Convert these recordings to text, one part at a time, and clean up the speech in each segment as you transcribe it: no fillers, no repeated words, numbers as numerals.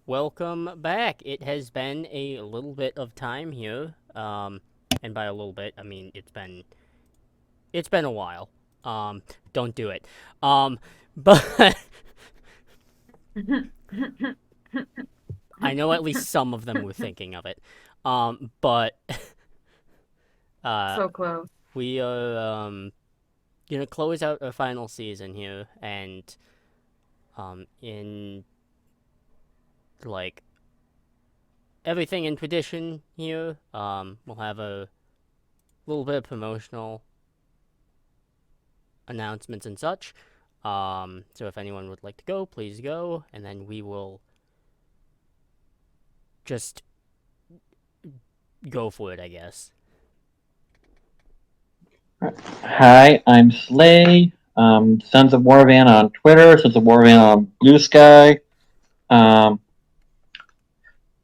welcome back. It has been a little bit of time here, and by a little bit, I mean it's been a while. Um, don't do it. But I know at least some of them were thinking of it. But uh, So close. we are gonna close out our final season here, and in like everything in tradition here, we'll have a little bit of promotional announcements and such. So if anyone would like to go, please go, and then we will just go for it, I guess. Hi, I'm Slay. Sons of Warvan on Twitter, Sons of Warvan on Blue Sky. Um,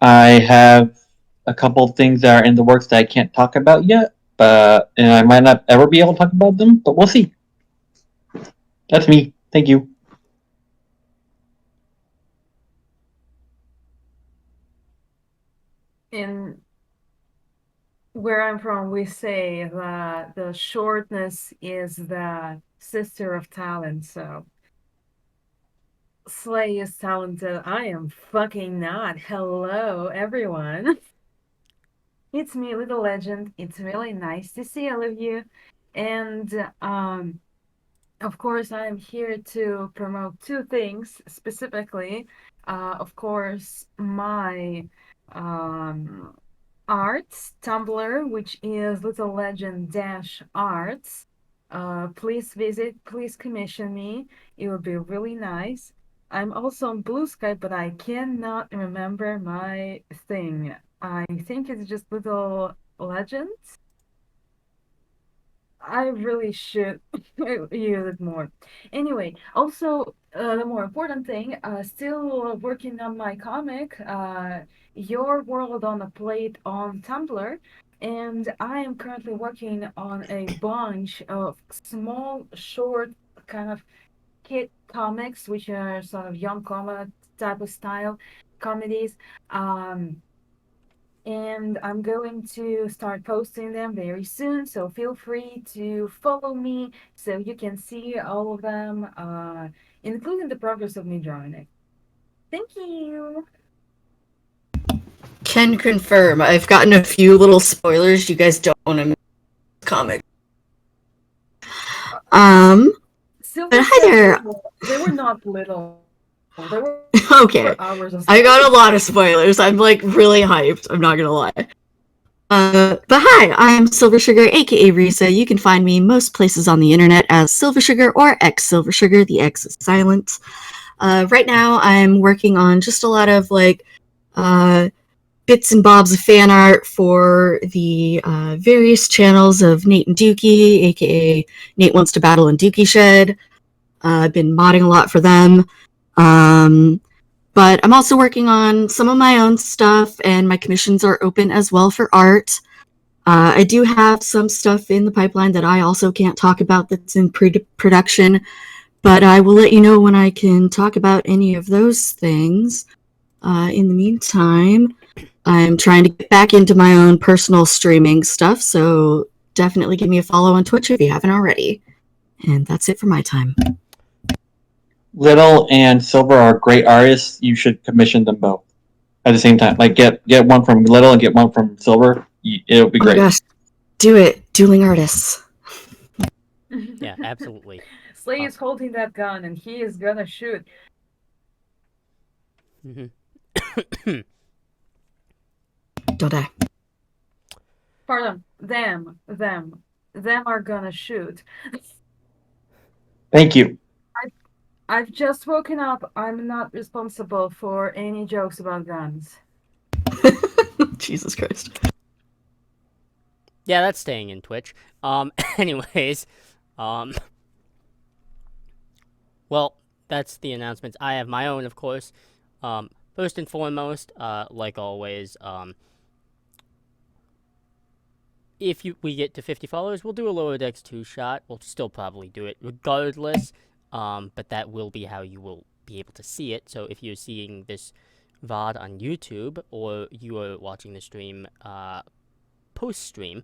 I have a couple things that are in the works that I can't talk about yet, but and I might not ever be able to talk about them, but we'll see. That's me. Thank you. In where I'm from, we say that the shortness is the sister of talent. So Slay is talented. I am fucking not. Hello, everyone. It's me, Little Legend. It's really nice to see all of you. And of course, I am here to promote two things specifically. Of course, my um, arts Tumblr, which is Little Legend Dash Arts. Please visit, please commission me. It would be really nice. I'm also on Blue Sky, but I cannot remember my thing. I think it's just Little Legends. I really should use it more. Anyway, also the more important thing, still working on my comic, Your World on a Plate on Tumblr, and I am currently working on a bunch of small, short, kind of kid comics, which are sort of young comedy type of style comedies. Um, and I'm going to start posting them very soon. So feel free to follow me so you can see all of them, including the progress of me drawing it. Thank you. Can confirm. I've gotten a few little spoilers. You guys don't want to miss the comic. Uh, Um, Silver but hi said there. little. They were not little. They were Okay, hours of I got a spoilers. lot of spoilers. I'm like really hyped. I'm not gonna lie. But hi, I'm Silver Sugar, aka Risa. You can find me most places on the internet as Silver Sugar or X Silver Sugar. The X is silent. Right now, I'm working on just a lot of uh, bits and bobs of fan art for the various channels of Nate and Dookie, aka Nate Wants to Battle and Dookie Shed. I've been modding a lot for them. Um, but I'm also working on some of my own stuff, and my commissions are open as well for art. I do have some stuff in the pipeline that I also can't talk about that's in production, but I will let you know when I can talk about any of those things. In the meantime, I'm trying to get back into my own personal streaming stuff, so definitely give me a follow on Twitch if you haven't already. And that's it for my time. Little and Silver are great artists. You should commission them both at the same time. Like get one from Little and get one from Silver. It'll be Oh my great. gosh, do it. Dueling artists. Yeah, absolutely. Slay Uh, is holding that gun and he is gonna shoot. mhm. Don't die. Pardon, them are gonna shoot. Thank you. I've just woken up. I'm not responsible for any jokes about guns. Jesus Christ. Yeah, that's staying in Twitch. Anyways, um, well, that's the announcements. I have my own, of course. First and foremost, like always, if we get to 50 followers, we'll do a lower decks 2 shot. We'll still probably do it regardless. But that will be how you will be able to see it. So if you're seeing this VOD on YouTube, or you are watching the stream post-stream,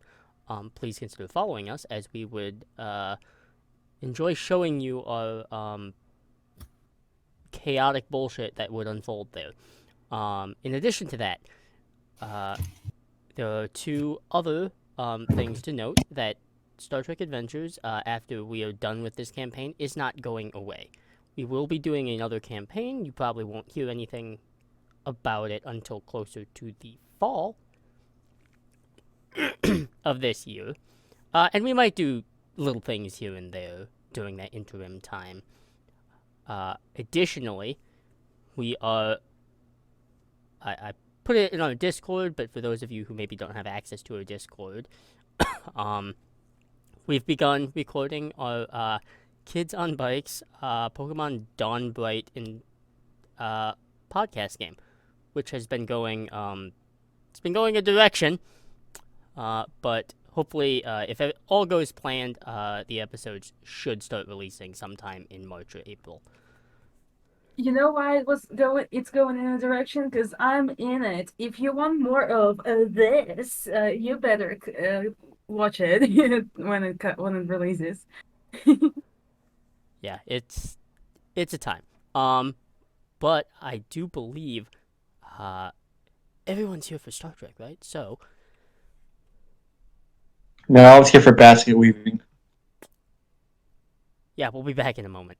please consider following us, as we would enjoy showing you our chaotic bullshit that would unfold there. In addition to that, there are two other things to note: that Star Trek Adventures, after we are done with this campaign, is not going away. We will be doing another campaign. You probably won't hear anything about it until closer to the fall of this year. And we might do little things here and there during that interim time. Additionally, we are... I put it in our Discord, but for those of you who maybe don't have access to our Discord, we've begun recording our Kids on Bikes Pokemon Dawn Bright in podcast game, which has been going it's been going a direction, but hopefully if it all goes planned, the episodes should start releasing sometime in March or April. You know why it's going in a direction? Because I'm in it. If you want more of this, you better watch it when it releases. Yeah, it's a time. But I do believe everyone's here for Star Trek, right? So No, I was here for basket weaving. yeah, we'll be back in a moment.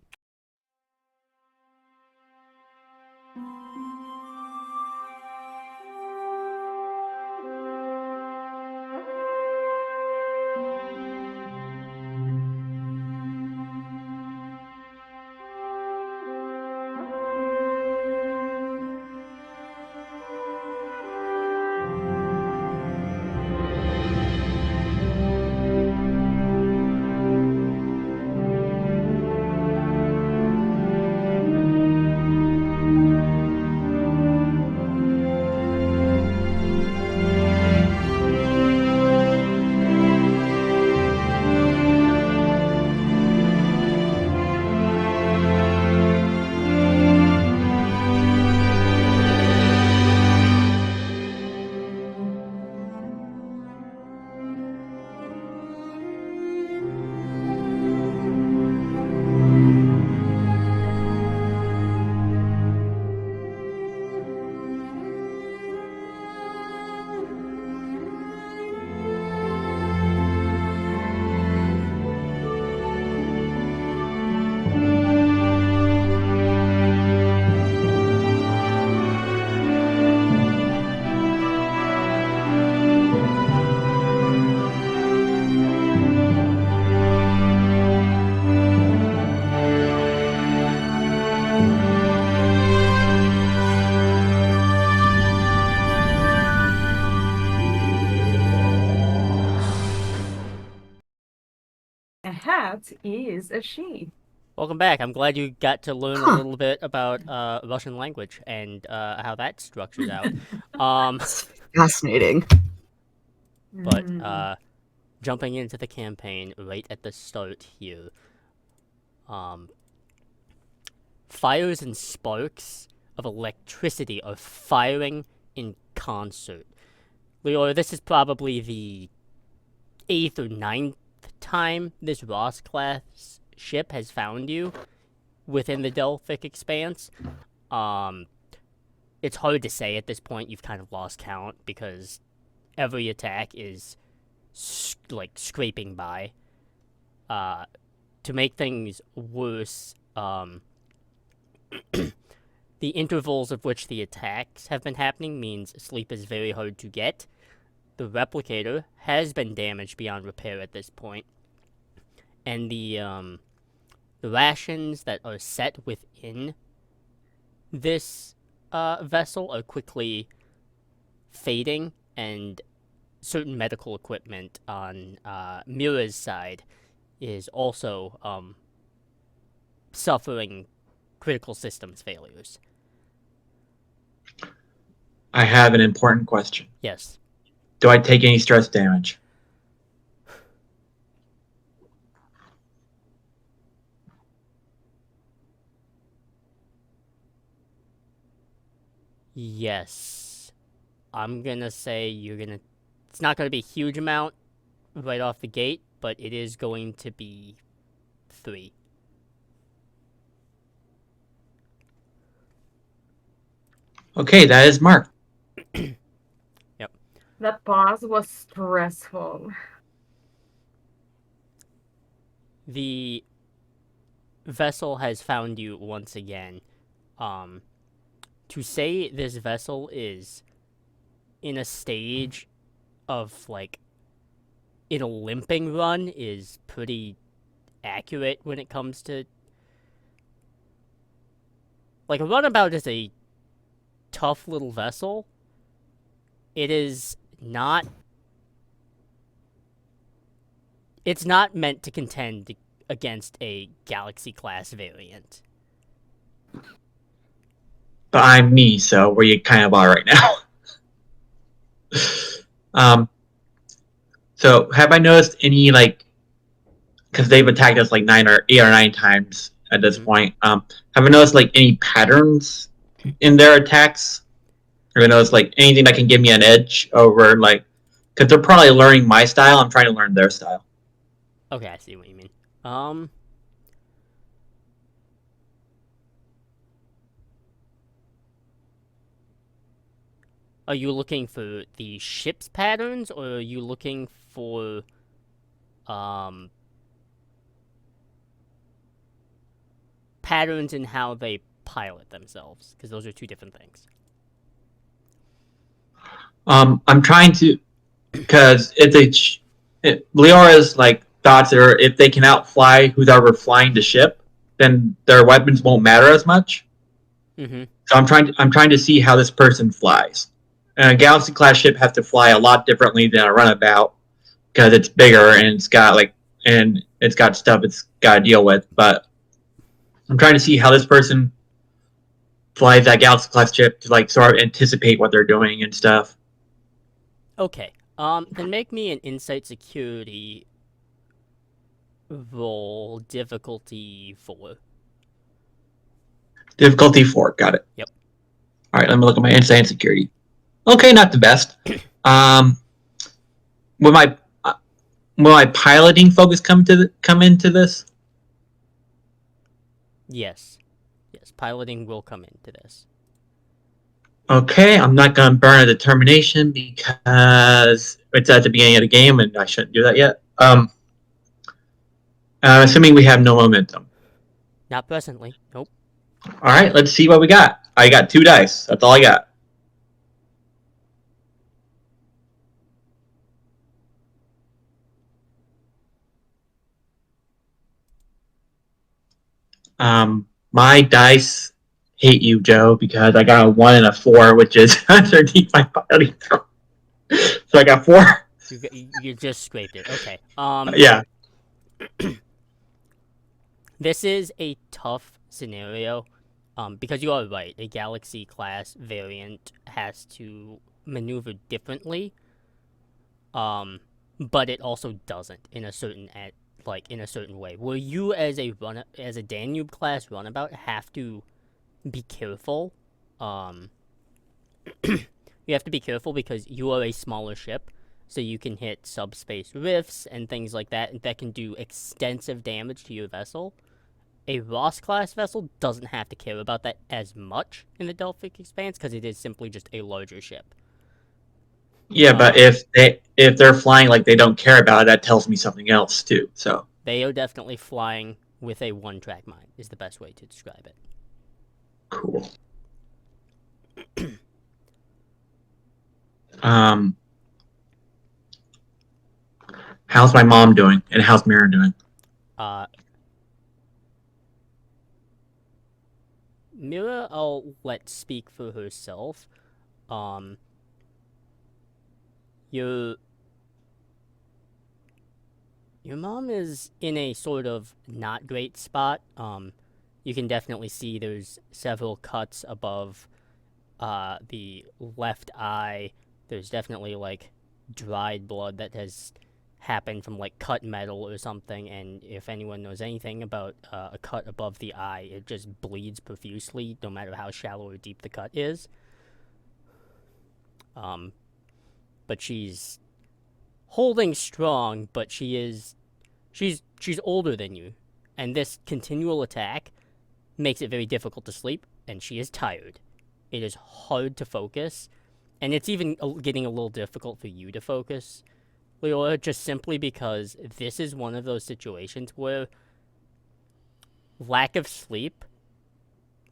A hat is a she. Welcome back. I'm glad you got to learn a Huh. little bit about Russian language and how that's structured out. Um, That's fascinating. but Mm. jumping into the campaign right at the start here. Fires and sparks of electricity are firing in concert. Leora, this is probably the 8th or 9th time this Ross class ship has found you within the Delphic Expanse. It's hard to say at this point. You've kind of lost count because every attack is like scraping by. To make things worse, the intervals of which the attacks have been happening means sleep is very hard to get. The replicator has been damaged beyond repair at this point, and the rations that are set within this vessel are quickly fading, and certain medical equipment on Mira's side is also suffering critical systems failures. I have an important question. Yes. Do I take any stress damage? Yes. I'm gonna say it's not gonna be a huge amount right off the gate, but it is going to be 3. Okay, that is marked. That pause was stressful. The vessel has found you once again. To say this vessel is in a stage of like an a limping run is pretty accurate when it comes to like a runabout is a tough little vessel. It is not. It's not meant to contend against a Galaxy class variant. But I'm me, so where you kind of are right now. So have I noticed any like, because they've attacked us like 8 or 9 times at this point. Have I noticed like any patterns in their attacks? Or I noticed like anything that can give me an edge over like, because they're probably learning my style. I'm trying to learn their style. Okay, I see what you mean. Are you looking for the ship's patterns, or are you looking for, patterns in how they pilot themselves? Because those are 2 different things. I'm trying to, because Leora's like thoughts are if they can outfly who's ever flying the ship, then their weapons won't matter as much. Mm-hmm. So I'm trying to see how this person flies. And a Galaxy class ship has to fly a lot differently than a runabout because it's bigger and it's got stuff it's got to deal with. But I'm trying to see how this person flies that Galaxy class ship to like sort of anticipate what they're doing and stuff. Okay. Then make me an insight security roll, difficulty 4. Difficulty 4, got it. Yep. All right, let me look at my insight and security. Okay, not the best. Will my piloting focus come into this? Yes. Yes, piloting will come into this. Okay, I'm not going to burn a determination because it's at the beginning of the game and I shouldn't do that yet. Assuming we have no momentum. Not presently. Nope. All right, let's see what we got. I got 2 dice. That's all I got. My dice hate you, Joe, because I got a 1 and a 4, which is underneath my piloting throw. So I got 4. You just scraped it. Okay. Yeah. This is a tough scenario, because you are right. A Galaxy class variant has to maneuver differently, but it also doesn't in a certain way. Where you as a Danube class runabout have to be careful. You have to be careful because you are a smaller ship, so you can hit subspace rifts and things like that, and that can do extensive damage to your vessel. A Ross class vessel doesn't have to care about that as much in the Delphic Expanse because it is simply just a larger ship. Yeah, but if they're flying like they don't care about it, that tells me something else too. So they are definitely flying with a 1-track mind is the best way to describe it. Cool. How's my mom doing, and how's Mira doing? Mira, I'll let speak for herself. Your mom is in a sort of not great spot. You can definitely see there's several cuts above the left eye. There's definitely like dried blood that has happened from like cut metal or something, and if anyone knows anything about a cut above the eye, it just bleeds profusely no matter how shallow or deep the cut is. But she's holding strong, but she's older than you, and this continual attack makes it very difficult to sleep, and she is tired. It is hard to focus, and it's even getting a little difficult for you to focus, Leora, just simply because this is one of those situations where lack of sleep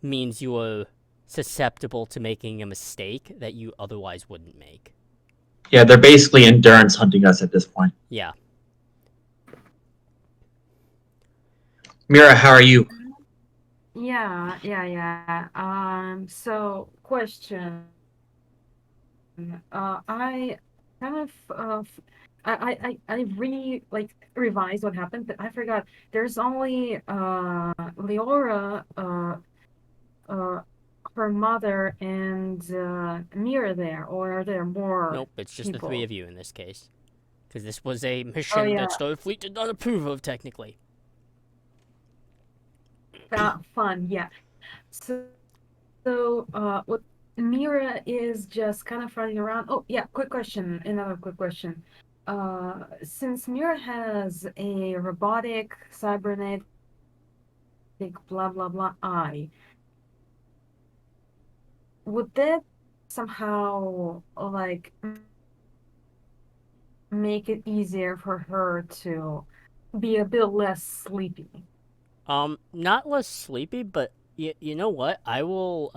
means you are susceptible to making a mistake that you otherwise wouldn't make. Yeah, they're basically endurance hunting us at this point. Yeah. Mira, how are you? Yeah. So question. I kind of I really like revised what happened, but I forgot. There's only Leora, uh, her mother, and Mira there, or are there more Nope, it's just the three people? of you in this case. Because this was a Oh mission yeah, that Starfleet did not approve of, technically. fun. Yeah. So what Mira is just kind of running around. Oh, yeah, quick question. Another quick question. Since Mira has a robotic, cybernetic, blah blah blah eye, would that somehow like make it easier for her to be a bit less sleepy? Not less sleepy, but you know what? I will,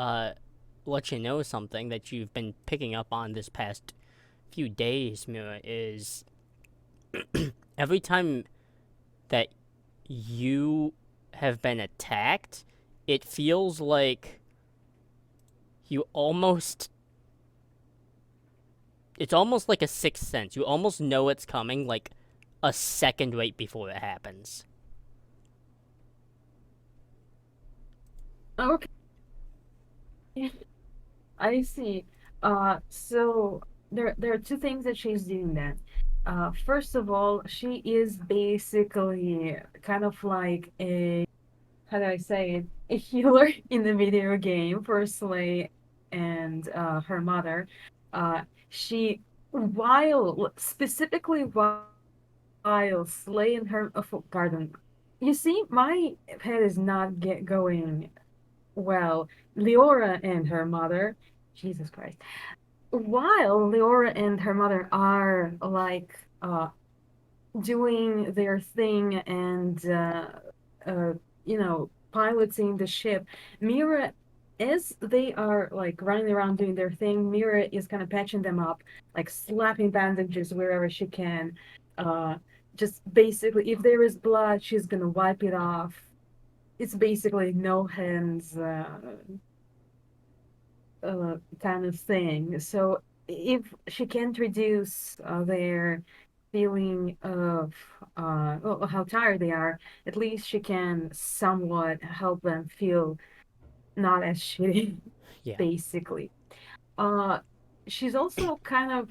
let you know something that you've been picking up on this past few days, Mira, is every time that you have been attacked, it feels like you almost. It's almost like a sixth sense. You almost know it's coming, like a second right before it happens. Okay, I see. So there are two things that she's doing then. First of all, she is basically kind of like a, how do I say it, a healer in the video game for Slay and her mother. She, while specifically while Slay and her, pardon, you see, my head is not going well. Leora and her mother, Jesus Christ, while Leora and her mother are like doing their thing and uh piloting the ship, Mira, as they are like running around doing their thing, Mira is kind of patching them up, like slapping bandages wherever she can. uh just basically, if there is blood, she's gonna wipe it off. It's basically no hands kind of thing. So if she can't reduce their feeling of well, how tired they are, at least she can somewhat help them feel not as shitty, Yeah. basically. Uh, she's also kind of,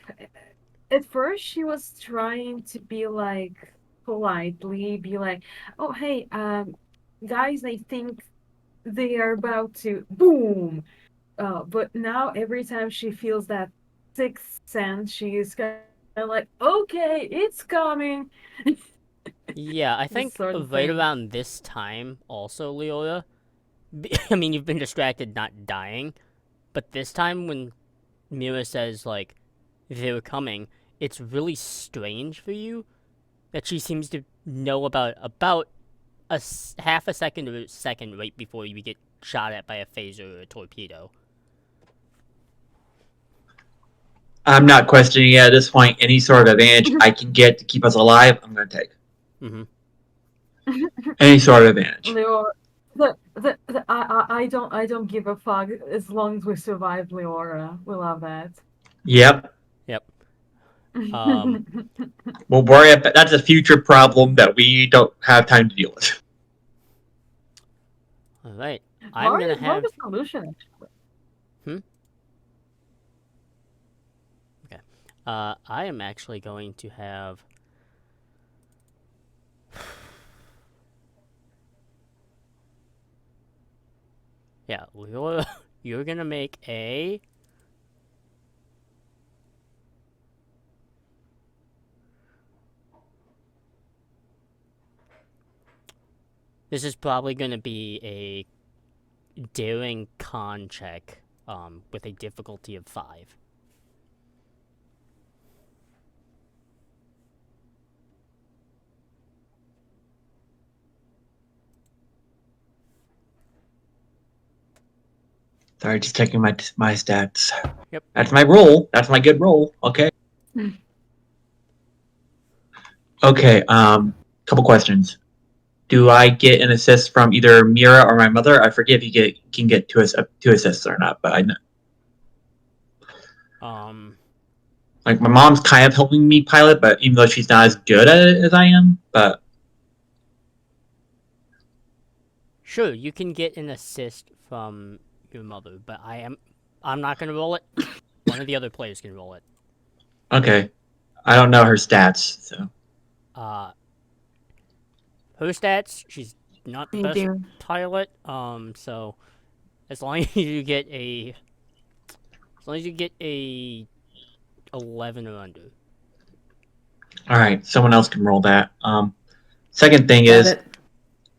at first she was trying to be like politely, be like, oh hey, guys, I think they are about to boom. But now every time she feels that sixth sense, she is kind of like, okay, it's coming. Yeah, I This think sort of right thing. around this time, also, Leola, I mean, you've been distracted not dying, but this time when Mira says, like, they're coming, it's really strange for you that she seems to know about half a second or a second right before you get shot at by a phaser or a torpedo. I'm not questioning it at this point. Any sort of advantage I can get to keep us alive, I'm going to take. Mm-hmm. Any sort of advantage. Leora, I don't give a fuck as long as we survive, Leora. We love that. Yep. Yep. Um, We'll worry about that's a future problem that we don't have time to deal with. all right. I'm gonna More of have. a solution. Hmm? Okay. I am actually going to have. Yeah, you're gonna make a This is probably going to be a daring con check with a difficulty of 5. Sorry, just checking my stats. Yep. That's my roll. That's my good roll. Okay. Hmm. Okay. Couple questions. Do I get an assist from either Mira or my mother? I forget if you can get two assists or not, but I know. Like my mom's kind of helping me pilot, but even though she's not as good at it as I am, but Sure, you can get an assist from your mother, but I'm not going to roll it. One of the other players can roll it. okay. I don't know her stats, so Her stats, she's not the Me best too. pilot. So as long as you get a 11 or under. all right. Someone else can roll that. Second thing Got is, it.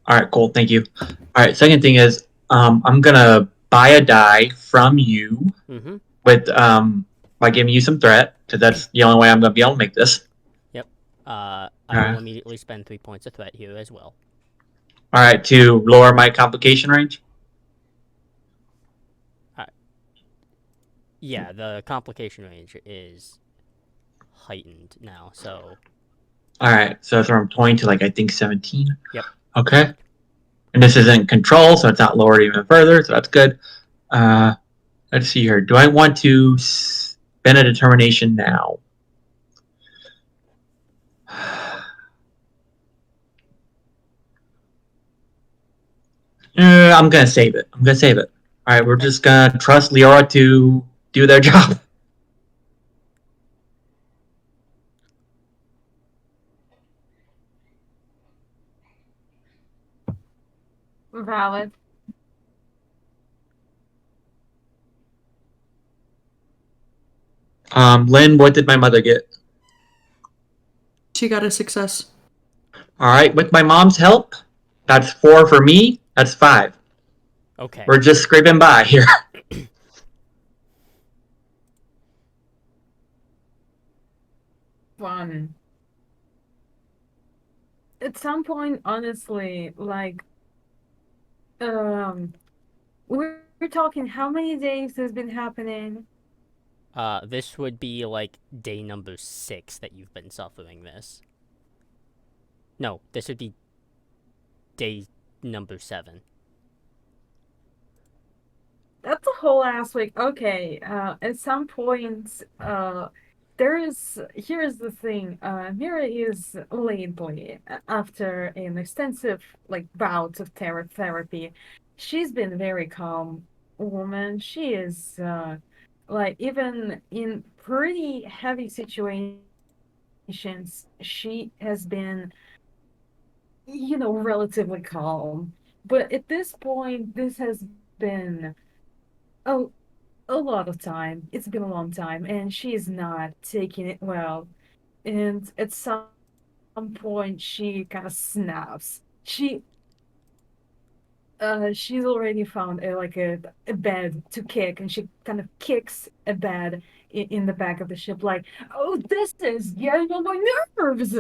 all right, cool. Thank you. All right. Second thing is, I'm gonna buy a die from you Mm-hmm. with by giving you some threat, because that's the only way I'm gonna be able to make this. I Alright. will immediately spend 3 points of threat here as well. All right, to lower my complication range. Yeah, the complication range is heightened now, so All right, so from 20 to like I think 17. Yep. Okay. And this isn't control, so it's not lowered even further, so that's good. Let's see here. Do I want to spend a determination now? I'm gonna save it. All right, we're just gonna trust Leora to do their job. Valid. Lynn, what did my mother get? She got a success. All right, with my mom's help, that's 4 for me. That's 5. okay. We're just scraping by here. Fun. At some point, honestly, like, we're talking how many days this has been happening? This would be like day number 6 that you've been suffering this. No, this would be day number 7. That's a whole ass week. Okay, at some point, here's the thing. Mira is lately, after an extensive, like, bout of terror therapy, she's been very calm woman. She is, like, even in pretty heavy situations, she has been, relatively calm. But at this point, this has been a, a lot of time. It's been a long time, and she is not taking it well. And at some point, she kind of snaps. She's already found a bed to kick, and she kind of kicks a bed in the back of the ship, like, "Oh, this is getting on my nerves.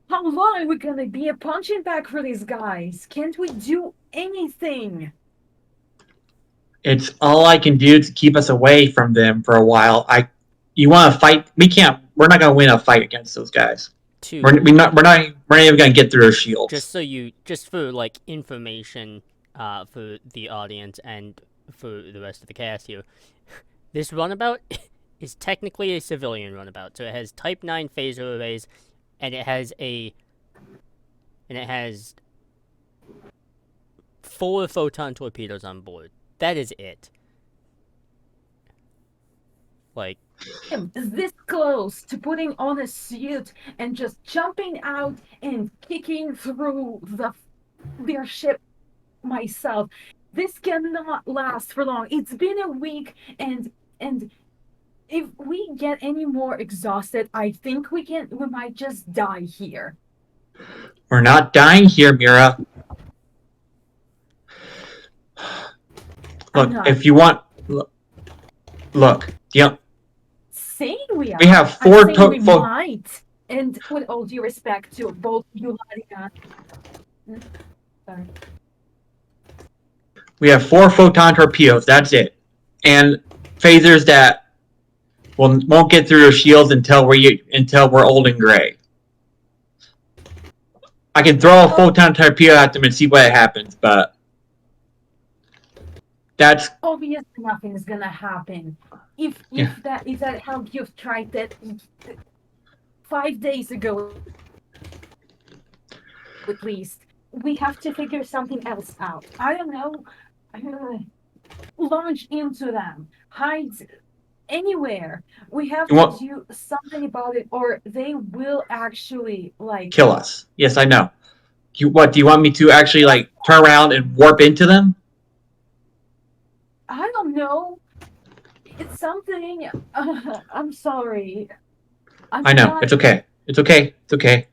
How long are we gonna be a punching bag for these guys? Can't we do anything?" It's all I can do to keep us away from them for a while. You want to fight? We can't. We're not going to win a fight against those guys. Two, We're not even going to get through their shields. just for like information, for the audience and for the rest of the cast here, this runabout is technically a civilian runabout, so it has Type 9 phaser arrays, and it has 4 photon torpedoes on board. That is it. Like, Him this close to putting on a suit and just jumping out and kicking through their ship myself. This cannot last for long. It's been a week, and if we get any more exhausted, I think we might just die here. We're not dying here, Mira. I'm Look, not if you want, look. Yep. saying we are. We have I'm four saying we to might. And with all due respect to both you, Laria. Sorry. We have 4 photon torpedoes. That's it, and phasers that won't get through their shields until we're old and gray. I can throw a photon torpedo at them and see what happens, but that's Obviously, nothing is gonna happen. If Yeah. that how you've tried that 5 days ago, at least, we have to figure something else out. I don't know. Launch into them, hide anywhere. We have You to want- do something about it, or they will actually like. kill us. Yes, I know. Do you want me to actually like turn around and warp into them? I don't know. It's something. I'm sorry. I know. It's okay. It's okay. It's okay.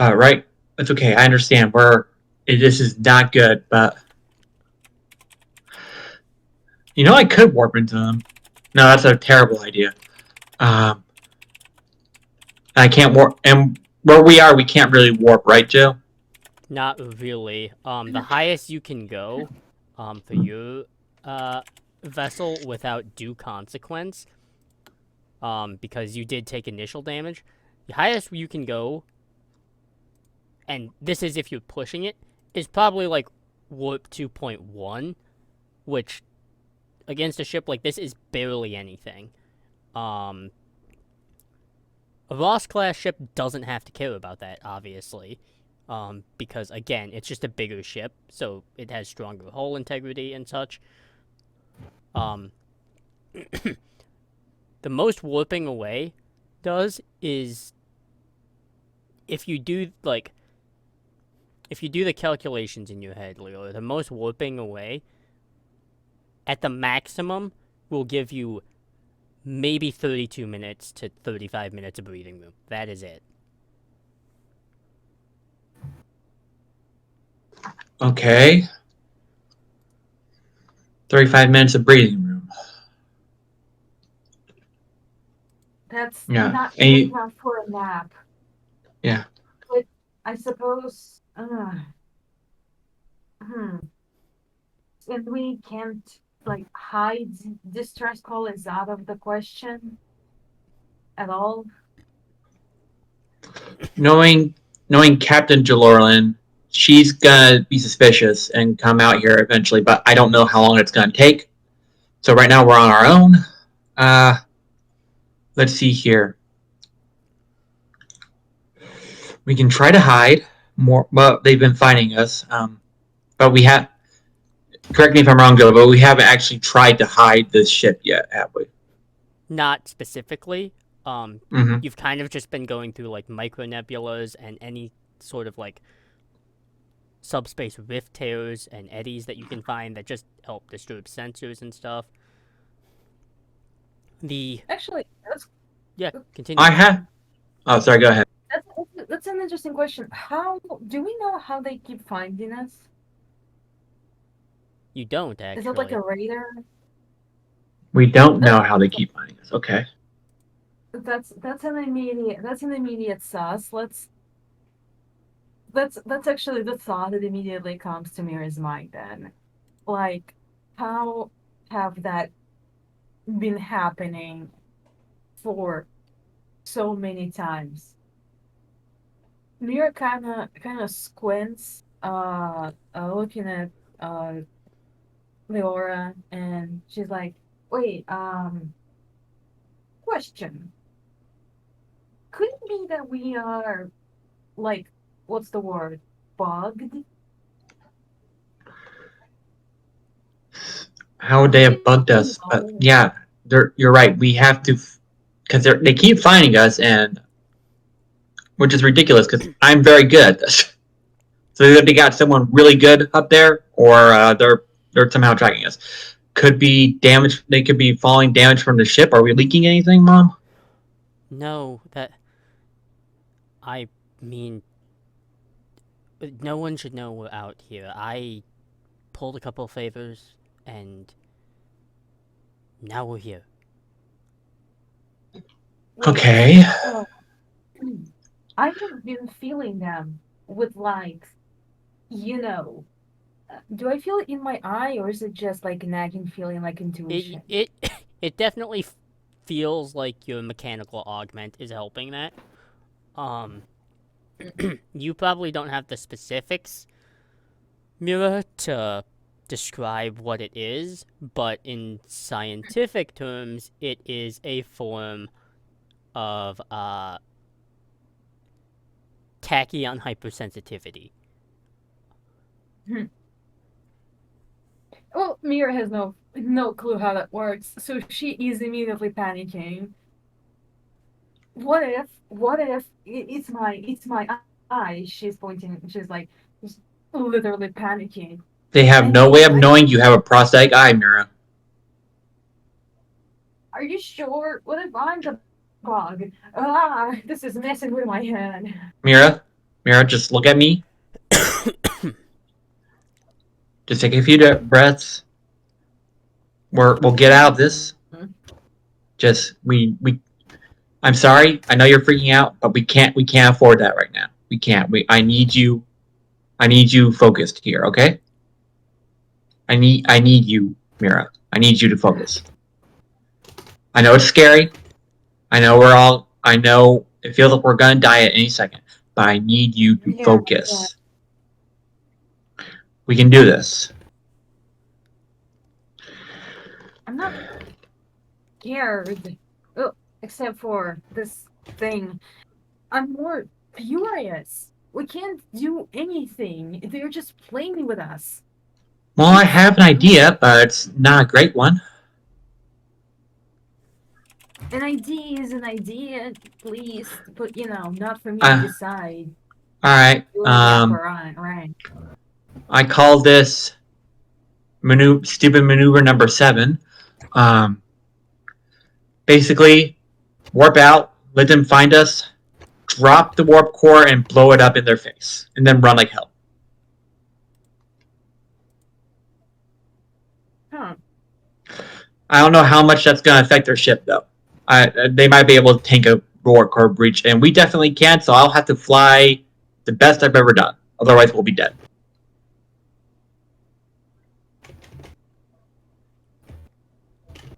Right? It's okay. I understand. This is not good, but I could warp into them. No, that's a terrible idea. I can't warp, and where we are, we can't really warp, right, Joe? Not really. The highest you can go, for your vessel without due consequence, because you did take initial damage. The highest you can go, and this is if you're pushing it, is probably like warp 2.1, which against a ship like this is barely anything. A Ross class ship doesn't have to care about that, obviously. Because again, it's just a bigger ship, so it has stronger hull integrity and such. The most warping away does is if you do the calculations in your head, Leo, the most warping away at the maximum will give you maybe 32 minutes to 35 minutes of breathing room. That is it. Okay. 35 minutes of breathing room. That's Yeah, not and you- enough for a nap. Yeah. But I suppose. And we can't like hide distress call is out of the question at all. Knowing Captain Jalorlin, she's gonna be suspicious and come out here eventually, but I don't know how long it's gonna take. So right now we're on our own. Let's see here. We can try to hide more. Well, they've been finding us, but we have. Correct me if I'm wrong, Joe, but we haven't actually tried to hide this ship yet, have we? Not specifically. Mm-hmm. You've kind of just been going through like micronebulas and any sort of like subspace rift tears and eddies that you can find that just help disturb sensors and stuff. Actually, Continue. I have. Oh, sorry. Go ahead. that's an interesting question. How do we know how they keep finding us? You don't actually. Is it like a radar? We don't know how they keep finding us. Okay. That's an immediate sus. That's actually the thought that immediately comes to Mira's mind then. Like, how have that been happening for so many times? Mira kinda squints, looking at Leora, and she's like, wait, question. Could it be that we are, like, what's the word? Bugged? How would they have bugged us? But yeah, you're right. We have to, because they keep finding us, and which is ridiculous. Because I'm very good at this. So either they got someone really good up there, or they're somehow tracking us. Could be damage. They could be falling damage from the ship. Are we leaking anything, Mom? No, I mean, no one should know we're out here. I pulled a couple favors, and now we're here. Wait, Okay. so, I have been feeling them with like, you know, do I feel it in my eye or is it just like a nagging feeling like intuition? It it definitely feels like your mechanical augment is helping that. You probably don't have the specifics, Mira, to describe what it is, but in scientific terms, it is a form of tachyon hypersensitivity. Well, Mira has no clue how that works, so she is immediately panicking. What if it's my eye? She's pointing. She's like, just literally panicking. They have I no mean, way of knowing you have a prosthetic eye, Mira. are you sure? What if I'm the bug? Ah, this is messing with my head. Mira, just look at me. Just take a few breaths. We'll get out of this. Just we. I'm sorry. I know you're freaking out, but we can't afford that right now. We can't. I need you focused here, okay? I need you, Mira. I need you to focus. I know it's scary. I know it feels like we're gonna die at any second, but I need you to focus. We can do this. I'm not scared. Oh, except for this thing. I'm more furious. We can't do anything. They're just playing with us. Well, I have an idea, but it's not a great one. An idea is an idea, please. But not for me to decide. Alright. Right. I call this stupid maneuver number 7. Basically, warp out, let them find us, drop the warp core, and blow it up in their face, and then run like hell. Huh. I don't know how much that's going to affect their ship, though. They might be able to tank a warp core breach, and we definitely can't, so I'll have to fly the best I've ever done. Otherwise, we'll be dead.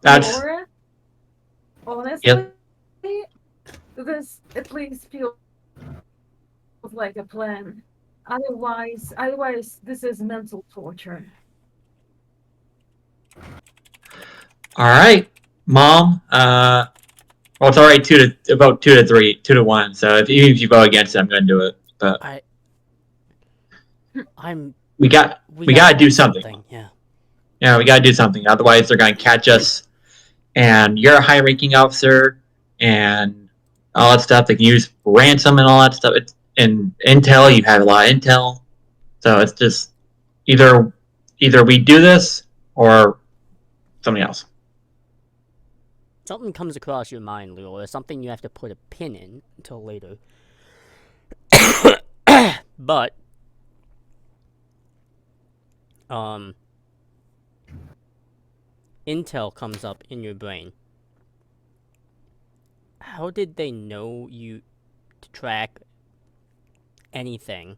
That's... Laura, honestly, this at least feels like a plan. Otherwise, this is mental torture. All right, Mom. Well, it's already 2 to 1. So even if you vote against it, I'm going to do it. But we got to do something. Yeah, we got to do something. Otherwise, they're going to catch us. And you're a high-ranking officer, and all that stuff. They can use ransom and all that stuff. And intel, you have a lot of intel. So it's just either we do this or something else. Something comes across your mind, Leroy. Something you have to put a pin in until later. But intel comes up in your brain. How did they know you to track anything?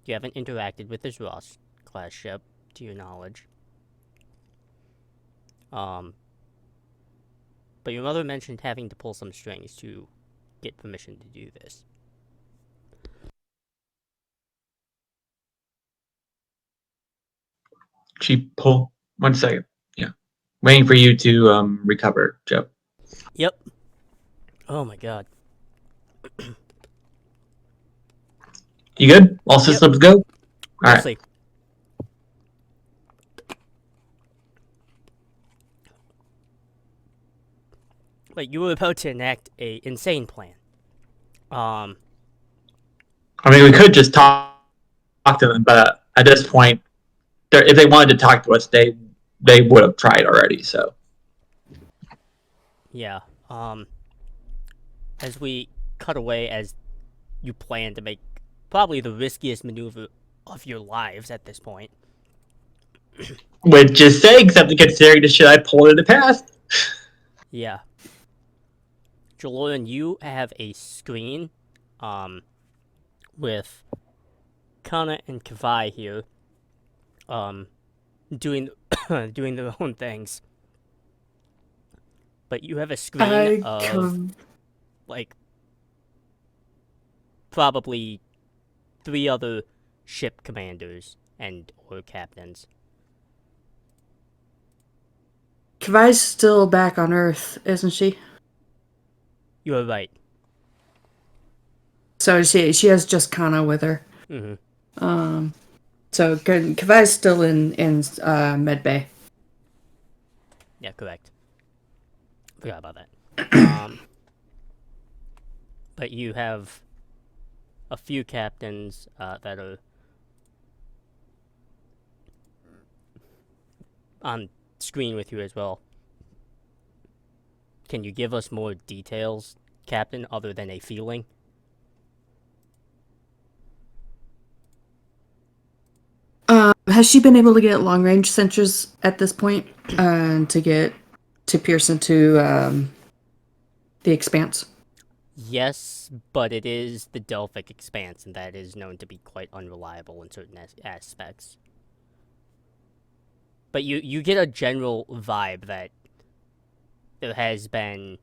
You haven't interacted with this Ross class ship, to your knowledge. But your mother mentioned having to pull some strings to get permission to do this. She pull 1 second. Yeah, waiting for you to recover, Joe. Yep. Oh my god. You good? All systems go? All right. See. But you were about to enact a insane plan. I mean, we could just talk to them, but at this point, if they wanted to talk to us, they would have tried already. So. Yeah. As we cut away, as you plan to make probably the riskiest maneuver of your lives at this point, Which just saying something considering the shit I pulled in the past. Yeah. Jaloran, you have a screen, with Kana and Kavai here, doing doing their own things. But you have a screen of like probably 3 other ship commanders and or captains. Kavai's still back on Earth, isn't she? You are right. So she has just Kana with her. Mm-hmm. So Kavai's still in Medbay. Yeah, correct. Forgot about that. But you have a few captains that are on screen with you as well. Can you give us more details, Captain, other than a feeling? Has she been able to get long range sensors at this point to pierce into the expanse? Yes, but it is the Delphic Expanse, and that is known to be quite unreliable in certain aspects. But you get a general vibe that there has been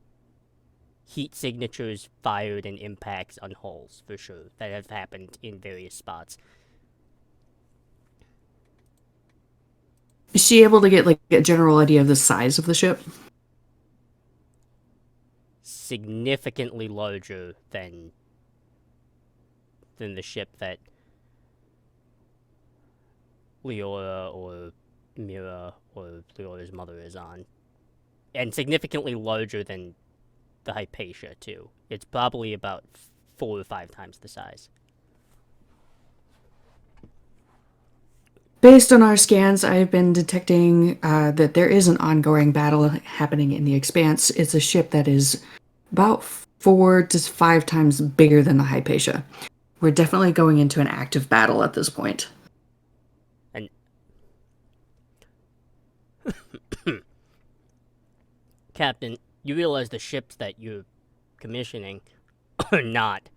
heat signatures fired and impacts on hulls, for sure, that have happened in various spots. Is she able to get like a general idea of the size of the ship? Significantly larger than the ship that Leora or Mira or Leora's mother is on. And significantly larger than the Hypatia, too. It's probably about 4 or 5 times the size. Based on our scans, I've been detecting that there is an ongoing battle happening in the Expanse. It's a ship that is about 4 to 5 times bigger than the Hypatia. We're definitely going into an active battle at this point. And Captain, you realize the ships that you're commissioning are not.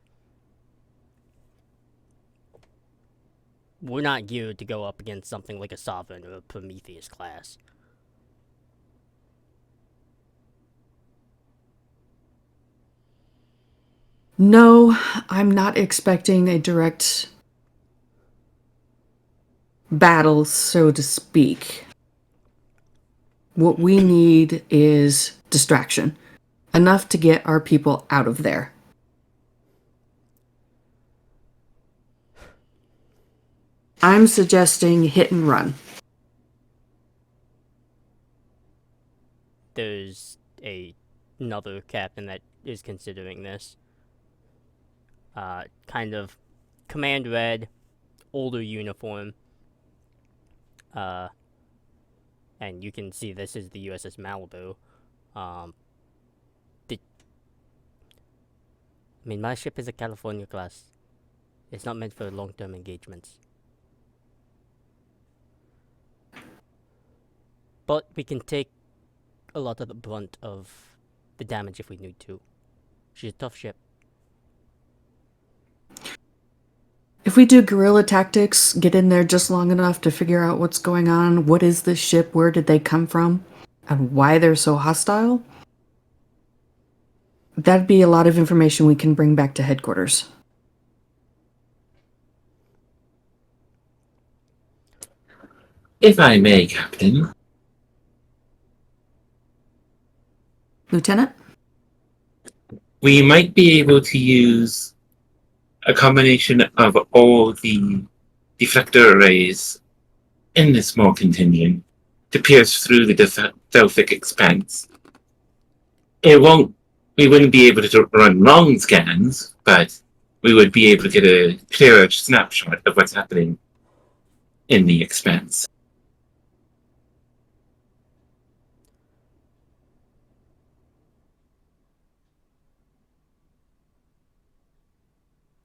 We're not geared to go up against something like a Sovereign or a Prometheus class. No, I'm not expecting a direct battle, so to speak. What we need is distraction. Enough to get our people out of there. I'm suggesting hit and run. There's another captain that is considering this. Kind of command red, older uniform. And you can see this is the USS Malibu. I mean, my ship is a California class. It's not meant for long-term engagements. But we can take a lot of the brunt of the damage if we need to. She's a tough ship. If we do guerrilla tactics, get in there just long enough to figure out what's going on, what is this ship, where did they come from, and why they're so hostile, that'd be a lot of information we can bring back to headquarters. If I may, Captain. Lieutenant? We might be able to use a combination of all the deflector arrays in this small contingent to pierce through the Delphic Expanse. We wouldn't be able to run long scans, but we would be able to get a clearer snapshot of what's happening in the Expanse.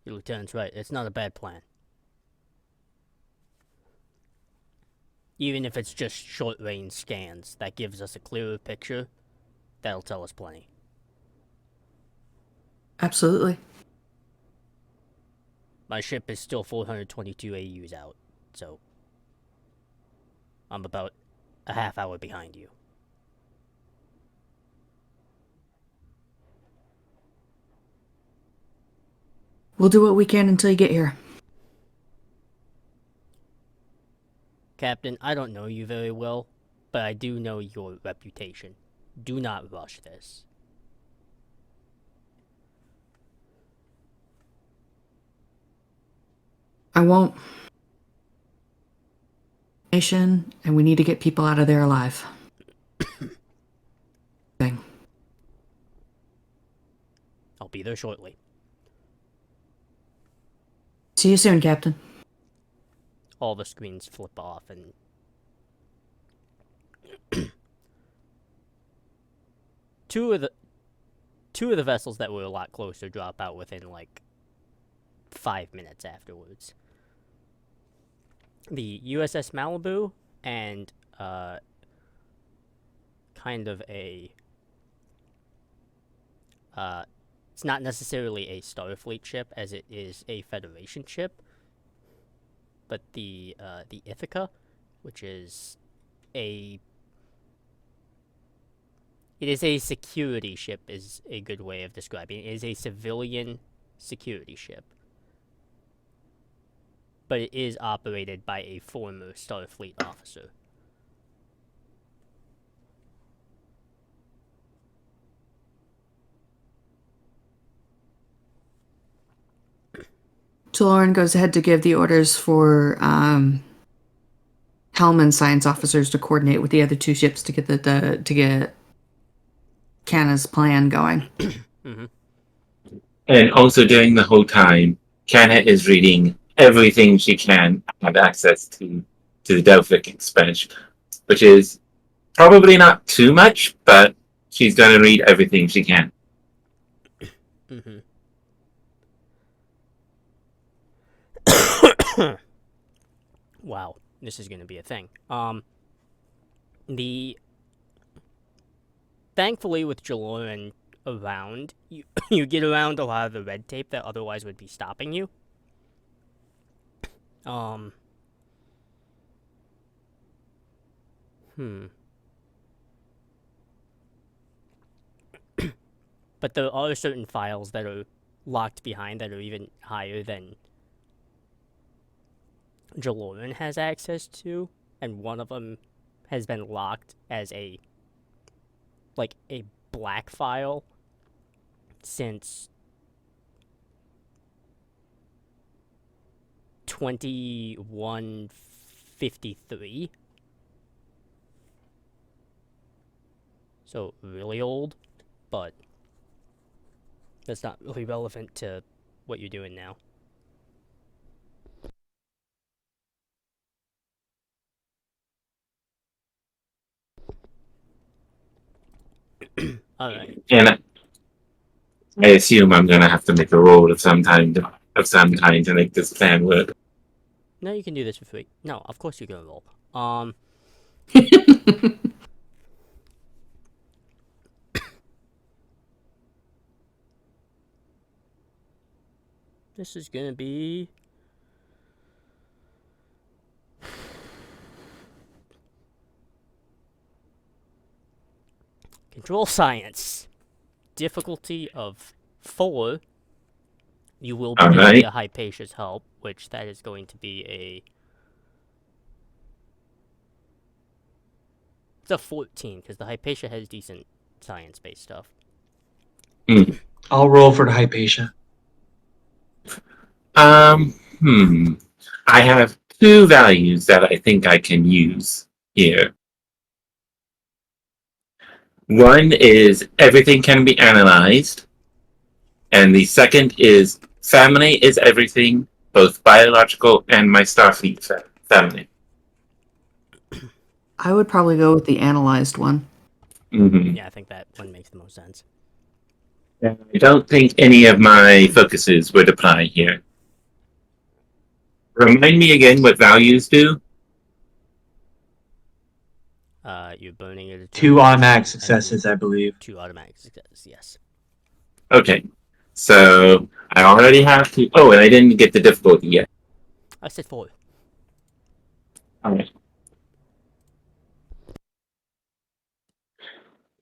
Your lieutenant's right. It's not a bad plan. Even if it's just short-range scans, that gives us a clearer picture. That'll tell us plenty. Absolutely. My ship is still 422 AUs out, so I'm about a half hour behind you. We'll do what we can until you get here. Captain, I don't know you very well, but I do know your reputation. Do not rush this. I won't. Nation, and we need to get people out of there alive. Thing. I'll be there shortly. See you soon, Captain. All the screens flip off and two of the vessels that were a lot closer drop out within like 5 minutes afterwards. The USS Malibu and kind of a it's not necessarily a Starfleet ship as it is a Federation ship, but the Ithaca, which is it is a security ship, is a good way of describing it. It is a civilian security ship, but it is operated by a former Starfleet officer. Lauren goes ahead to give the orders for Helm and science officers to coordinate with the other two ships to get to get Kanna's plan going. Mm-hmm. And also during the whole time, Kanna is reading everything she can have access to the Delphic expansion, which is probably not too much, but she's going to read everything she can. Mm-hmm. Wow, this is going to be a thing. Thankfully, with Jaloran around, you get around a lot of the red tape that otherwise would be stopping you. But there are certain files that are locked behind that are even higher than Jaloran has access to, and one of them has been locked as a black file since 2153. So really old, but that's not really relevant to what you're doing now. Alright. And I assume I'm going to have to make a roll of some kind to make this plan work. No, you can do this for free. No, of course you're gonna roll. This is gonna be control science. Difficulty of 4. You will be Alright. getting a Hypatia's help, which that is going to be it's a 14, because the Hypatia has decent science-based stuff. I'll roll for the Hypatia. I have 2 values that I think I can use here. One is everything can be analyzed, and the second is family is everything, both biological and my Starfleet family. I would probably go with the analyzed one. Mm-hmm. Yeah, I think that one makes the most sense. I don't think any of my focuses would apply here. Remind me again what values do? You're burning it. 2 automatic and successes, I believe. 2 automatic successes. Yes. Okay. So I already have to. Oh, and I didn't get the difficulty yet. I said 4. Alright.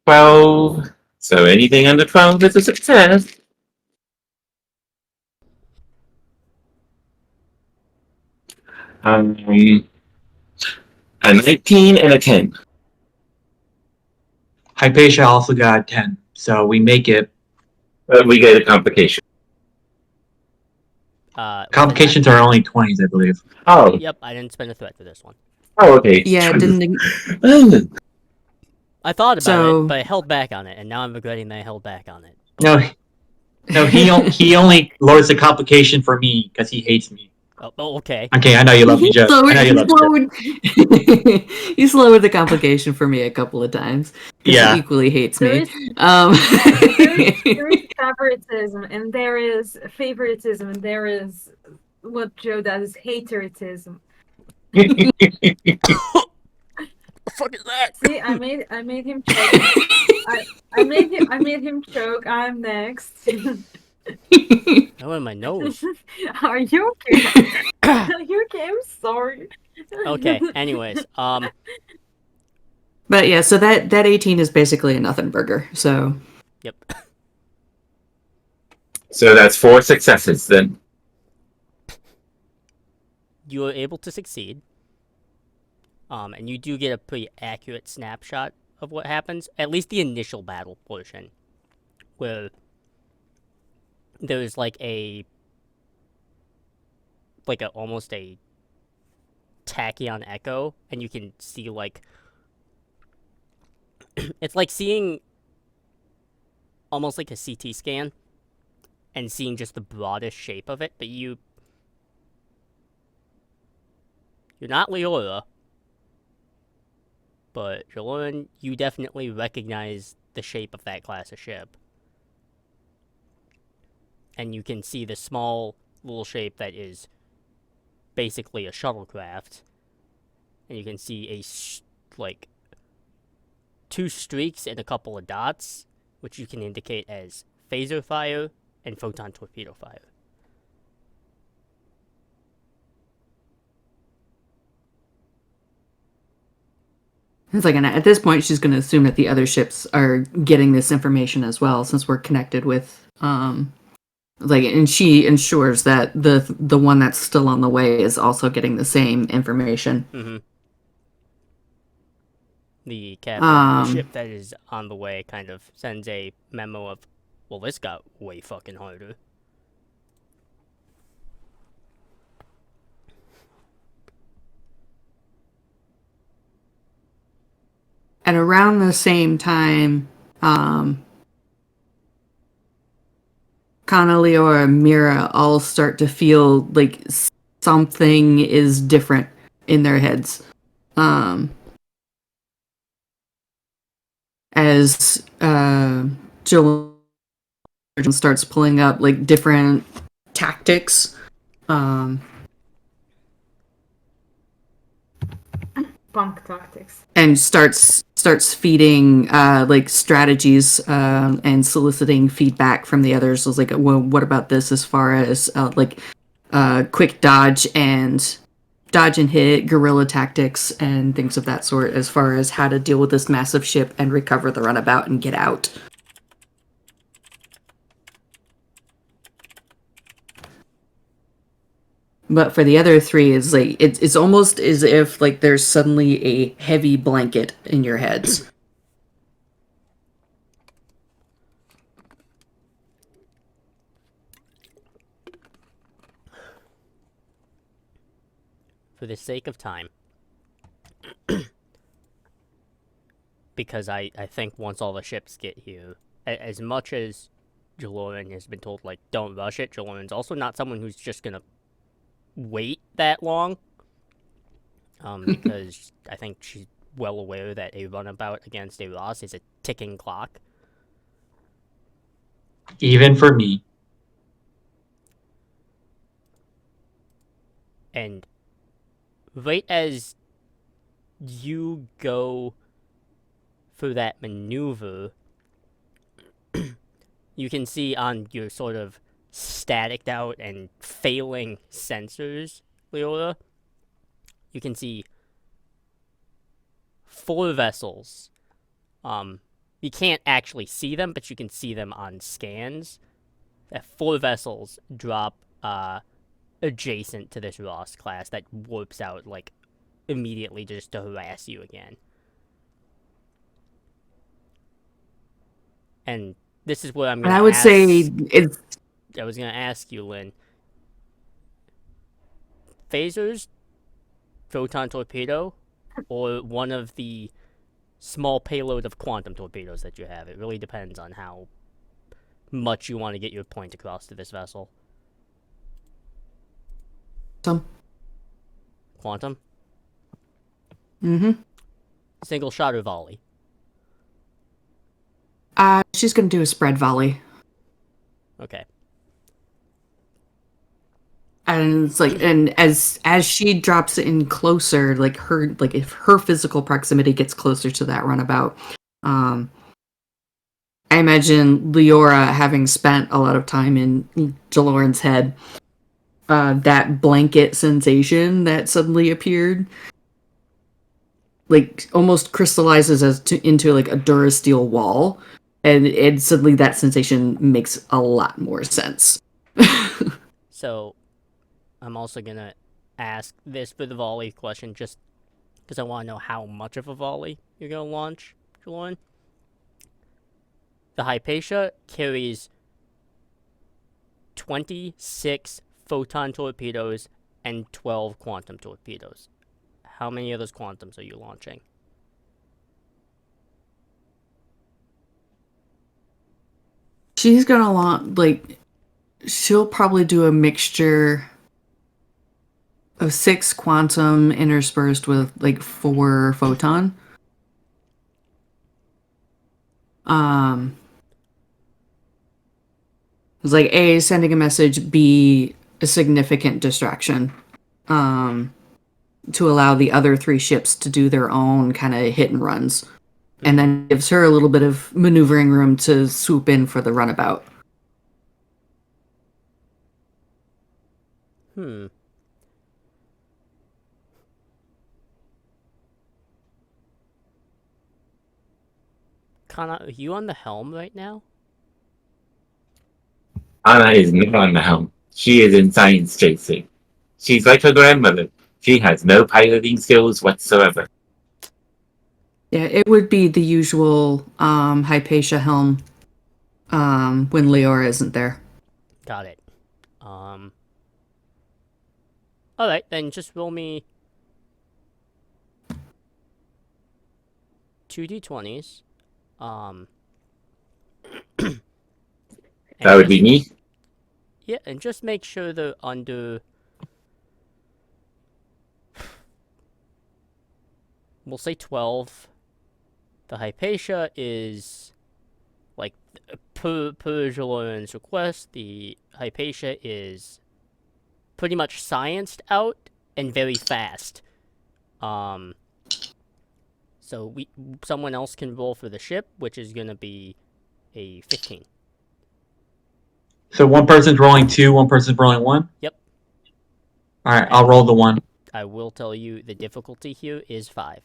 12. So anything under 12 is a success. Um, a 19 and a 10. Hypatia also got a 10, so we make it. We get a complication. Complications are only 20s, I believe. Oh. Yep, I didn't spend a threat for this one. Oh, okay. Yeah, it didn't. I thought about So- it, but I held back on it, and now I'm regretting that I held back on it. No, he only lowers the complication for me because he hates me. Oh, okay. Okay, I know you love me, Joe. I know you love me. He's lowered the complication for me a couple of times. 'Cause Yeah. he equally hates There me. is, Um, there is favoritism, and there is favoritism, and there is what Joe does is hateritism. What the fuck is that? See, I made him choke. I made him choke. I'm next. Oh, in my nose. Are you okay? Are you okay? I'm sorry. Okay. Anyways, but yeah, so that 18 is basically a nothing burger. So yep. So that's 4 successes then. You are able to succeed. And you do get a pretty accurate snapshot of what happens, at least the initial battle portion, where there's like almost a tachyon echo, and you can see like it's like seeing almost like a CT scan and seeing just the broadest shape of it, but you're not Leora. But, Jaloran, you definitely recognize the shape of that class of ship. And you can see the small little shape that is basically a shuttlecraft. And you can see like 2 streaks and a couple of dots, which you can indicate as phaser fire and photon torpedo fire. it's like, and at this point, she's going to assume that the other ships are getting this information as well, since we're connected with, like, and she ensures that the one that's still on the way is also getting the same information. Mm-hmm. The captain of the ship that is on the way kind of sends a memo of, well, this got way fucking harder. And around the same time, Kana, Leora, and Mira all start to feel like something is different in their heads. As Jill starts pulling up like different tactics. Punk tactics. And starts feeding like strategies and soliciting feedback from the others. So it's like, well, what about this as far as quick dodge and hit, guerrilla tactics, and things of that sort, as far as how to deal with this massive ship and recover the runabout and get out. But for the other 3, it's like it's almost as if like there's suddenly a heavy blanket in your heads. For the sake of time, because I think once all the ships get here, as much as Jaloran has been told, like, don't rush it, Jaloran's also not someone who's just gonna wait that long. Because I think she's well aware that a runabout against a Ross is a ticking clock. Even for me. And right as you go for that maneuver, you can see on your sort of staticked out and failing sensors, Leora, you can see 4 vessels. You can't actually see them, but you can see them on scans. 4 vessels drop adjacent to this Ross class that warps out like immediately just to harass you again. And this is what I'm And gonna I would ask. say it's I was gonna ask you, Lynn. Phasers, photon torpedo, or one of the small payload of quantum torpedoes that you have. It really depends on how much you want to get your point across to this vessel. some. Quantum? Mm-hmm. Single shot or volley? She's gonna do a spread volley. Okay. And it's like, and as she drops in closer, like if her physical proximity gets closer to that runabout, I imagine Leora, having spent a lot of time in Jaloran's head, that blanket sensation that suddenly appeared, like almost crystallizes into like a Durasteel wall, and suddenly that sensation makes a lot more sense. So, I'm also gonna ask this for the volley question, just because I want to know how much of a volley you're gonna launch, Jaloran. The Hypatia carries 26 photon torpedoes and 12 quantum torpedoes. How many of those quantums are you launching? She's gonna launch, like, she'll probably do a mixture of 6 quantum interspersed with like 4 photon. It's like A, sending a message, B, a significant distraction. To allow the other 3 ships to do their own kind of hit and runs. And then gives her a little bit of maneuvering room to swoop in for the runabout. Kana, are you on the helm right now? Anna is not on the helm. She is in science chasing. She's like her grandmother. She has no piloting skills whatsoever. Yeah, it would be the usual Hypatia helm when Leora isn't there. Got it. Alright, then just roll me 2 d20s. That would be me. Yeah, and just make sure they're under... We'll say 12. The Hypatia is... Like, per Jaloran's request, the Hypatia is pretty much scienced out and very fast. So someone else can roll for the ship, which is gonna be a 15. So one person's rolling 2, one person's rolling 1? Yep. Alright, I'll roll the 1. I will tell you the difficulty here is 5.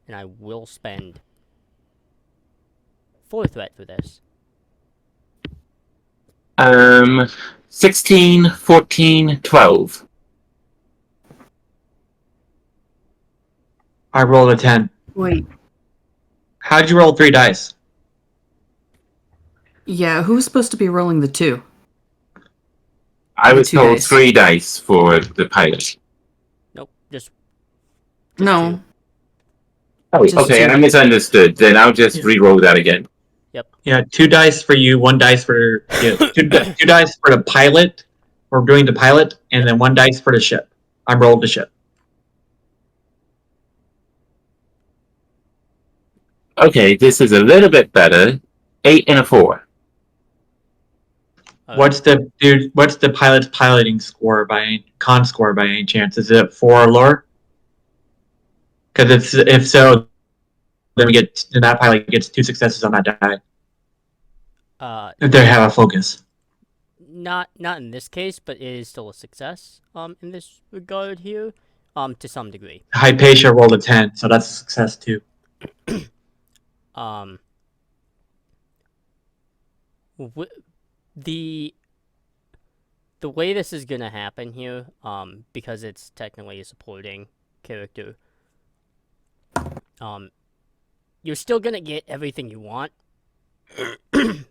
And I will spend 4 threat for this. 16, 14, 12. I rolled a 10. Wait. How'd you roll 3 dice? Yeah, who's supposed to be rolling the 2? I was 2 told dice. 3 dice for the pilot. Nope, just No. 2. Oh, Just okay, 2. and I misunderstood. Then I'll just re-roll that again. Yeah, 2 dice for you, 1 dice for... Yeah, 2 dice for the pilot, or doing the pilot, and then 1 dice for the ship. I rolled the ship. Okay, this is a little bit better. 8 and a 4. What's the pilot's piloting score con score by any chance? Is it 4 or lower? Because if so, then that pilot gets 2 successes on that die if they have a focus. Not in this case, but it is still a success. In this regard here, to some degree. Hypatia rolled a 10, so that's a success too. The way this is gonna happen here, because it's technically a supporting character, you're still gonna get everything you want,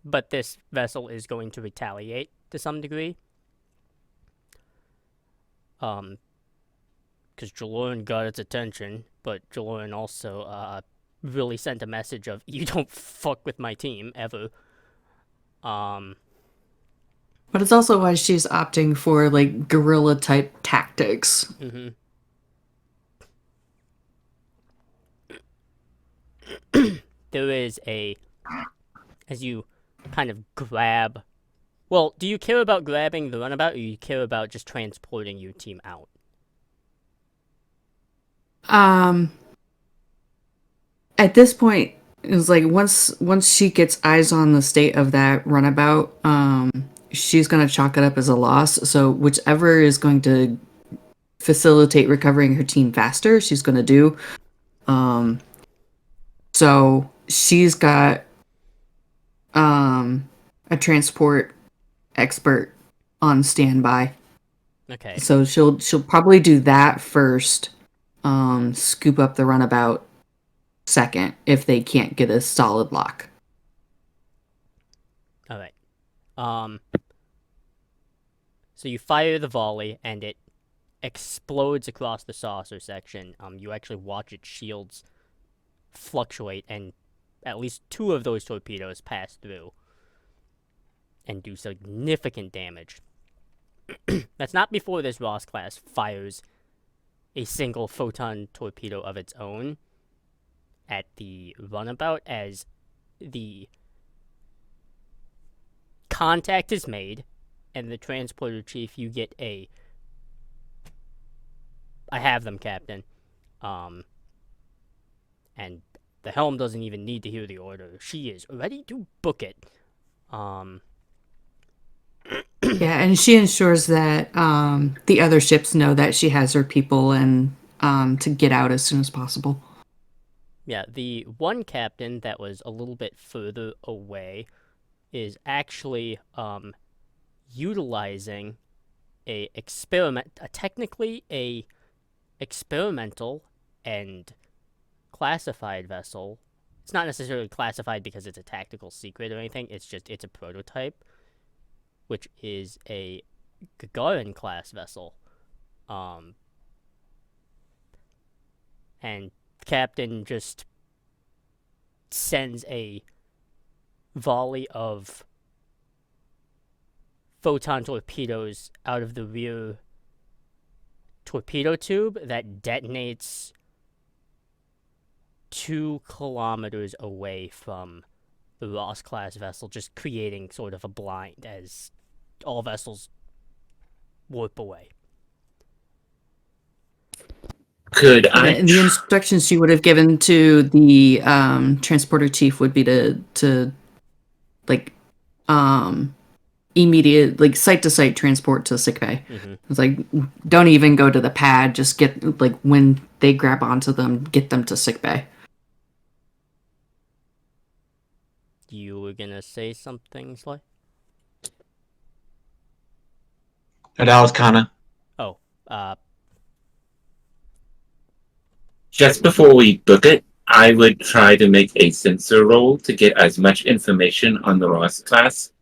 but this vessel is going to retaliate to some degree. Because Jaloran got its attention, but Jaloran also, really sent a message of, you don't fuck with my team, ever. But it's also why she's opting for, like, guerrilla-type tactics. Mm-hmm. There is as you kind of grab... Well, do you care about grabbing the runabout, or do you care about just transporting your team out? At this point, it's like once she gets eyes on the state of that runabout, she's gonna chalk it up as a loss. So whichever is going to facilitate recovering her team faster, she's gonna do. So she's got a transport expert on standby. Okay. So she'll probably do that first. Scoop up the runabout second if they can't get a solid lock. All right. So you fire the volley, and it explodes across the saucer section. You actually watch its shields fluctuate, and at least 2 of those torpedoes pass through and do significant damage. That's not before this Ross class fires a single photon torpedo of its own at the runabout. As the contact is made, and the transporter chief, you get I have them, Captain. And the helm doesn't even need to hear the order. She is ready to book it. Yeah, and she ensures that the other ships know that she has her people and to get out as soon as possible. Yeah, the one captain that was a little bit further away is actually utilizing technically a experimental and classified vessel. It's not necessarily classified because it's a tactical secret or anything. It's a prototype, which is a Gagarin class vessel. And Captain just sends a volley of photon torpedoes out of the rear torpedo tube that detonates 2 kilometers away from the Ross class vessel, just creating sort of a blind as all vessels warp away. Could I? The instructions she would have given to the transporter chief would be to like immediate, like, site-to-site transport to sickbay. Mm-hmm. It's like, don't even go to the pad, just get, like, when they grab onto them, get them to sickbay. You were gonna say something, Sly? That was Kana. Oh, Just before we book it, I would try to make a sensor roll to get as much information on the Ross class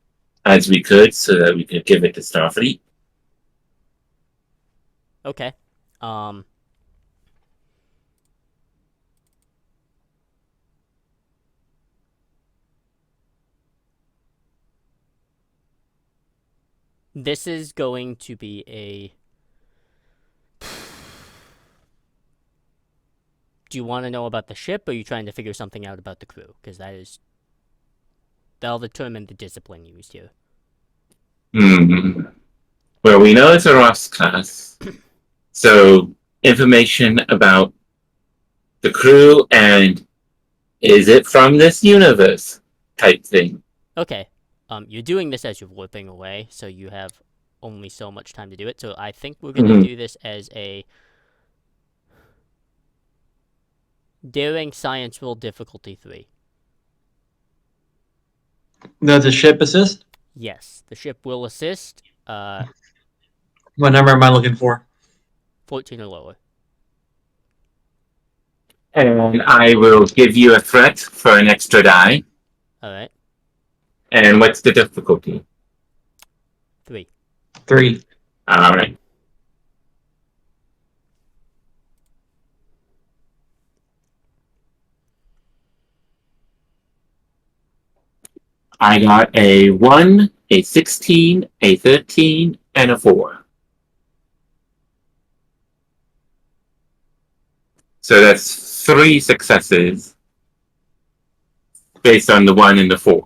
as we could so that we could give it to Starfleet. okay. This is going to be a... Do you want to know about the ship, or are you trying to figure something out about the crew? Because that'll determine the discipline used here. Well, we know it's a Ross class, so information about the crew and Is it from this universe? Type thing. Okay. You're doing this as you're whipping away, so you have only so much time to do it. So I think we're gonna Mhm. do this as a daring science roll difficulty 3. Does the ship assist? Yes, the ship will assist. What number am I looking for? 14 or lower. And I will give you a threat for an extra die. All right, And what's the difficulty? 3. 3. All right. I got a 1, a 16, a 13, and a 4. So that's 3 successes based on the 1 and the 4.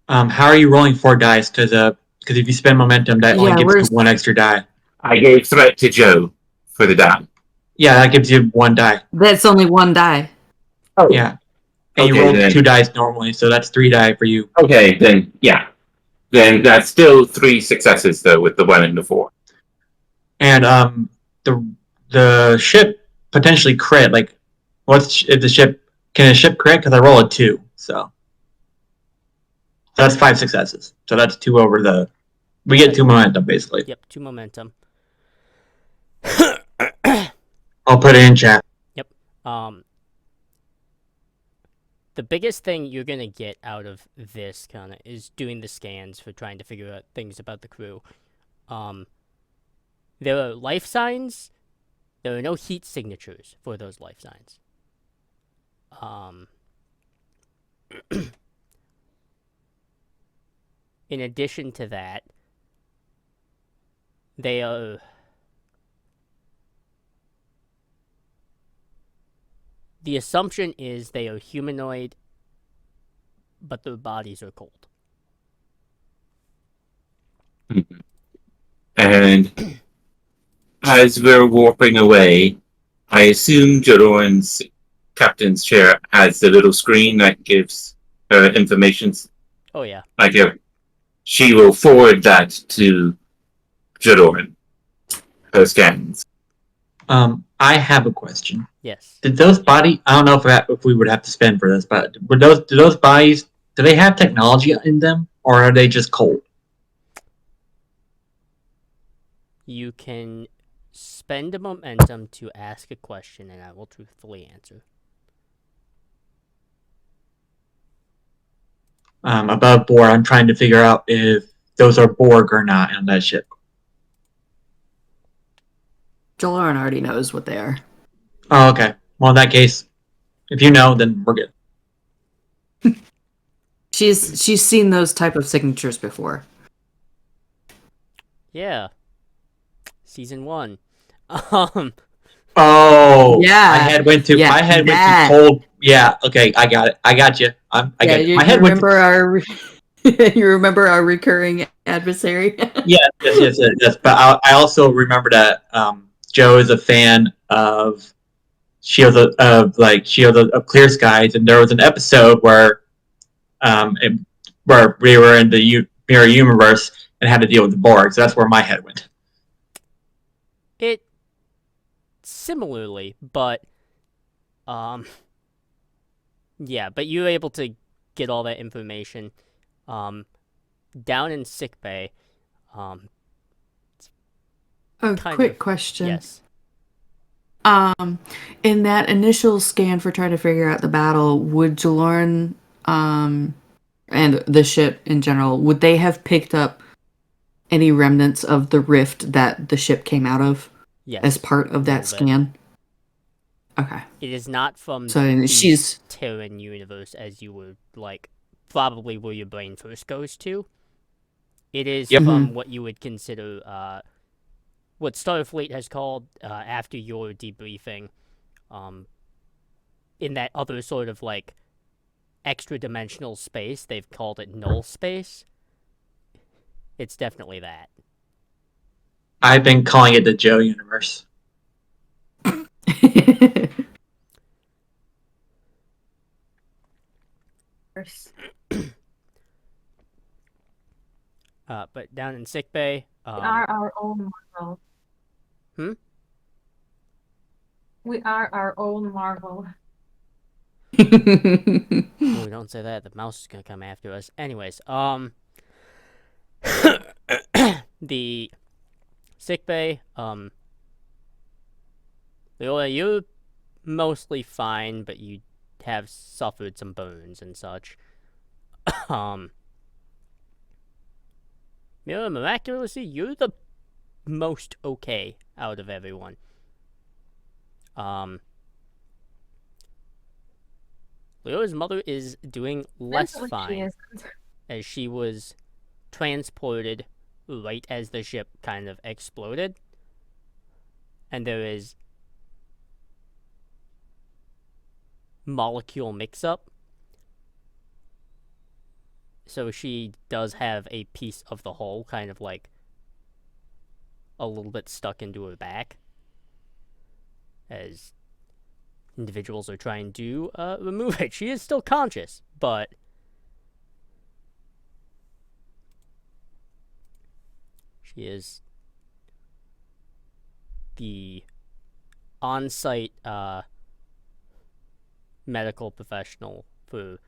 How are you rolling 4 dice? Because if you spend momentum, that only Yeah, gives where's- you 1 extra die. I gave threat to Joe for the die. Yeah, that gives you 1 die. That's only one die. Oh, Yeah. And you Okay, roll then. 2 dice normally, so that's 3 die for you. Okay, then, yeah. Then that's still 3 successes, though, with the 1 and the 4. And the ship potentially crit. Like, if the ship can a ship crit? Because I roll a 2, so that's 5 successes. So that's 2 over the. We get 2 momentum basically. Yep, 2 momentum. I'll put it in chat. The biggest thing you're gonna get out of this kind of is doing the scans for trying to figure out things about the crew. There are life signs. There are no heat signatures for those life signs. In addition to that, they are. The assumption is they are humanoid, but their bodies are cold. And as we're warping away, I assume Jeroen's captain's chair has the little screen that gives her information. Oh yeah. Like, she will forward that to Jeroen, her scans. I have a question. Yes. Did those body? I don't know if we would have to spend for this, but do those bodies? Do they have technology in them, or are they just cold? You can spend a momentum to ask a question, and I will truthfully answer. Above board, I'm trying to figure out if those are Borg or not on that ship. Jaloran already knows what they are. Oh, okay. Well, in that case, if you know, then we're good. She's seen those type of signatures before. Yeah. Season 1. Oh, Yeah. My head went to Yeah, went that. to cold. Yeah, okay, I got it. I got you. I get it. You, My head you went. remember our you remember our recurring adversary? Yes. But I also remember that Joe is a fan of Shield of Clear Skies, and there was an episode where where we were in the mirror universe and had to deal with the Borg. So that's where my head went. It similarly, but yeah, but you were able to get all that information down in sickbay. A Kind quick of, question. Yes. In that initial scan for trying to figure out the battle, would Jaloran and the ship in general, would they have picked up any remnants of the rift that the ship came out of Yes. as part of that little bit. scan? Okay. It is not from So the she's Terran universe as you would like probably where your brain first goes to. It is Yep. from what you would consider what Starfleet has called after your debriefing in that other sort of like extra dimensional space, they've called it null space. It's definitely that. I've been calling it the Joe universe. course. But down in sickbay, We are our own Marvel. Hmm? We are our own Marvel. oh, don't say that. The mouse is gonna come after us. Anyways, the sickbay, Leola, you're mostly fine, but you have suffered some burns and such. Mira, miraculously, you're the most okay out of everyone. Leo's mother is doing less Mentally, she fine, isn't. as she was transported right as the ship kind of exploded. And there is molecule mix-up. So she does have a piece of the hull kind of like a little bit stuck into her back, as individuals are trying to remove it. She is still conscious, but she is the on-site medical professional for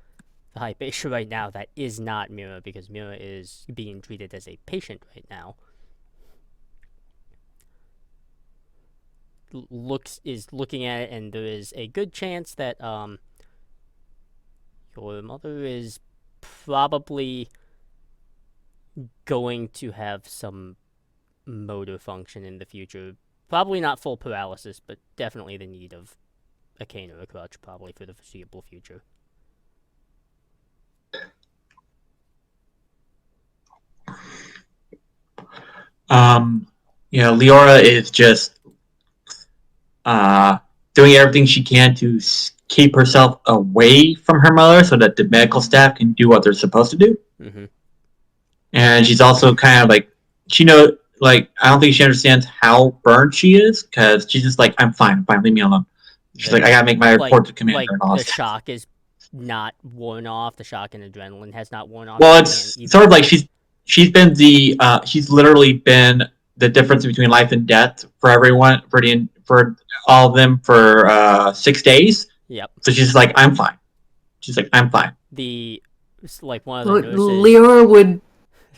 the Hypatia right now that is not Mira, because Mira is being treated as a patient right now. Is looking at it, and there is a good chance that your mother is probably going to have some motor function in the future. Probably not full paralysis, but definitely the need of a cane or a crutch, probably for the foreseeable future. Leora is just doing everything she can to keep herself away from her mother so that the medical staff can do what they're supposed to do. Mm-hmm. And she's also kind of like, I don't think she understands how burned she is, because she's just like, I'm fine, leave me alone. She's like, I gotta make my report to commander and all the that. shock is not worn off. The shock and adrenaline has not worn off. Well, it's sort of like she's literally been the difference between life and death for everyone, for all of them for 6 days. Yep. So she's like, I'm fine. She's like, I'm fine. One of the nurses Leora would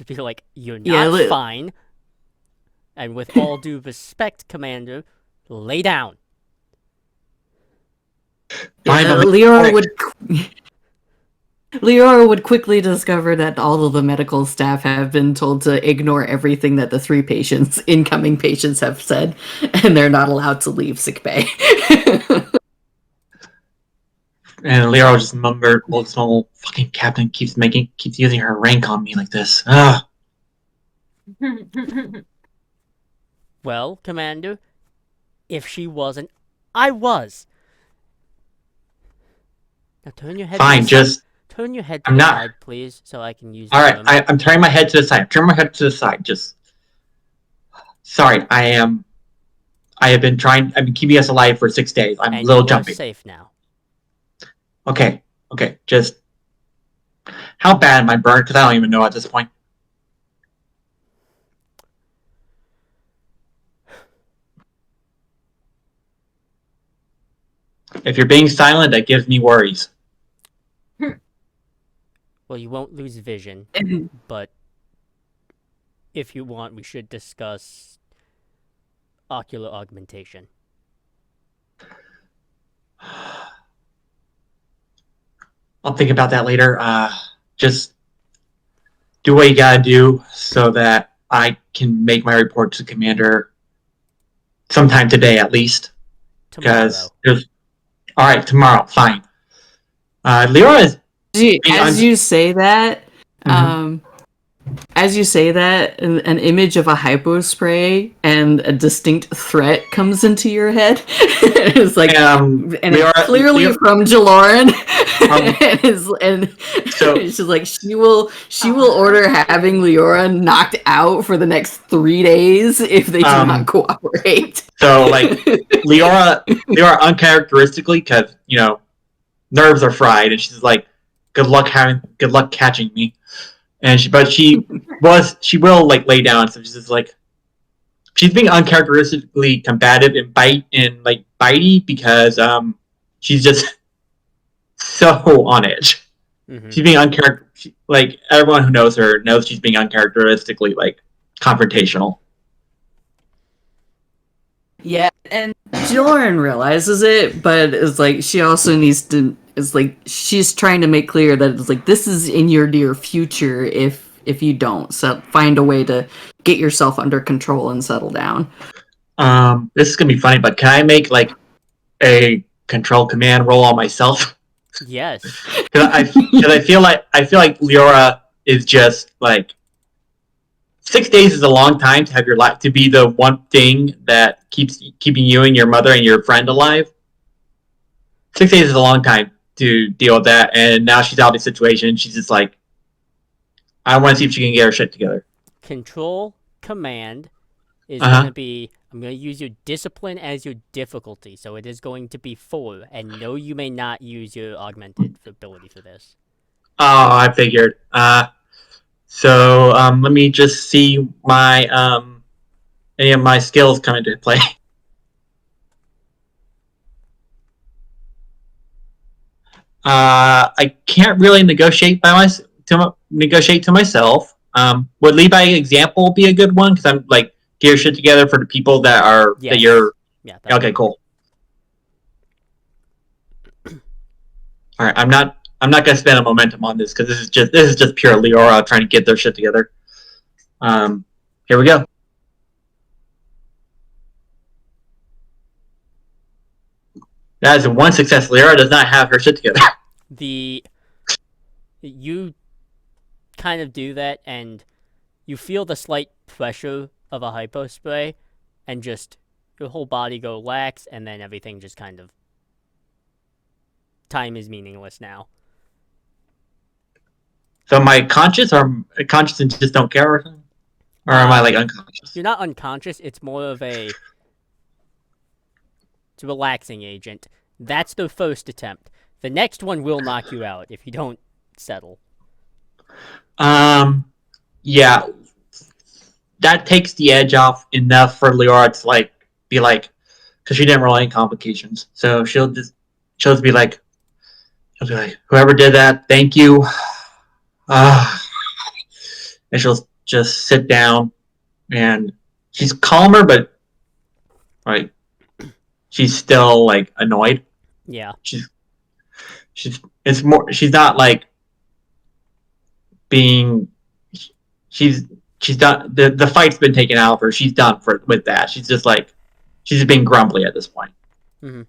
be like, you're not fine. And with all due respect, Commander, lay down. Leora would quickly discover that all of the medical staff have been told to ignore everything that the 3 incoming patients have said, and they're not allowed to leave sickbay. And Leora just mumbled, well, this whole fucking captain keeps using her rank on me like this. Ugh. Well, Commander, if she wasn't, I was. Now turn your head. Fine, turn your head to I'm the not. side, please, so I can use. All right, I'm turning my head to the side. Turn my head to the side. Just sorry, I have been keeping us alive for 6 days. I'm a little jumpy. Safe now. Okay. Just how bad am I burned? Because I don't even know at this point. If you're being silent, that gives me worries. Well, you won't lose vision, but if you want, we should discuss ocular augmentation. I'll think about that later. Just do what you gotta do so that I can make my report to Commander sometime today at least. Because all right, tomorrow, fine. Leora is. As you say that, an image of a hypo spray and a distinct threat comes into your head. It's like, and Leora, it's clearly from Jaloran. So she's like, she will order having Leora knocked out for the next 3 days if they do not cooperate. So like Leora uncharacteristically, because nerves are fried, and she's like, good luck catching me. And she will like lay down. So she's just like, she's being uncharacteristically combative and bitey because she's just so on edge. Hmm. She's being like everyone who knows her knows she's being uncharacteristically like confrontational. Yeah, and Lauren realizes it, but it's like she also needs to. It's like she's trying to make clear that it's like this is in your near future if you don't find a way to get yourself under control and settle down. This is gonna be funny, but can I make like a control command roll on myself? Yes. Because I feel like Leora is just like 6 days is a long time to have your life to be the one thing that keeps keeping you and your mother and your friend alive. 6 days is a long time to deal with that, and now she's out of the situation. She's just like, I want to see if she can get her shit together. Control command is Uh-huh. going to be, I'm going to use your discipline as your difficulty, so it is going to be 4, and no, you may not use your augmented ability for this. Oh, I figured. So let me just see my any of my skills come into play. I can't really negotiate to myself. Would lead by example be a good one? Because I'm like get your shit together for the people that are Yes. that you're. Yeah. Okay, cool. All right, I'm not gonna spend a momentum on this because this is just pure Leora trying to get their shit together. Here we go. That is one success. Leora does not have her shit together. You kind of do that, and you feel the slight pressure of a hypo spray, and just your whole body go lax, and then everything just kind of time is meaningless now. So am I conscious or conscious and just don't care, or am I like unconscious? You're not unconscious. It's more of it's a relaxing agent. That's the first attempt. The next one will knock you out if you don't settle. Yeah, that takes the edge off enough for Leora to like be like, because she didn't roll any complications, so she'll just be like, whoever did that, thank you. And she'll just sit down, and she's calmer, but like she's still like annoyed. Yeah. She's not like being. She's done. The fight's been taken out of her. She's done with that. She's just like she's just being grumbly at this point. Mm-hmm.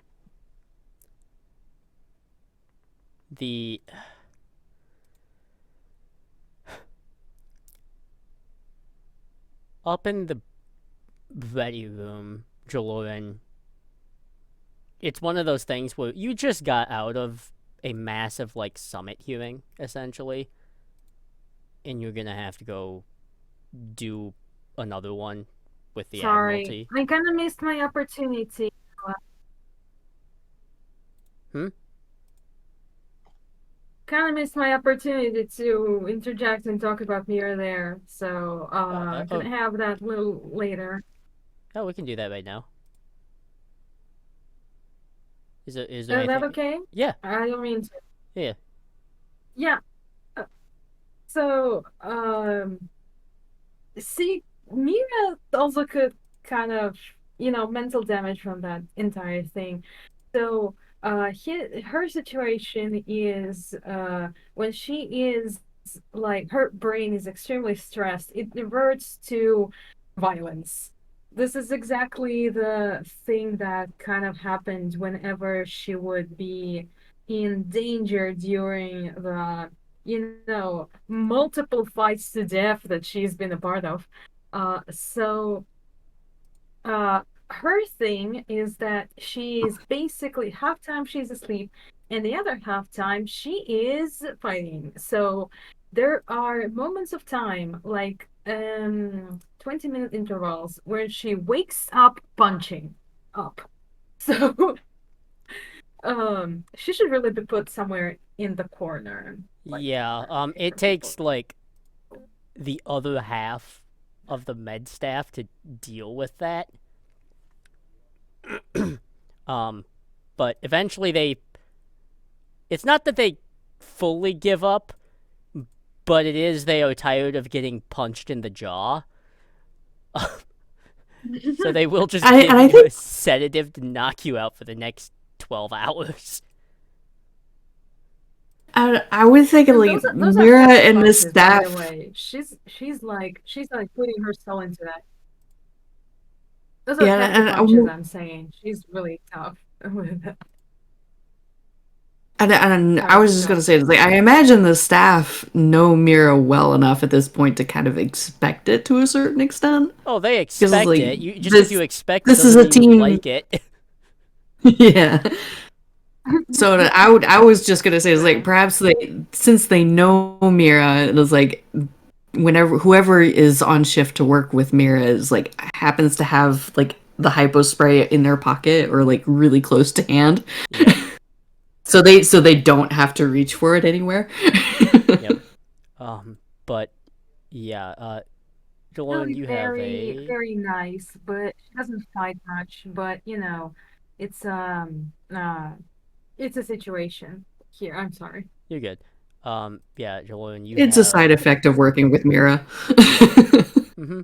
Up in the ready room, Jaloran, it's one of those things where you just got out of a massive, like, summit hearing, essentially, and you're gonna have to go do another one with the Admiralty. I kind of missed my opportunity. Kind of missed my opportunity to interject and talk about here or there, so can have that a little later. Oh, we can do that right now. Is there Is anything? that okay? Yeah. I don't mean to. Yeah. Yeah. So, see, Mira also could kind of, mental damage from that entire thing. So, her situation is, when she is, like, her brain is extremely stressed, it reverts to violence. This is exactly the thing that kind of happened whenever she would be in danger during the multiple fights to death that she's been a part of. Her thing is that she's basically half time she's asleep, and the other half time she is fighting. So there are moments of time, like 20-minute intervals, where she wakes up punching up. So she should really be put somewhere in the corner. Yeah, it takes like the other half of the med staff to deal with that. But eventually it's not that they fully give up, but it is they are tired of getting punched in the jaw. So they will just give I you think a sedative to knock you out for the next 12 hours. I was thinking like Those are Mira heavy and the punches, by staff. the way. She's like putting herself into that. Those are Yeah, hefty punches, I'm saying. She's really tough with that. and I Sorry, was keep just gonna going. say, like, I imagine the staff know Mira well enough at this point to kind of expect it to a certain extent. Oh, they Because expect like it. You just because you expect it this is doesn't a mean you team. like it. Yeah. So I was just gonna say is like perhaps since they know Mira, it was like whenever whoever is on shift to work with Mira is like happens to have like the hypo spray in their pocket or like really close to hand. Yep. So they don't have to reach for it anywhere. Yep. But yeah, Jalon, Really you have very, very nice, but she doesn't fight much. But you know, it's it's a situation here. I'm sorry. You're good. Yeah, Jalon, you It's have a side effect of working with Mira. Mm-hmm.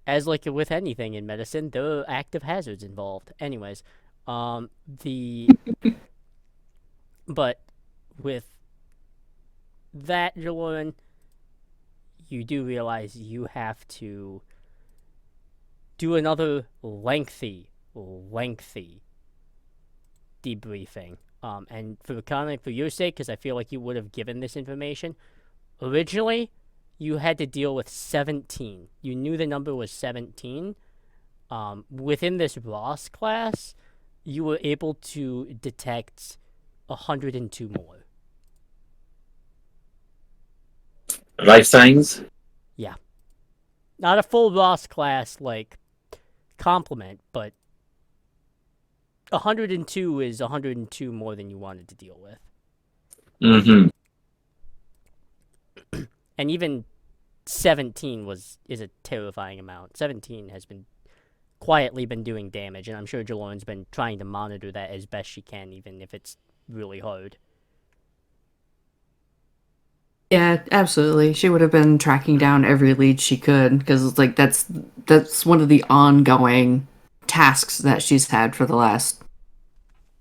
As like with anything in medicine, there are active hazards involved. Anyways, the but with that, Jalon, you do realize you have to do another lengthy debriefing. And for your sake, because I feel like you would have given this information originally, you had to deal with 17. You knew the number was 17. Within this Ross class, you were able to detect 102 more. Life signs. Not a full Ross class like complement, but 102 is 102 more than you wanted to deal with. Mm-hmm. And even 17 is a terrifying amount. 17 has been quietly been doing damage, and I'm sure Jalon's been trying to monitor that as best she can, even if it's really hard. Yeah, absolutely. She would have been tracking down every lead she could because it's like that's one of the ongoing tasks that she's had for the last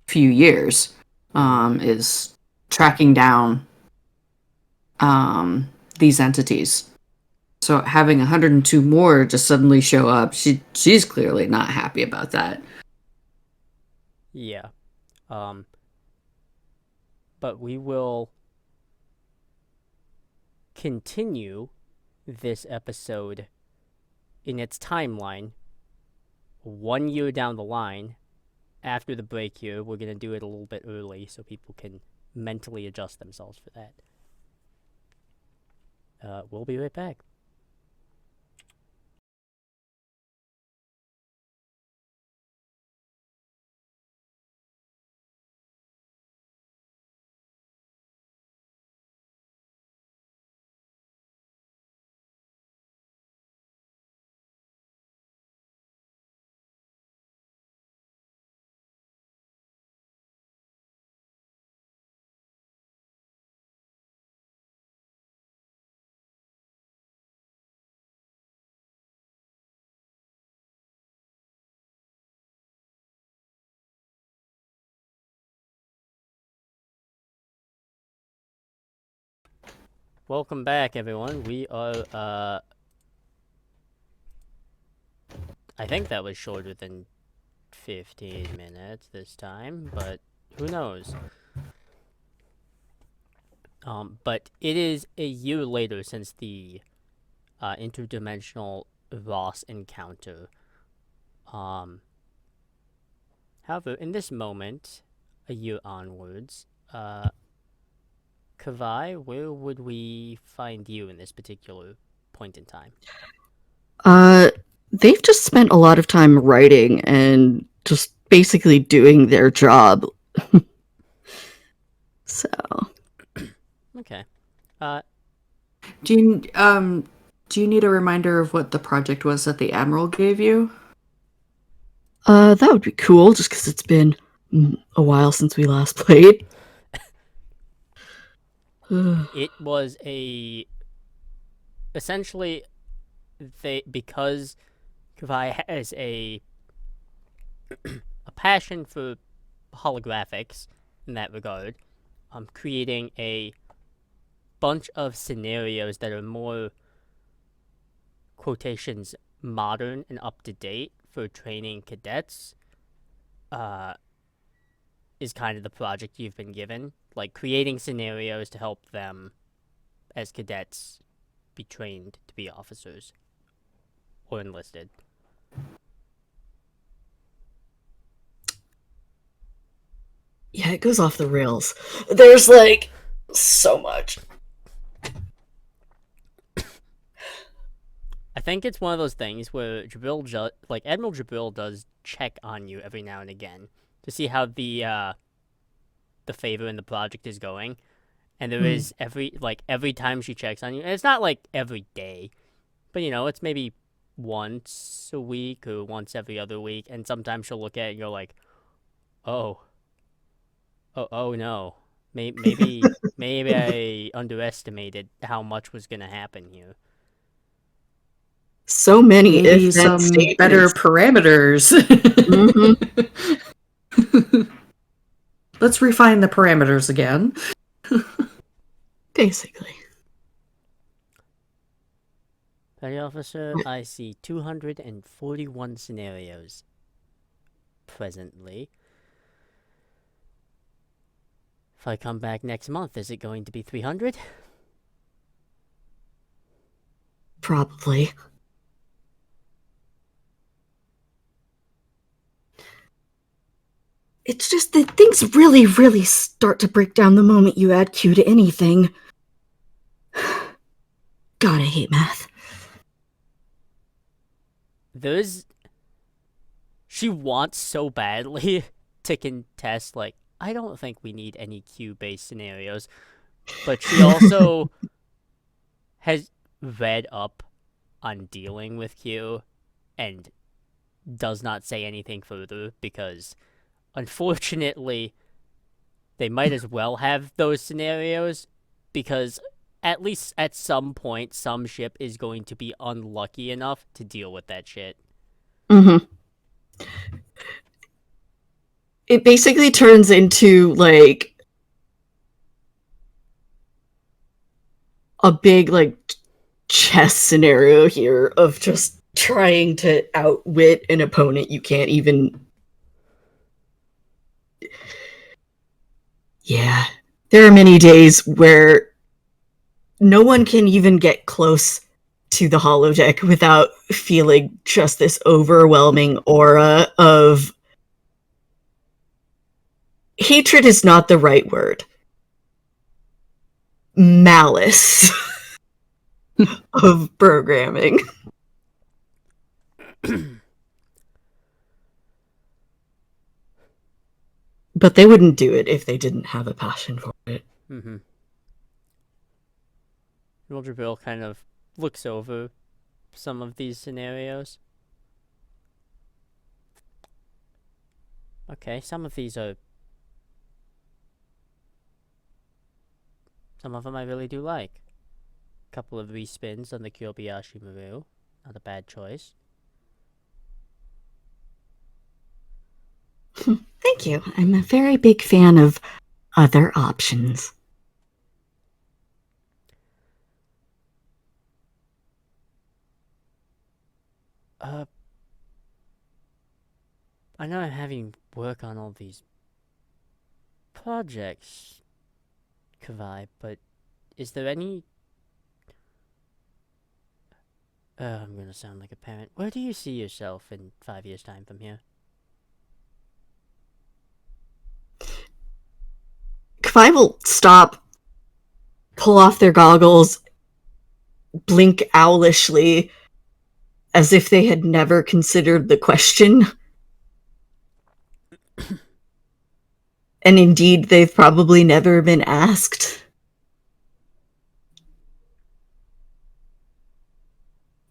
few years. Is tracking down these entities. So having 102 more just suddenly show up, she's clearly not happy about that. Yeah. But we will continue this episode in its timeline 1 year down the line. After the break here, we're going to do it a little bit early so people can mentally adjust themselves for that. We'll be right back. Welcome back, everyone. We are, I think that was shorter than 15 minutes this time, but who knows? But it is a year later since the interdimensional Ross encounter. However, in this moment, a year onwards, Kavai, where would we find you in this particular point in time? They've just spent a lot of time writing and just basically doing their job. So Do you need a reminder of what the project was that the Admiral gave you? That would be cool, just because it's been a while since we last played. It was essentially because Kavai has a passion for holographics in that regard. I'm creating a bunch of scenarios that are more quotations modern and up to date for training cadets. Is kind of the project you've been given, like creating scenarios to help them as cadets be trained to be officers or enlisted. Yeah, it goes off the rails. There's like so much. I think it's one of those things where Admiral Jabril does check on you every now and again to see how the favor in the project is going, and there is every time she checks on you, and it's not like every day, but it's maybe once a week or once every other week, and sometimes she'll look at it and go like, oh no, maybe I underestimated how much was gonna happen here. So many Maybe if some better parameters. Let's refine the parameters again. Basically. Petty Officer, I see 241 scenarios presently. If I come back next month, is it going to be 300? Probably. It's just that things really, really start to break down the moment you add Q to anything. God, I hate math. She wants so badly to contest, like, I don't think we need any Q-based scenarios, but she also has read up on dealing with Q and does not say anything further because, unfortunately, they might as well have those scenarios because at least at some point, some ship is going to be unlucky enough to deal with that shit. Mm-hmm. It basically turns into, like, a big, like, chess scenario here of just trying to outwit an opponent you can't even... Yeah. There are many days where no one can even get close to the holodeck without feeling just this overwhelming aura of... Hatred is not the right word. Malice of programming. But they wouldn't do it if they didn't have a passion for it. Mm-hmm. Roger Bill kind of looks over some of these scenarios. Okay, some of them I really do like. A couple of respins on the Kyobayashi Maru. Not a bad choice. Thank you. I'm a very big fan of other options. I know I'm having work on all these projects, Kavai, but is there any... I'm gonna sound like a parent. Where do you see yourself in 5 years' time from here? Kavai will stop, pull off their goggles, blink owlishly, as if they had never considered the question. And indeed, they've probably never been asked.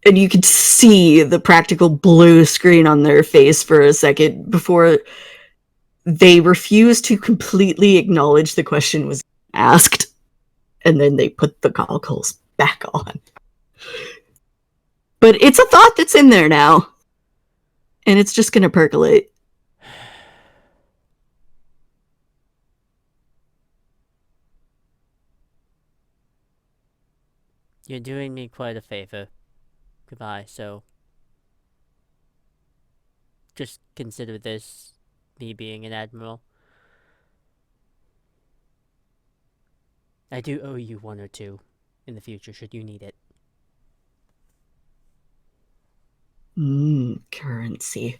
and you could see the practical blue screen on their face for a second before they refused to completely acknowledge the question was asked, and then they put the goggles back on. But it's a thought that's in there now, and it's just gonna percolate. You're doing me quite a favor. Goodbye, so... just consider this me being an admiral. I do owe you one or two in the future, should you need it. Currency.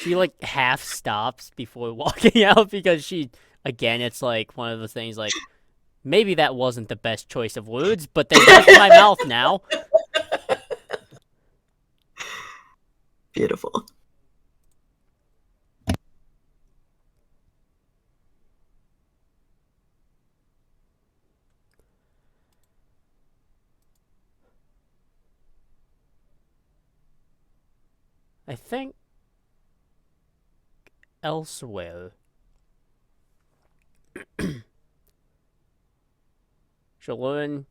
She, like, half stops before walking out because she... Again, it's like one of those things like... Maybe that wasn't the best choice of words, but they left my mouth now. Beautiful. I think... elsewhere... Shalon,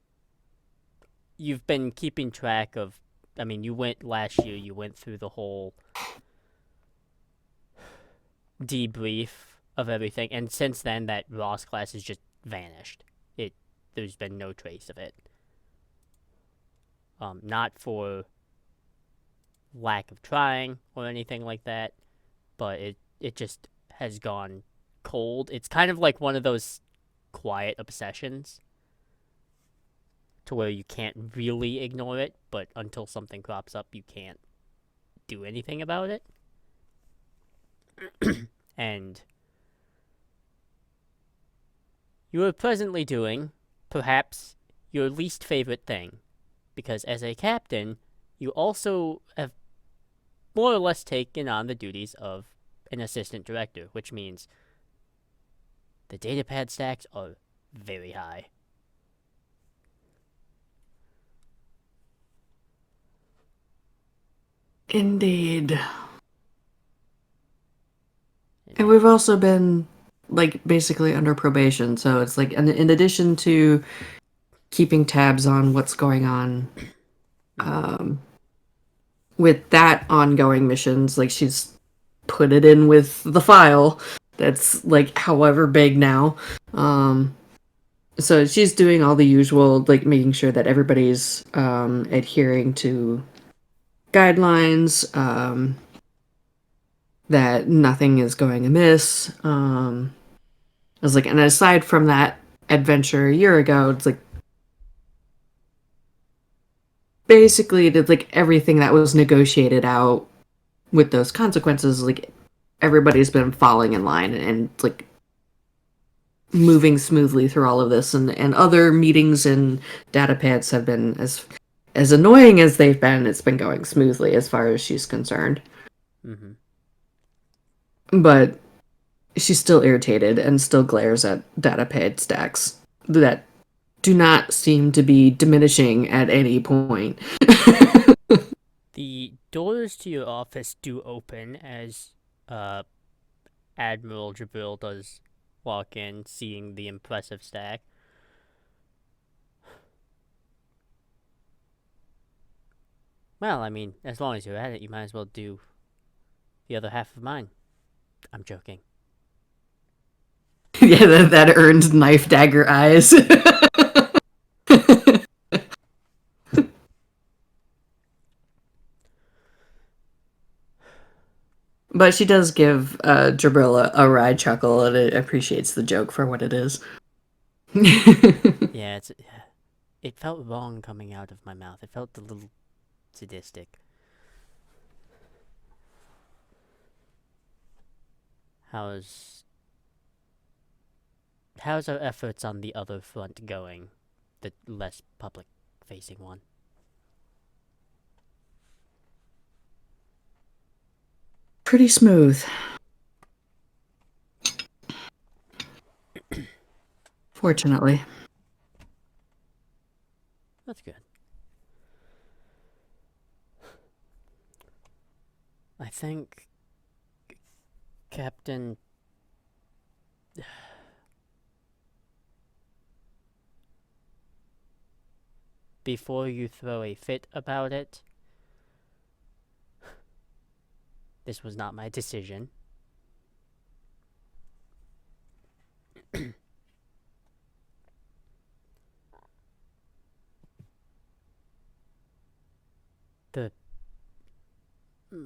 you've been keeping track of... I mean, you went last year, you went through the whole debrief of everything, and since then, that Ross class has just vanished. There's been no trace of it. Not for lack of trying or anything like that, but it just has gone cold. It's kind of like one of those quiet obsessions to where you can't really ignore it, but until something crops up, you can't do anything about it. And you are presently doing, perhaps, your least favorite thing, because as a captain, you also have more or less taken on the duties of an assistant director, which means the datapad stacks are very high. Indeed. And we've also been, like, basically under probation, so it's like, in addition to keeping tabs on what's going on, with that ongoing missions, like, she's put it in with the file that's, like, however big now. So she's doing all the usual, like, making sure that everybody's adhering to guidelines, that nothing is going amiss. I was like, and aside from that adventure a year ago, it's like basically did like everything that was negotiated out with those consequences. Like everybody's been falling in line and like moving smoothly through all of this, and other meetings and data pads have been as annoying as they've been. It's been going smoothly as far as she's concerned. Mm-hmm. But she's still irritated and still glares at datapad stacks that do not seem to be diminishing at any point. The doors to your office do open as Admiral Jabril does walk in, seeing the impressive stack. Well, I mean, as long as you're at it, you might as well do the other half of mine. I'm joking. Yeah, that earned knife dagger eyes. But she does give Jabril a wry chuckle, and it appreciates the joke for what it is. Yeah, it felt wrong coming out of my mouth. It felt a little sadistic. How's our efforts on the other front going? The less public-facing one. Pretty smooth. Fortunately. That's good. I think Captain. Before you throw a fit about it, this was not my decision. The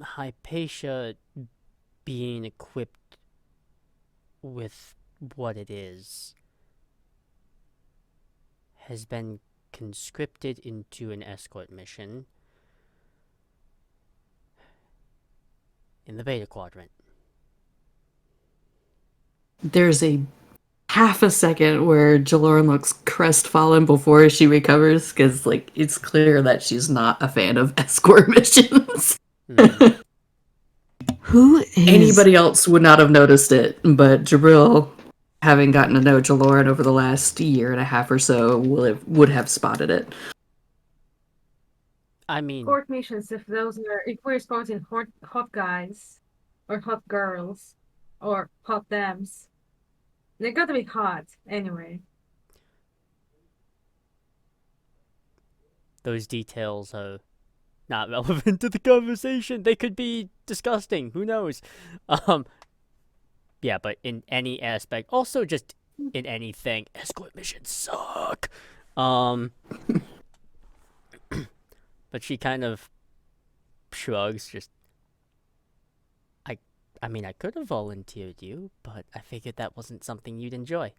Hypatia being equipped with what it is has been conscripted into an escort mission in the Beta Quadrant. There's a half a second where Jaloran looks crestfallen before she recovers, because like it's clear that she's not a fan of escort missions. Who is Anybody else would not have noticed it, but Jabril, having gotten to know Jaloran over the last year and a half or so, would have spotted it. I mean, Court missions, if we're spotting hot guys, or hot girls, or hot dams, they gotta be hot anyway. those details are not relevant to the conversation. They could be disgusting. Who knows? Yeah, but in any aspect, also just in anything, escort missions suck. But she kind of shrugs. Just, I mean, I could have volunteered you, but I figured that wasn't something you'd enjoy.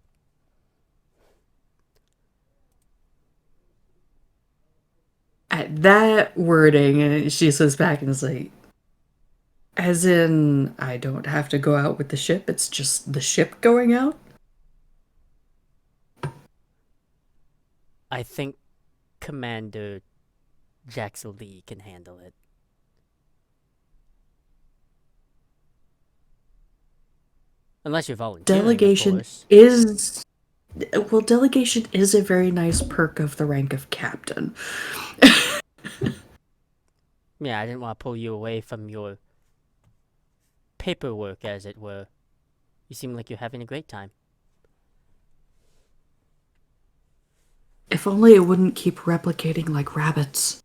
At that wording, she says back and is like, as in, I don't have to go out with the ship, it's just the ship going out? I think Commander Jaxel Lee can handle it. Unless you're volunteering, of Delegation course. is... Well, delegation is a very nice perk of the rank of captain. Yeah, I didn't want to pull you away from your paperwork, as it were. You seem like you're having a great time. If only it wouldn't keep replicating like rabbits.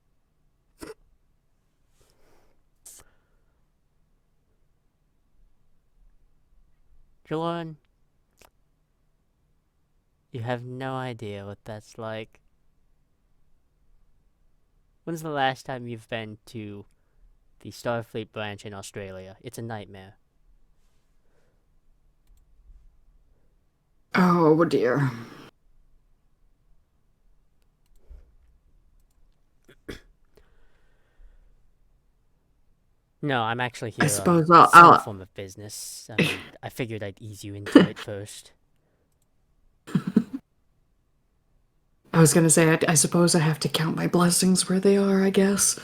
Jaloran, you have no idea what that's like. When's the last time you've been to the Starfleet branch in Australia? It's a nightmare. Oh dear. No, I'm actually here I on suppose some I'll form of business. I mean, I figured I'd ease you into it first. I was gonna say, I suppose I have to count my blessings where they are, I guess.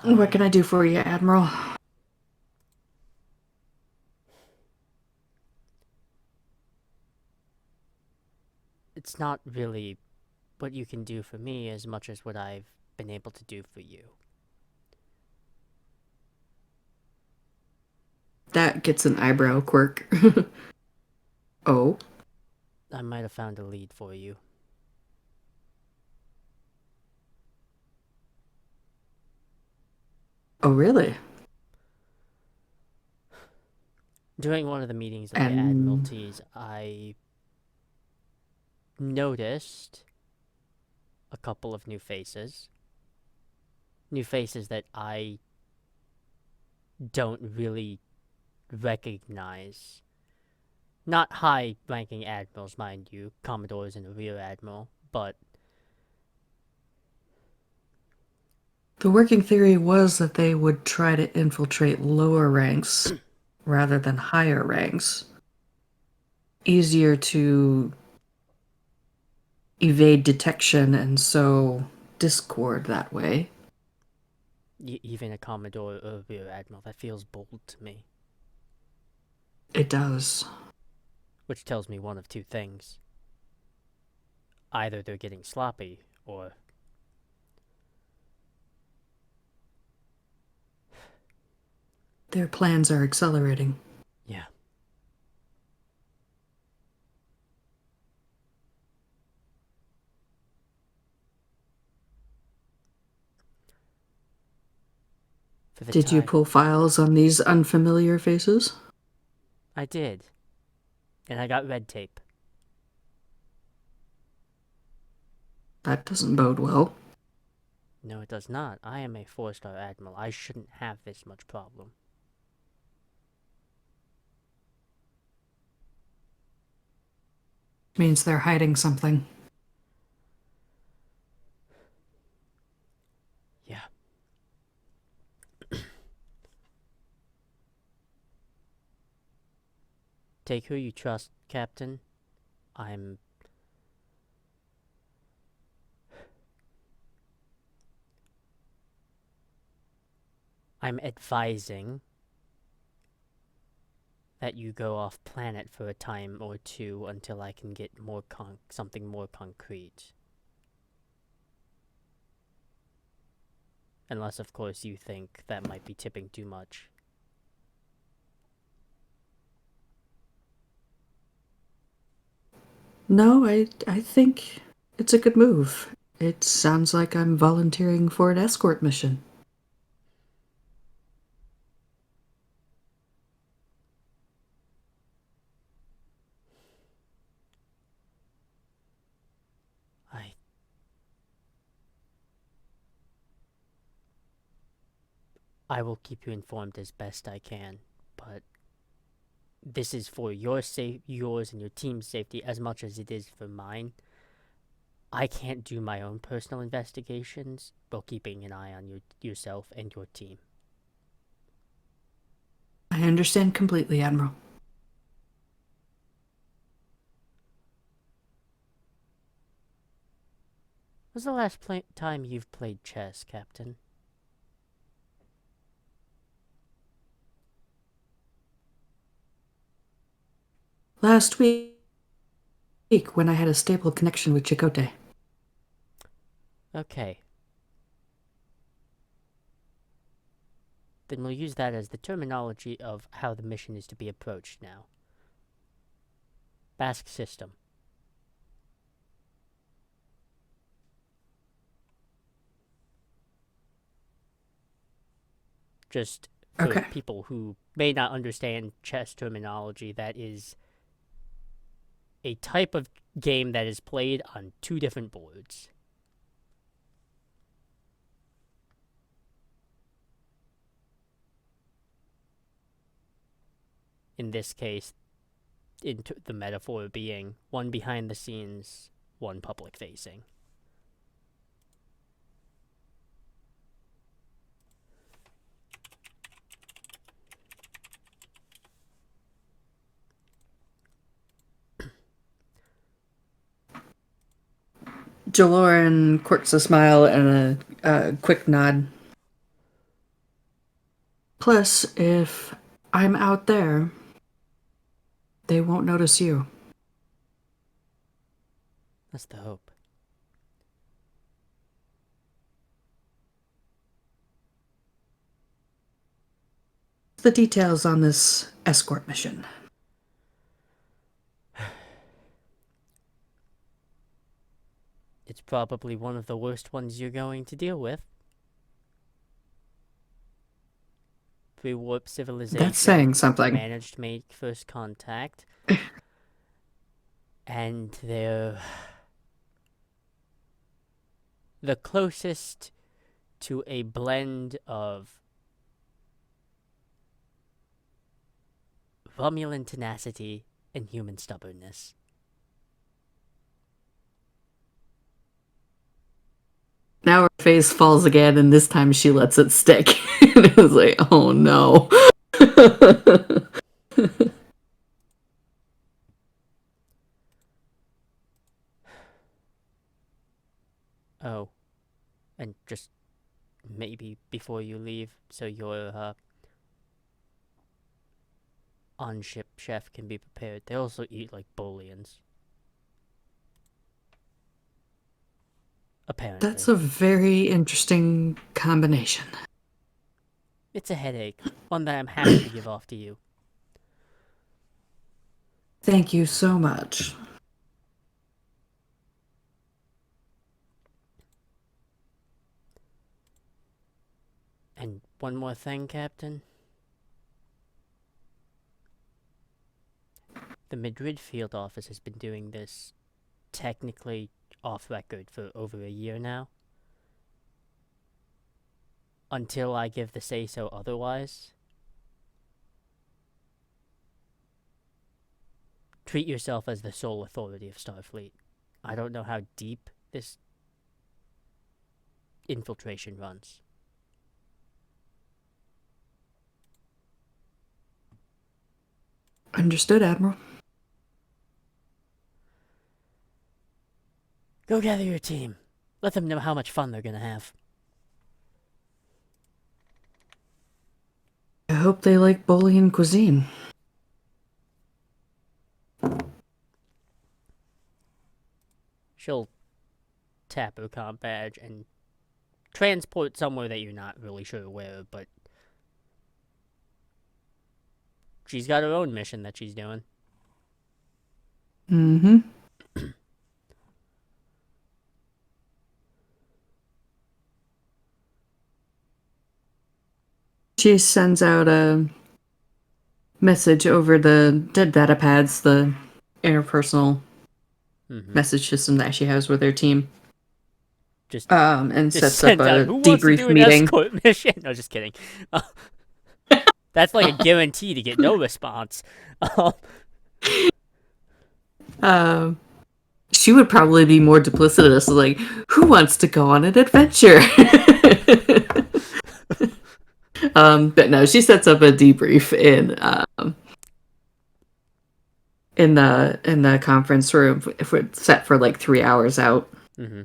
What can I do for you, Admiral? It's not really what you can do for me as much as what I've been able to do for you. That gets an eyebrow quirk. Oh? I might have found a lead for you. Oh, really? During one of the meetings of the And- Admiralties, I noticed a couple of new faces. New faces that I don't really recognize. Not high-ranking admirals, mind you, commodores and a rear admiral, but The working theory was that they would try to infiltrate lower ranks rather than higher ranks. Easier to evade detection and sow discord that way. even a commodore or a rear admiral, that feels bold to me. It does. Which tells me one of two things. either they're getting sloppy or Their plans are accelerating. yeah. For the Did you time pull files on these unfamiliar faces? I did, and I got red tape. That doesn't bode well. No, it does not. I am a 4-star admiral. I shouldn't have this much problem. Means they're hiding something. Yeah. Take who you trust, Captain. I'm advising that you go off planet for a time or two until I can get more something more concrete. Unless, of course, you think that might be tipping too much. No, I think it's a good move. It sounds like I'm volunteering for an escort mission. I will keep you informed as best I can, but this is for yours and your team's safety as much as it is for mine. I can't do my own personal investigations while keeping an eye on yourself and your team. I understand completely, Admiral. When's the last time you've played chess, Captain? Last week, when I had a stable connection with Chakotay. Okay. Then we'll use that as the terminology of how the mission is to be approached now. Basque system. Just for Okay. people who may not understand chess terminology, that is a type of game that is played on 2 different boards. In this case, the metaphor being one behind the scenes, one public facing. Jaloran quirks a smile and a quick nod. Plus, if I'm out there, they won't notice you. That's the hope. The details on this escort mission. It's probably one of the worst ones you're going to deal with. Pre-warp civilization. That's saying something. Managed to make first contact. And they're the closest to a blend of Romulan tenacity and human stubbornness. Now her face falls again, and this time she lets it stick. And it was like, oh no. Oh, and just maybe before you leave, so your on-ship chef can be prepared. They also eat like bolians. Apparently. That's a very interesting combination. It's a headache. One that I'm happy to give off to you. Thank you so much. And one more thing, Captain. The Madrid field office has been doing this technically off record for over a year now. Until I give the say-so otherwise. Treat yourself as the sole authority of Starfleet. I don't know how deep this infiltration runs. Understood, Admiral. Go gather your team. Let them know how much fun they're gonna have. I hope they like Bolian cuisine. She'll tap her comp badge and transport somewhere that you're not really sure where, but she's got her own mission that she's doing. Mm-hmm. She sends out a message over the data pads, the interpersonal message system that she has with her team. And Just sets up sends out, a who wants to debrief do an meeting. escort mission? No, just kidding. That's like a guarantee to get no response. She would probably be more duplicitous, like, who wants to go on an adventure? But no, she sets up a debrief in the conference room if it's set for like 3 hours out. Mm-hmm.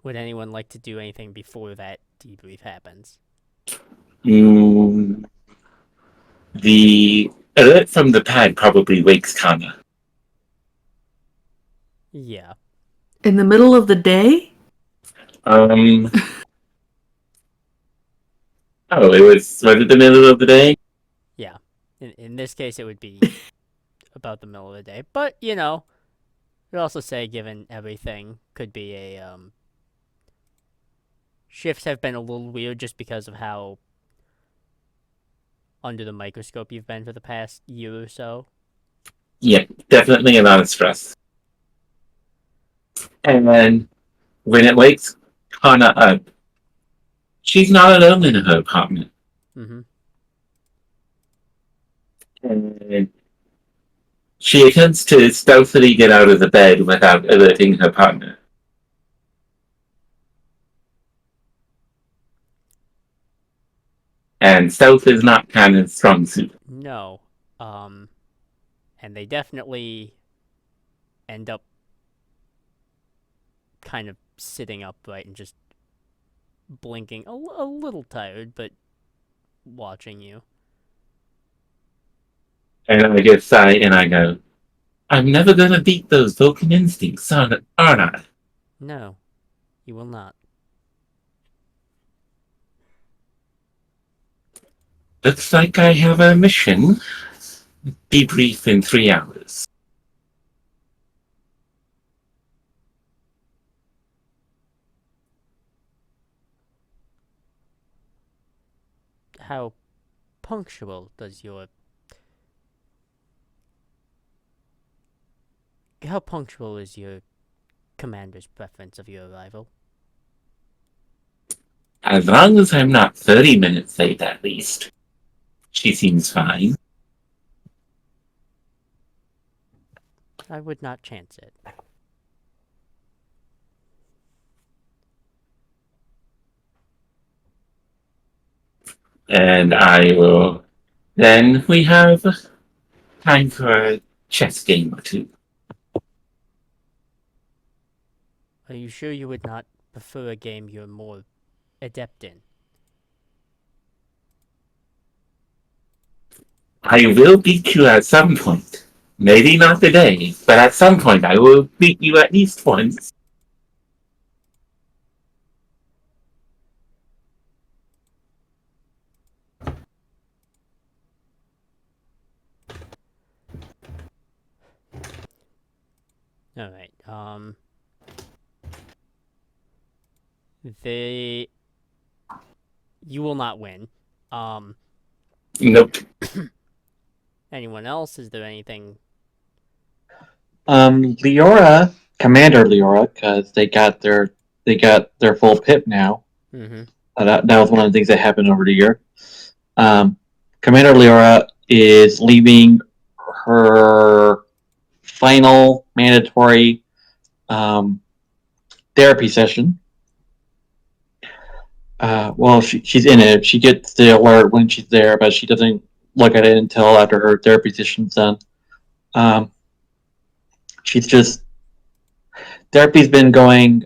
Would anyone like to do anything before that debrief happens? The alert from the pad probably wakes Kana. Yeah. In the middle of the day? Oh, was it the middle of the day? Yeah. In this case, it would be about the middle of the day. But, you know, you'd also say, given everything, could be a, shifts have been a little weird just because of how under the microscope you've been for the past year or so. Yeah, definitely a lot of stress. And then, when it wakes Kana up, she's not alone in her apartment. Mm-hmm. And she attempts to stealthily get out of the bed without alerting her partner. And stealth is not Kana's strong suit. No. And they definitely end up kind of sitting upright and just blinking a little tired, but watching you. And I just sigh and I go, I'm never gonna beat those Vulcan instincts, aren't I? No, you will not. Looks like I have a mission. Debrief in 3 hours. How punctual does your... How punctual is your commander's preference of your arrival? As long as I'm not 30 minutes late, at least. She seems fine. I would not chance it. And I will... Then we have time for a chess game or two. Are you sure you would not prefer a game you're more adept in? I will beat you at some point. Maybe not today, but at some point I will meet you at least once. All right. They. You will not win. Nope. Anyone else? Is there anything? Leora, Commander Leora, because they got their full pip now. Mm-hmm. That was one of the things that happened over the year. Commander Leora is leaving her final mandatory therapy session. Well, she's in it. She gets the alert when she's there, but she doesn't look at it until after her therapy session's done. She's just therapy's been going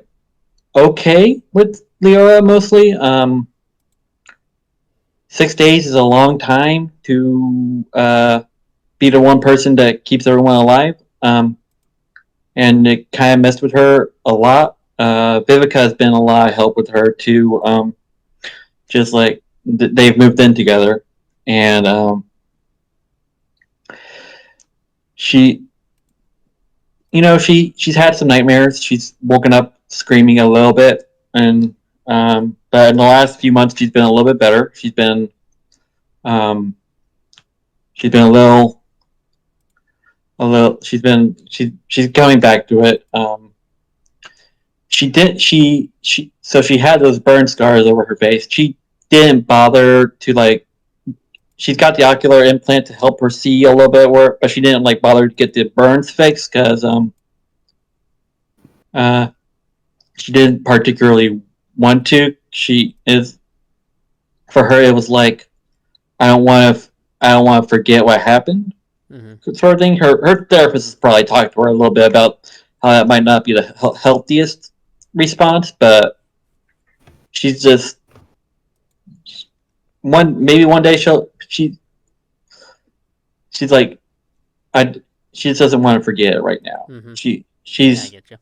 okay with Leora mostly. 6 days is a long time to be the one person that keeps everyone alive. And it kind of messed with her a lot. Vivica has been a lot of help with her too. Just like they've moved in together, and she's had some nightmares. She's woken up screaming a little bit, and but in the last few months she's been a little bit better. She's been a little she's coming back to it. She had those burn scars over her face. She didn't bother to she's got the ocular implant to help her see a little bit more, but she didn't bother to get the burns fixed because she didn't particularly want to. For her it was like, I don't want to forget what happened. Mm-hmm. Sort of thing. Her therapist has probably talked to her a little bit about how that might not be the healthiest response, but she's just maybe one day she's like, she just doesn't want to forget it right now. Mm-hmm. She's I get you.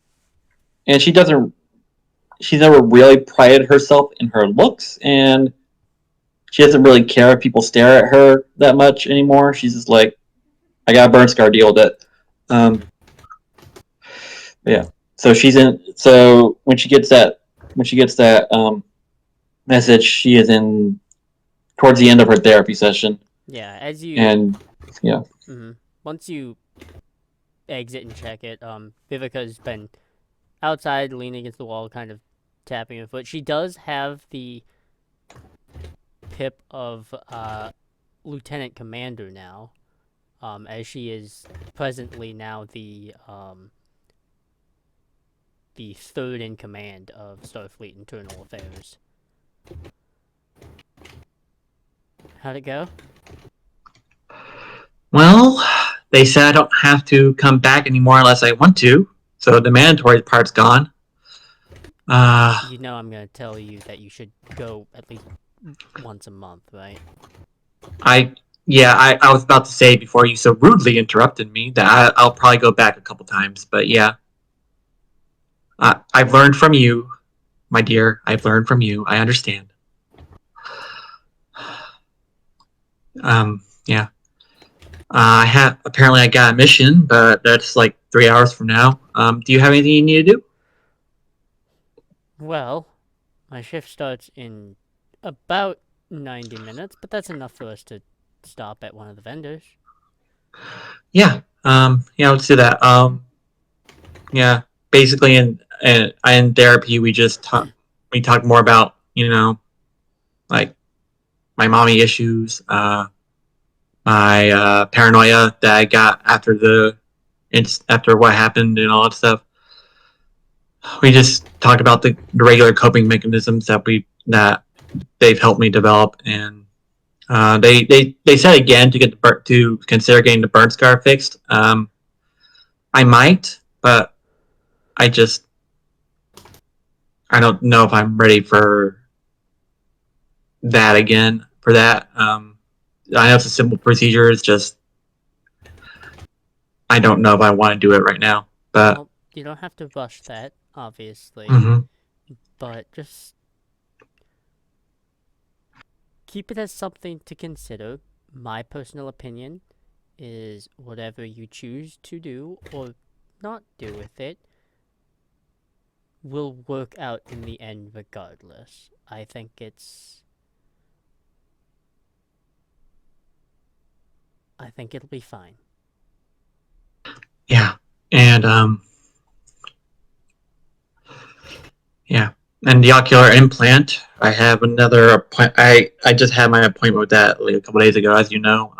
and she's never really prided herself in her looks, and she doesn't really care if people stare at her that much anymore. She's just like, I got a burn scar, deal with it. Yeah. So so when she gets that message, she is in towards the end of her therapy session. Yeah, as you yeah. Mm-hmm. Once you exit and check it, Vivica's been outside, leaning against the wall, kind of tapping her foot. She does have the pip of Lieutenant Commander now, as she is presently now the third in command of Starfleet Internal Affairs. How'd it go? Well, they said I don't have to come back anymore unless I want to, so the mandatory part's gone. You know I'm gonna tell you that you should go at least once a month, right? I was about to say before you so rudely interrupted me that I'll probably go back a couple times, but yeah. I've learned from you, my dear. I've learned from you. I understand. Yeah. Apparently I got a mission, but that's like 3 hours from now. Do you have anything you need to do? Well, my shift starts in about 90 minutes, but that's enough for us to stop at one of the vendors. Yeah. Let's do that. Yeah. Basically, in therapy, we talk more about like my mommy issues, my paranoia that I got after what happened and all that stuff. We just talked about the regular coping mechanisms that they've helped me develop, and they said again to consider getting the burn scar fixed. I might, but I don't know if I'm ready for that again. For that, I know it's a simple procedure. It's just I don't know if I want to do it right now. But Well, you don't have to rush that, obviously, mhm. but just keep it as something to consider. My personal opinion is whatever you choose to do or not do with it will work out in the end regardless. I think it'll be fine. Yeah, and yeah, and the ocular implant. I have another appointment. I just had my appointment with that like a couple days ago, as you know.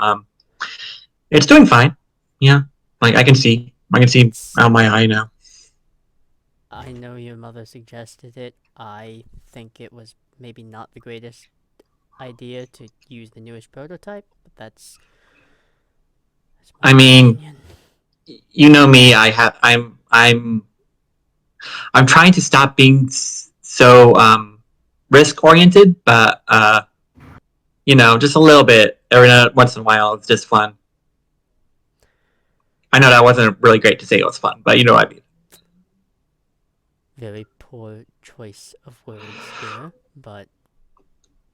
It's doing fine. Yeah, like I can see out of my eye now. I know your mother suggested it. I think it was maybe not the greatest idea to use the newest prototype, but that's I my mean, opinion. you know me. I'm trying to stop being so risk oriented, but just a little bit every once in a while. It's just fun. I know that wasn't really great to say it was fun, but you know what I mean. Very poor choice of words there, but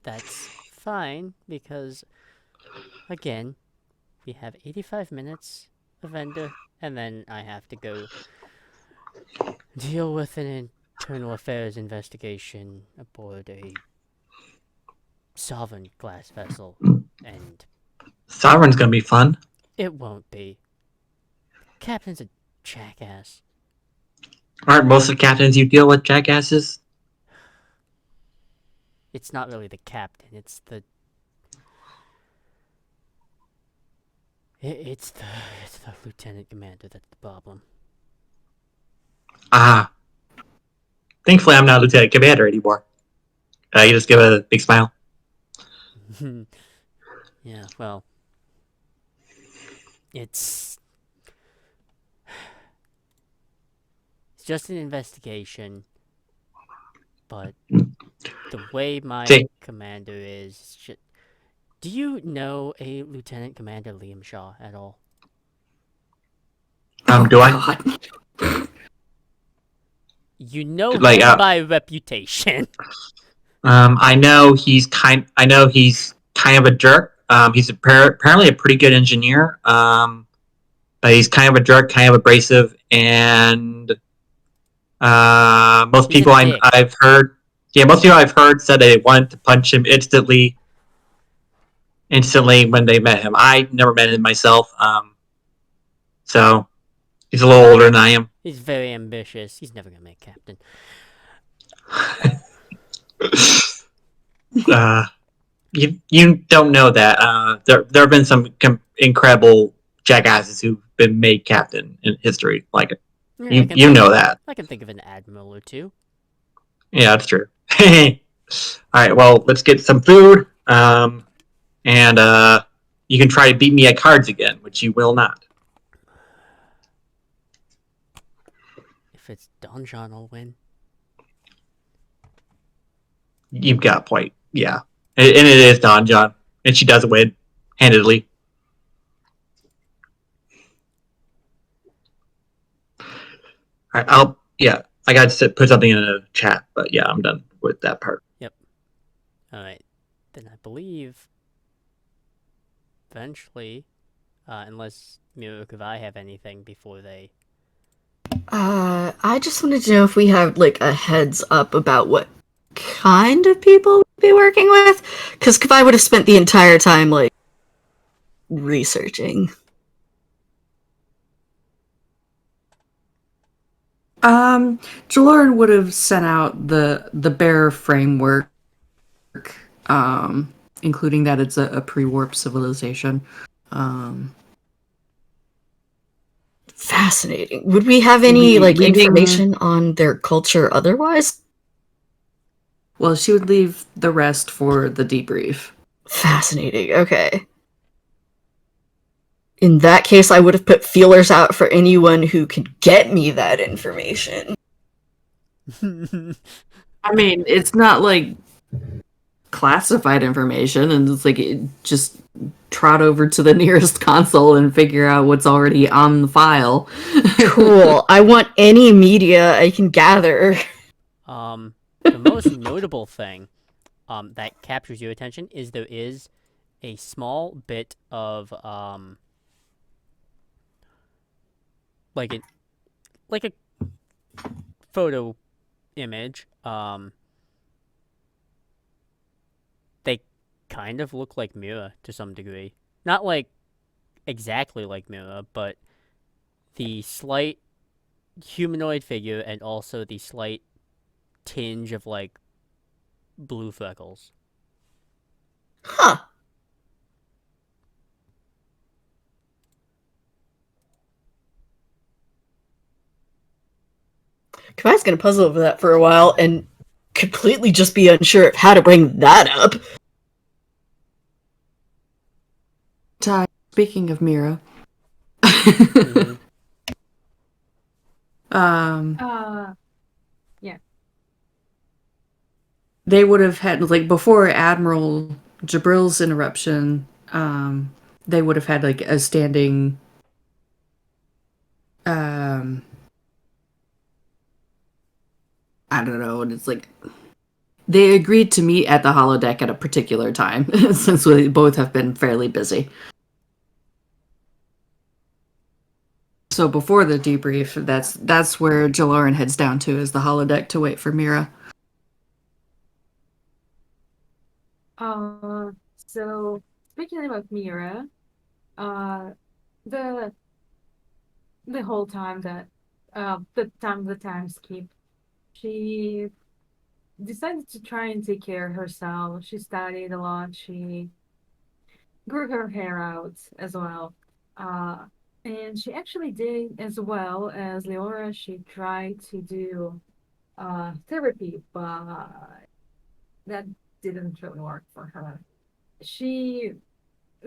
that's fine because, again, we have 85 minutes of Ender, and then I have to go deal with an internal affairs investigation aboard a sovereign class vessel, and Sovereign's gonna be fun. it won't be. Captain's a jackass. Aren't most of the captains you deal with jackasses? It's not really the captain, it's the it's the lieutenant commander that's the problem. Ah. Thankfully, I'm not lieutenant commander anymore. You just give a big smile. Yeah, well, it's just an investigation, but the way my See. commander is, do you know a Lieutenant Commander Liam Shaw at all? Do I? God. You know Like, him by reputation. I know he's kind of a jerk. He's apparently a pretty good engineer. But he's kind of a jerk, kind of abrasive, and most He's a people dick. I've heard said they wanted to punch him instantly when they met him. I never met him myself. So he's a little older than I am. He's very ambitious. He's never gonna make captain. You don't know that. There have been some incredible jackasses who've been made captain in history. Like Yeah, you know that. I can think of an admiral or two. Yeah, that's true. All right, well, let's get some food. And you can try to beat me at cards again, which you will not. If it's Donjon, I'll win. You've got a point. Yeah, and it is Don John, and she does win handedly. All right, I got to put something in the chat, but yeah, I'm done with that part. Alright, then I believe eventually, unless Miruk if I have anything before they... I just wanted to know if we have like a heads up about what kind of people we'd be working with, because Kavai would have spent the entire time like researching. Jaloran would have sent out the bare framework, including that it's a pre-warp civilization. Fascinating. Would we have any like Leading- information on their culture otherwise? Well, she would leave the rest for the debrief. Fascinating. Okay. In that case, I would have put feelers out for anyone who could get me that information. I mean, it's not like classified information, and it's like just trot over to the nearest console and figure out what's already on the file. Cool. I want any media I can gather. The most notable thing that captures your attention is there is a small bit of like a photo image. They kind of look like Mira to some degree. Not like exactly like Mira, but the slight humanoid figure and also the slight tinge of like blue freckles. Huh. Kawai's gonna puzzle over that for a while and completely just be unsure of how to bring that up. Ty, speaking of Mira, Mhm. Yeah. they would have had, like, before Admiral Jabril's interruption, they would have had like a standing I don't know, and it's like they agreed to meet at the holodeck at a particular time since we both have been fairly busy. So before the debrief, that's where Jaloran heads down to, is the holodeck to wait for Mira. So speaking about Mira, the whole time that the time of the time skip, she decided to try and take care of herself. She studied a lot. She grew her hair out as well. Uh, and she actually did as well as Leora. She tried to do therapy, but that didn't really work for her. She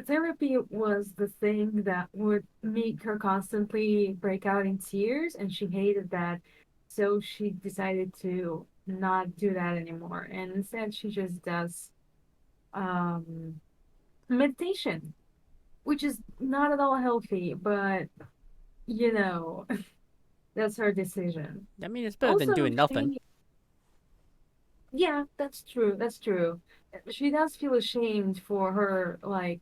Therapy was the thing that would make her constantly break out in tears, and she hated that. So she decided to not do that anymore, and instead she just does um, meditation, which is not at all healthy, but you know, that's her decision. I mean, it's better than doing nothing. Yeah, that's true. That's true. She does feel ashamed for her like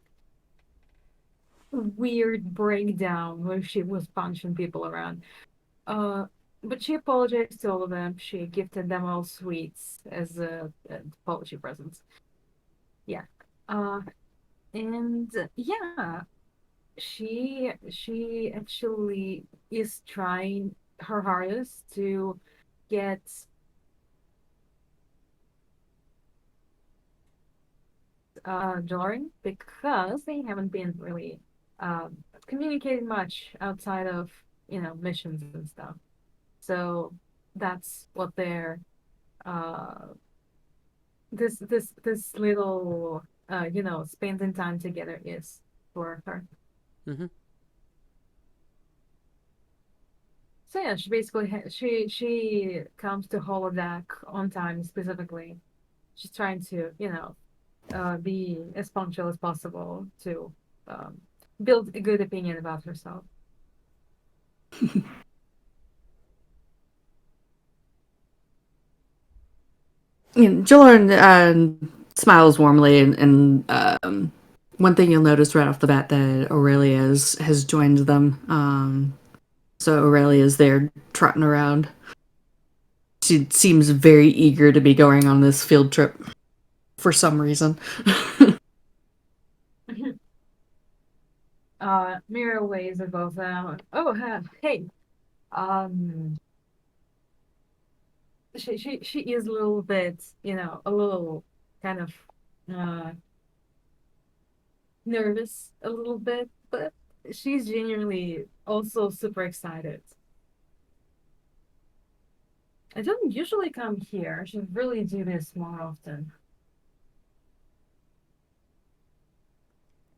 weird breakdown where she was punching people around. Uh, but she apologized to all of them. She gifted them all sweets as apology presents. Yeah. Uh, and yeah, she actually is trying her hardest to get Jorin, because they haven't been really communicating much outside of missions and stuff. So that's what their uh this little spending time together is for her. Hmm. So yeah, she basically she comes to holodeck on time specifically. She's trying to be as punctual as possible to um, build a good opinion about herself. Jaloran smiles warmly, and one thing you'll notice right off the bat that Aurelia has joined them. So Aurelia's there trotting around. She seems very eager to be going on this field trip for some reason. Mira waves at both them. Oh, hey. Um, she is a little bit, a little kind of uh nervous a little bit, but she's genuinely also super excited. I don't usually come here. I should really do this more often.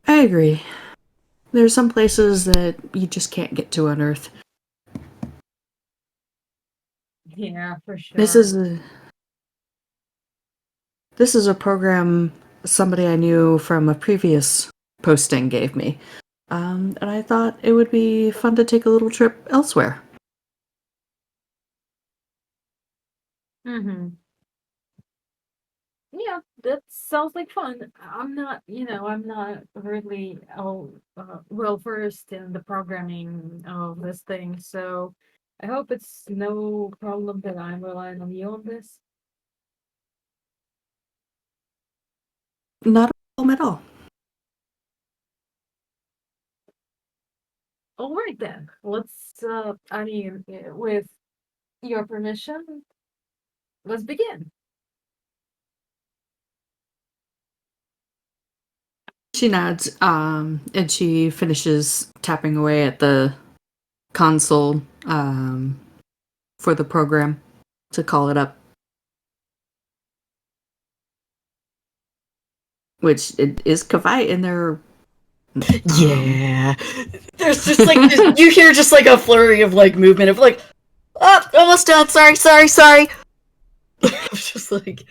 I agree. There's some places that you just can't get to on Earth. Yeah, for sure. This This is a program somebody I knew from a previous posting gave me. And I thought it would be fun to take a little trip elsewhere. Mm-hmm. Yeah, that sounds like fun. I'm not really well versed in the programming of this thing, so I hope it's no problem that I'm relying on you on this. Not a problem at all. All right then, let's. With your permission, let's begin. She nods, and she finishes tapping away at the console for the program to call it up. Which it is Kavite in there. Yeah. There's just like you hear just like a flurry of like movement of like, oh, almost done. Sorry. Just like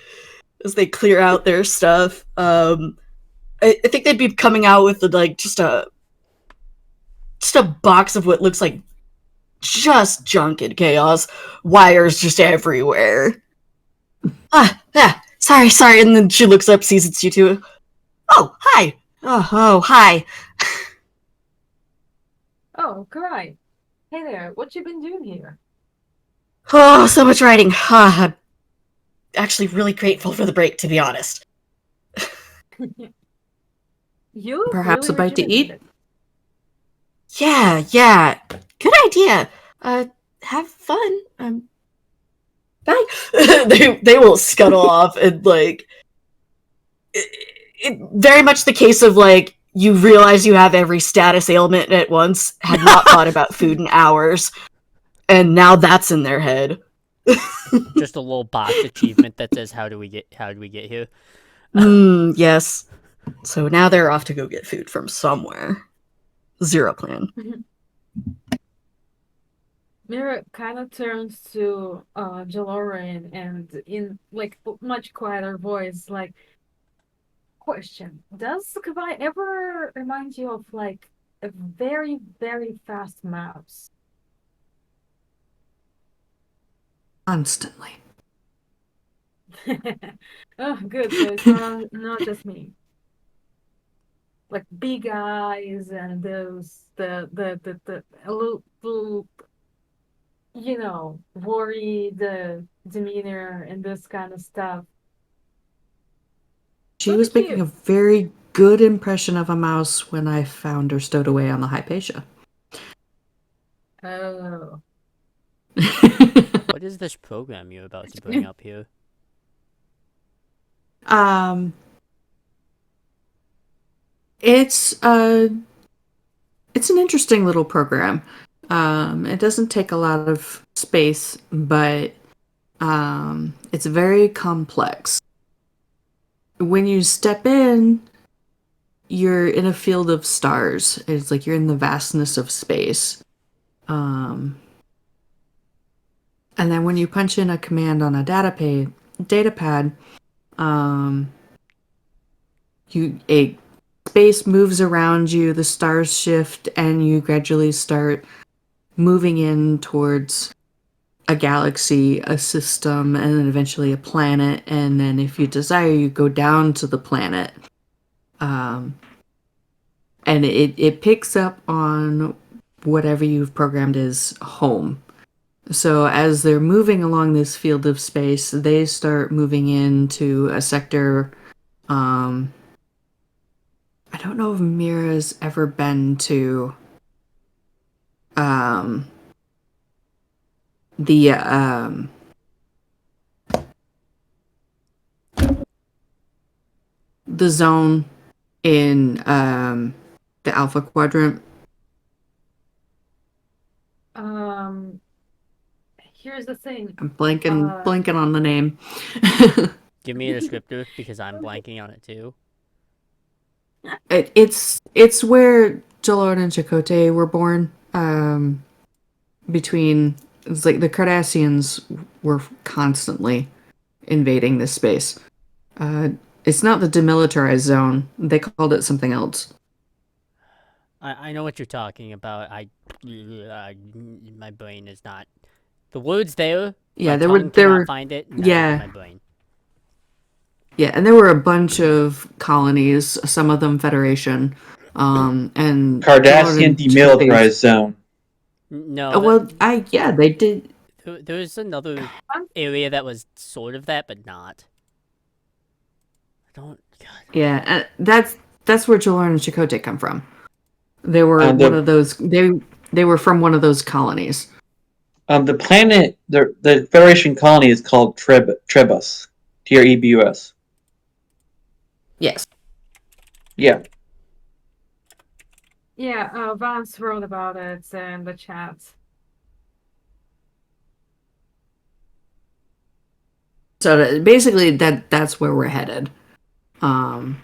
as they clear out their stuff. I think they'd be coming out with like just a box of what looks like just junk and chaos, wires just everywhere. Sorry. And then she looks up, sees it's you two. Oh, hi. Oh, hi. Oh, great. Hey there, what you been doing here? Oh, so much writing. I'm actually really grateful for the break, to be honest. You Perhaps really a bite to eat? rejuvenated. Yeah. Good idea. Have fun. Bye. they will scuttle off and like it very much the case of like you realize you have every status ailment at once, had not thought about food in hours, and now that's in their head. Just a little box achievement that says how do we get here? Yes. So now they're off to go get food from somewhere. Zero plan. Mira kind of turns to Jaloran and in like much quieter voice, like, question: does Kabai ever remind you of like a very, very fast mouse? Constantly. Oh, good. So it's not just me. Like big eyes and those the a little worried demeanor and this kind of stuff. She What was about making you? a very good impression of a mouse when I found her stowed away on the Hypatia. Oh, What is this program you're about to bring up here? It's an interesting little program. It doesn't take a lot of space, but it's very complex. When you step in, you're in a field of stars. It's like you're in the vastness of space. And then when you punch in a command on a data pad, a space moves around you, the stars shift, and you gradually start moving in towards a galaxy, a system, and then eventually a planet. And then if you desire, you go down to the planet. And it picks up on whatever you've programmed as home. So as they're moving along this field of space, they start moving into a sector. I don't know if Mira's ever been to the zone in the Alpha Quadrant. here's the thing. I'm blanking on the name. Give me a descriptor because I'm blanking on it too. It's where Jalon and Chakotay were born. It's like the Cardassians were constantly invading this space. It's not the demilitarized zone. They called it something else. I know what you're talking about. My brain is not. The word's there. Yeah, my there tongue were cannot find it. Neither yeah. can my brain. Yeah, and there were a bunch of colonies, some of them Federation, and Cardassian demilitarized zone. No. Well, they did. There was another area that was sort of that, but not. I don't. God. Yeah, that's where Jaloran and Chakotay come from. They were And one of those. They were from one of those colonies. The planet, the Federation colony is called Trebus. Trebus. Yes. Yeah. Yeah, Vance wrote about it in the chat. So basically, that's where we're headed. And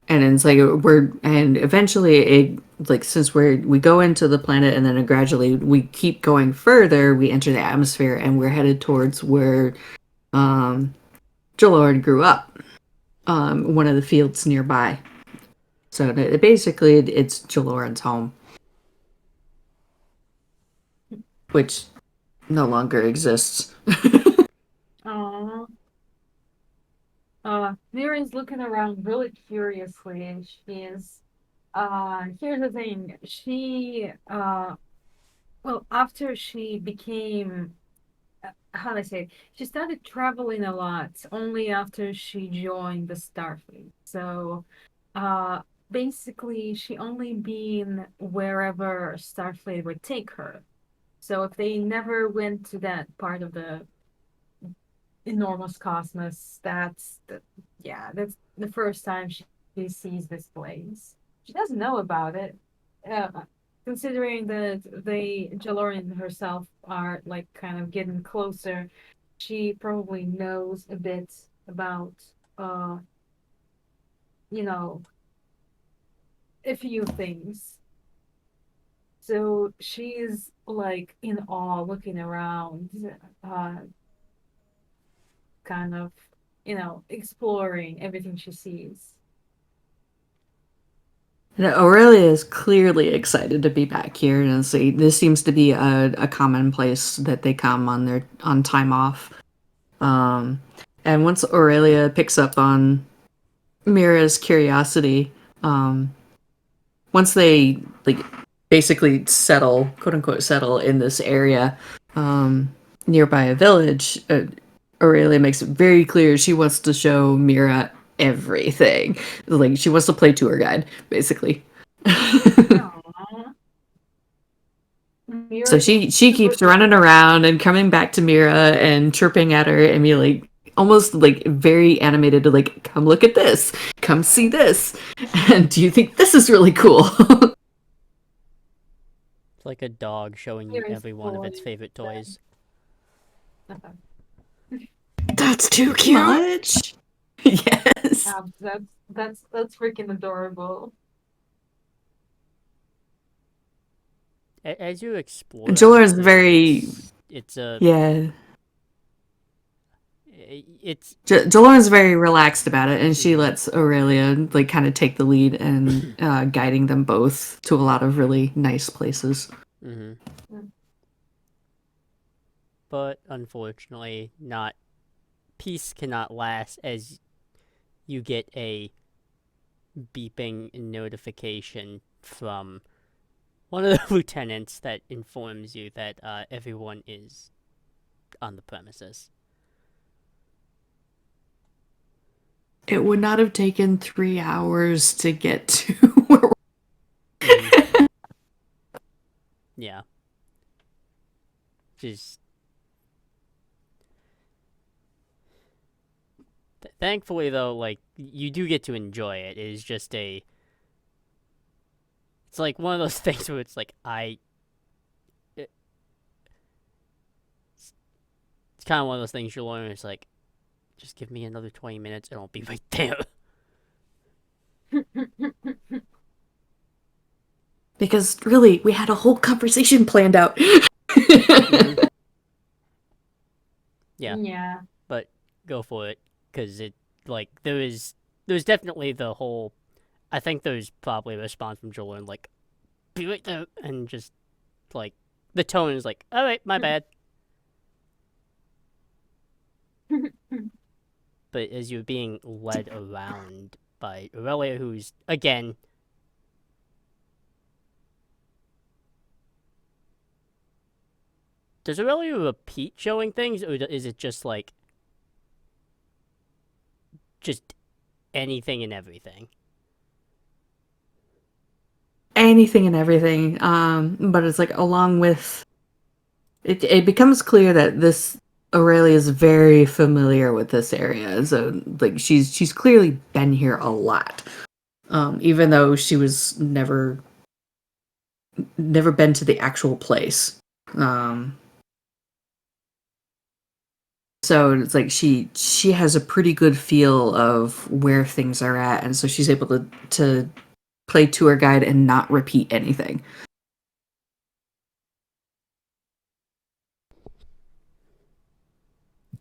it's like and eventually since we go into the planet and then gradually we keep going further, we enter the atmosphere and we're headed towards where Jaloran grew up, one of the fields nearby. So basically it's Jaloran's home, which no longer exists. Aww. Miriam's looking around really curiously, and she's, here's the thing, she, well, after she became, how do I say it? She started traveling a lot only after she joined the Starfleet. So, basically, she only been wherever Starfleet would take her. So if they never went to that part of the enormous cosmos, that's the first time she sees this place. She doesn't know about it, considering that Jaloran herself are like kind of getting closer. She probably knows a bit about a few things. So she's like in awe, looking around, kind of, exploring everything she sees. Aurelia is clearly excited to be back here, and see this seems to be a common place that they come on time off. And once Aurelia picks up on Mira's curiosity, once they basically settle, quote unquote, settle in this area nearby a village, Aurelia makes it very clear she wants to show Mira everything. Like she wants to play tour guide, basically. So she keeps running around and coming back to Mira and chirping at her and be almost very animated to come look at this, come see this, and do you think this is really cool? It's like a dog showing you every one of its favorite toys. That's too cute. Much? Yes. That's freaking adorable. As you explore, Jaloran's very. It's a yeah. It's Jaloran's very relaxed about it, and she lets Aurelia kind of take the lead and guiding them both to a lot of really nice places. Mm-hmm. But unfortunately, peace cannot last as you get a beeping notification from one of the lieutenants that informs you that everyone is on the premises. It would not have taken 3 hours to get to where Yeah. Just thankfully though, you do get to enjoy it. It is just it's like one of those things where it's like it's kind of one of those things you're learning. It's like, just give me another 20 minutes and I'll be right there. Because really, we had a whole conversation planned out. Yeah. Yeah. But go for it, because it like there's definitely the whole. I think there's probably a response from Joel and like, be right there, and just like the tone is like, all right, my bad. But as you're being led around by Aurelia, who's again. Does Aurelia repeat showing things, or is it just like just anything and everything? Anything and everything. But it's like along with it becomes clear that this Aurelia is very familiar with this area. So like she's clearly been here a lot. Even though she was never been to the actual place. So it's like she has a pretty good feel of where things are at, and so she's able to play tour guide and not repeat anything.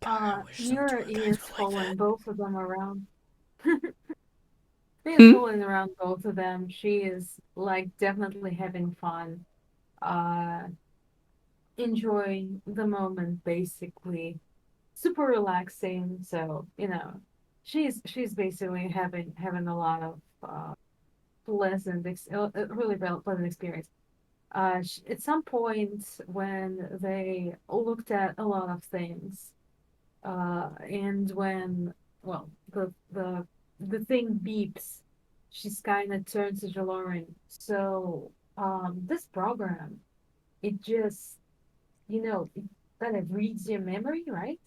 Mira is following both of them around. She is Hmm? fooling around both of them. She is like definitely having fun, enjoying the moment basically. Super relaxing. So, she's basically having a lot of really pleasant experience. At some point when they looked at a lot of things, and when the thing beeps, she's kind of turns to Jalorin. So, this program, it just, it kind of reads your memory, right?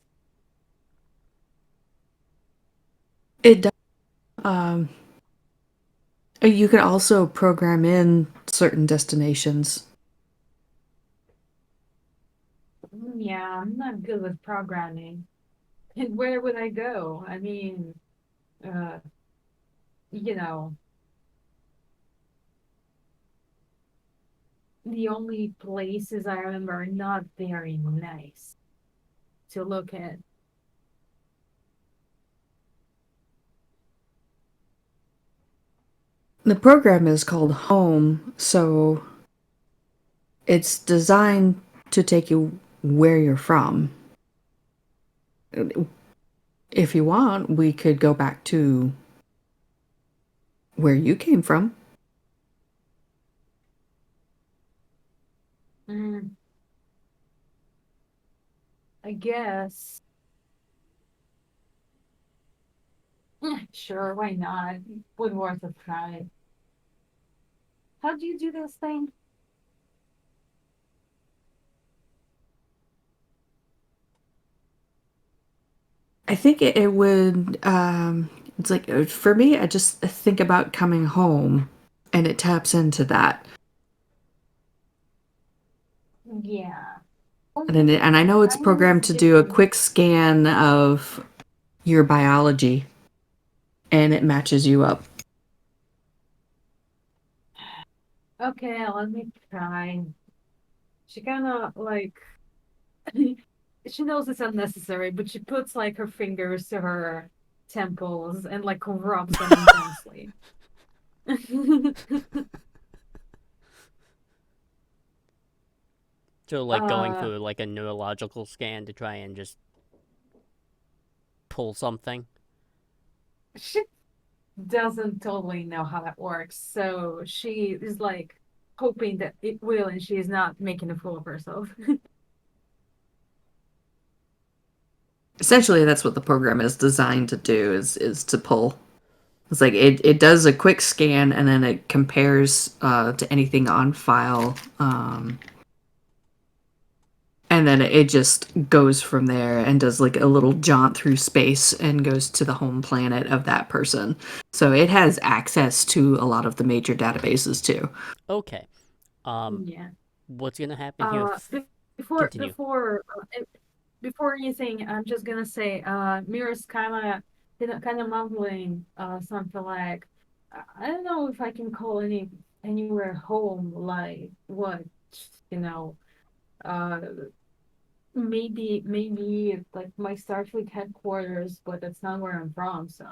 It does. You can also program in certain destinations. Yeah, I'm not good with programming. And where would I go? I mean, uh, you know, the only places I remember are not very nice to look at. The program is called Home, so it's designed to take you where you're from. If you want, we could go back to where you came from. Mm, I guess. Sure, why not? Would worth a try. How do you do this thing? I think it would. It's like for me, I just think about coming home, and it taps into that. Yeah. And I know it's Kind of programmed to do a different. quick scan of your biology, and it matches you up. Okay, let me try. She kind of like she knows it's unnecessary, but she puts like her fingers to her temples and like rubs them intensely. So like going uh, through like a neurological scan to try and just pull something. she doesn't totally know how that works, so she is like hoping that it will, and she is not making a fool of herself. Essentially, that's what the program is designed to do is to pull. It's like it does a quick scan and then it compares to anything on file, and then it just goes from there and does like a little jaunt through space and goes to the home planet of that person. So it has access to a lot of the major databases too. Okay. Yeah. What's gonna happen here? Be- before Continue. before anything, I'm just gonna say, Mira's kind of mumbling something like, I don't know if I can call anywhere home, like what, you know, uh maybe it's like my Starfleet headquarters, but that's not where I'm from, so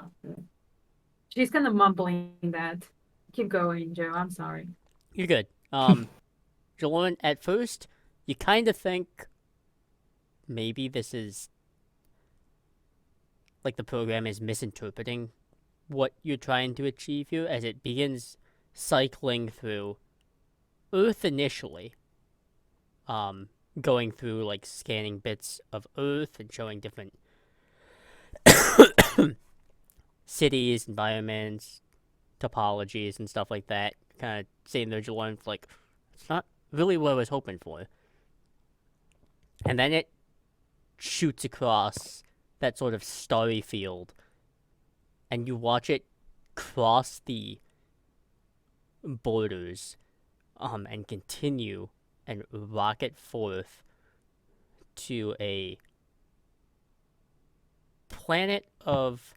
she's kind of mumbling that. Keep going, Joe. I'm sorry. You're good. Jaloran, at first, you kind of think maybe this is like the program is misinterpreting what you're trying to achieve here as it begins cycling through Earth initially, going through like scanning bits of Earth and showing different cities, environments, topologies, and stuff like that. Kind of saying there's one like it's not really what I was hoping for, and then it shoots across that sort of starry field, and you watch it cross the borders, and continue and rocket forth to a planet of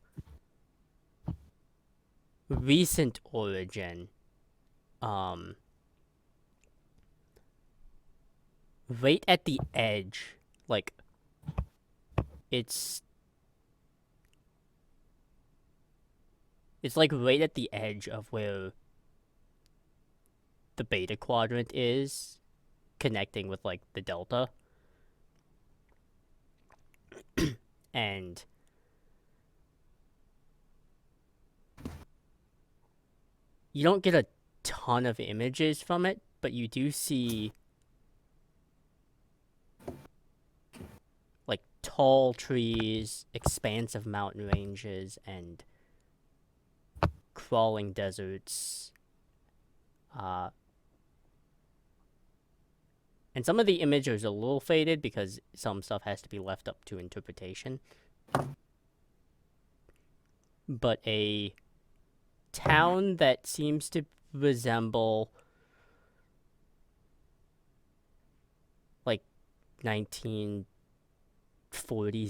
recent origin, right at the edge, like it's like right at the edge of where the beta quadrant is, connecting with like the delta. And you don't get a ton of images from it, but you do see like tall trees, expansive mountain ranges, and crawling deserts. And some of the images are a little faded because some stuff has to be left up to interpretation. But a town that seems to resemble like 1940s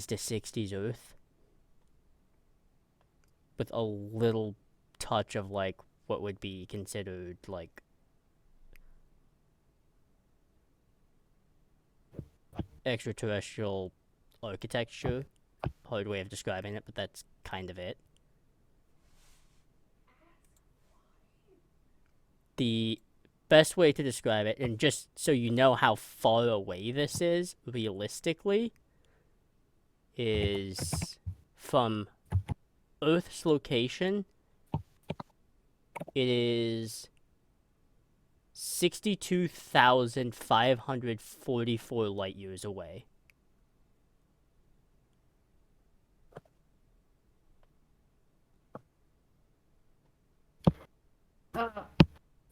to 60s Earth, with a little touch of like what would be considered like extraterrestrial architecture. Hard way of describing it, but that's kind of it. The best way to describe it, and just so you know how far away this is realistically, is from Earth's location, it is 62,544 light years away.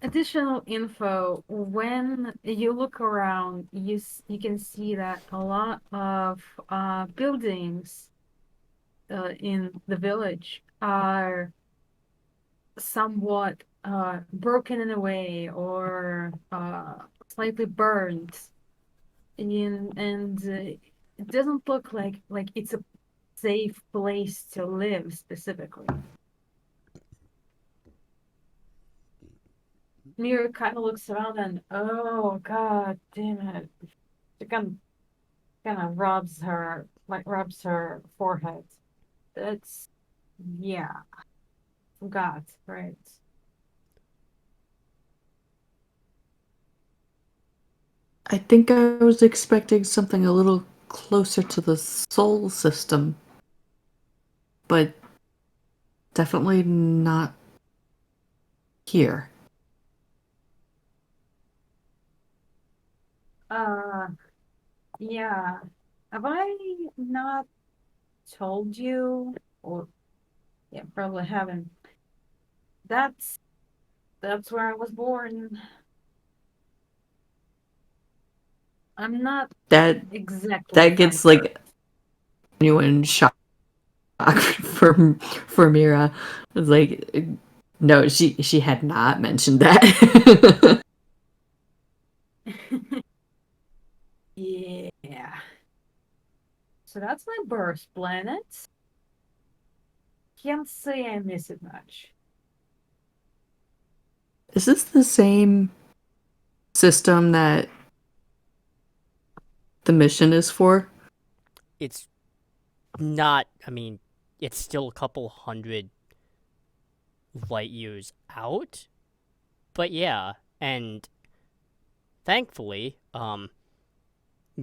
Additional info: when you look around, you can see that a lot of buildings in the village are somewhat broken in a way, or slightly burned, and it doesn't look like it's a safe place to live specifically. Mira kind of looks around and, oh god damn it, she kind of rubs her forehead. That's, yeah, forgot, right? I think I was expecting something a little closer to the Sol system, but definitely not here. Yeah. Have I not told you? Or, yeah, probably haven't. That's where I was born. I'm not That exactly gets from like Earth. genuine shock for Mira. It's like, no, she had not mentioned that. Yeah. So that's my birth planet. Can't say I miss it much. Is this the same system that the mission is for? It's not, I mean, it's still a couple hundred light years out. But yeah, and thankfully,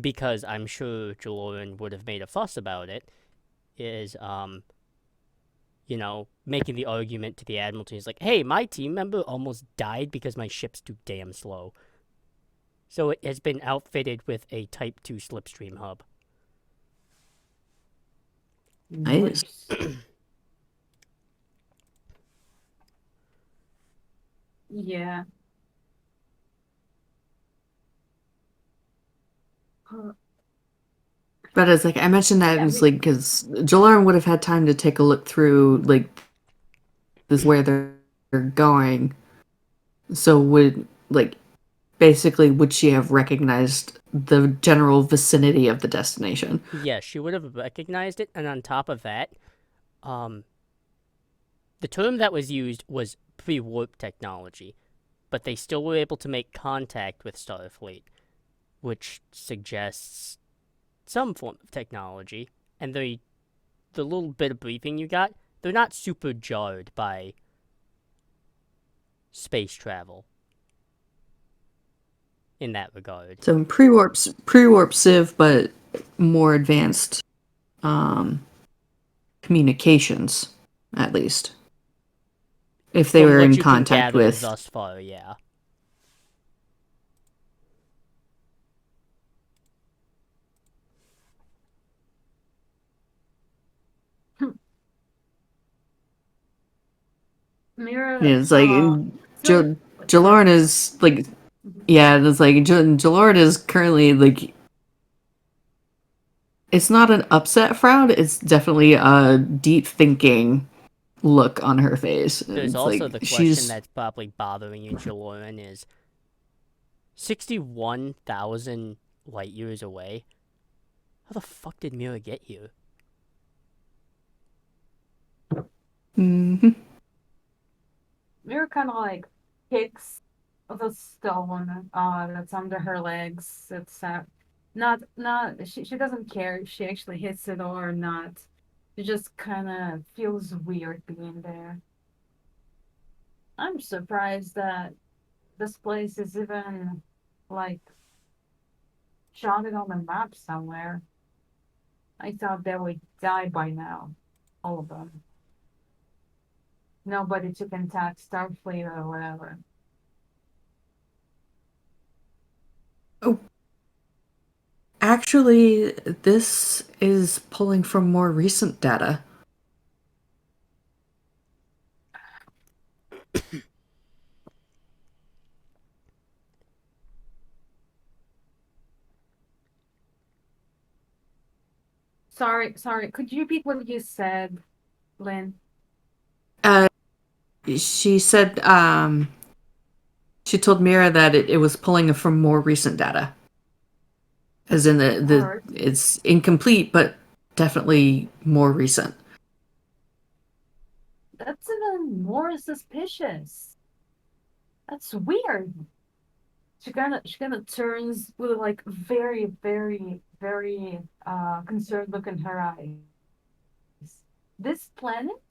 because I'm sure Jaloran would have made a fuss about it, is, making the argument to the Admiralty is like, hey, my team member almost died because my ship's too damn slow. So it has been outfitted with a Type 2 slipstream hub. Nice. Yeah. Huh. But it's like I mentioned that Yeah, it's like because Jalaran would have had time to take a look through like this where they're going. So would like basically would she have recognized the general vicinity of the destination? Yes, she would have recognized it, and on top of that, the term that was used was pre-warp technology, but they still were able to make contact with Starfleet, which suggests some form of technology, and the little bit of briefing you got, they're not super jarred by space travel in that regard. So pre-warp Civ, but more advanced communications, at least. If they From were what in you can contact gather with thus far, yeah. Mira. it's like So, Jalaran is like yeah, it's like Jalaran is currently like it's not an upset frown, it's definitely a deep thinking look on her face. There's It's also like the question she's that's probably bothering you, Jaloran, is 61,000 light years away. How the fuck did Mira get here? Mhm. Mira kind of like kicks the stone that's under her legs. It's not she doesn't care if she actually hits it or not. She just kind of feels weird being there. I'm surprised that this place is even like jotted on the map somewhere. I thought they would die by now, all of them. Nobody to contact Starfleet or whatever. Actually, this is pulling from more recent data. Sorry. Could you repeat what you said, Lynn? She said she told Mira that it was pulling from more recent data. As in Alright. it's incomplete, but definitely more recent. That's even more suspicious. That's weird. She kinda turns with like very concerned look in her eyes. This planet?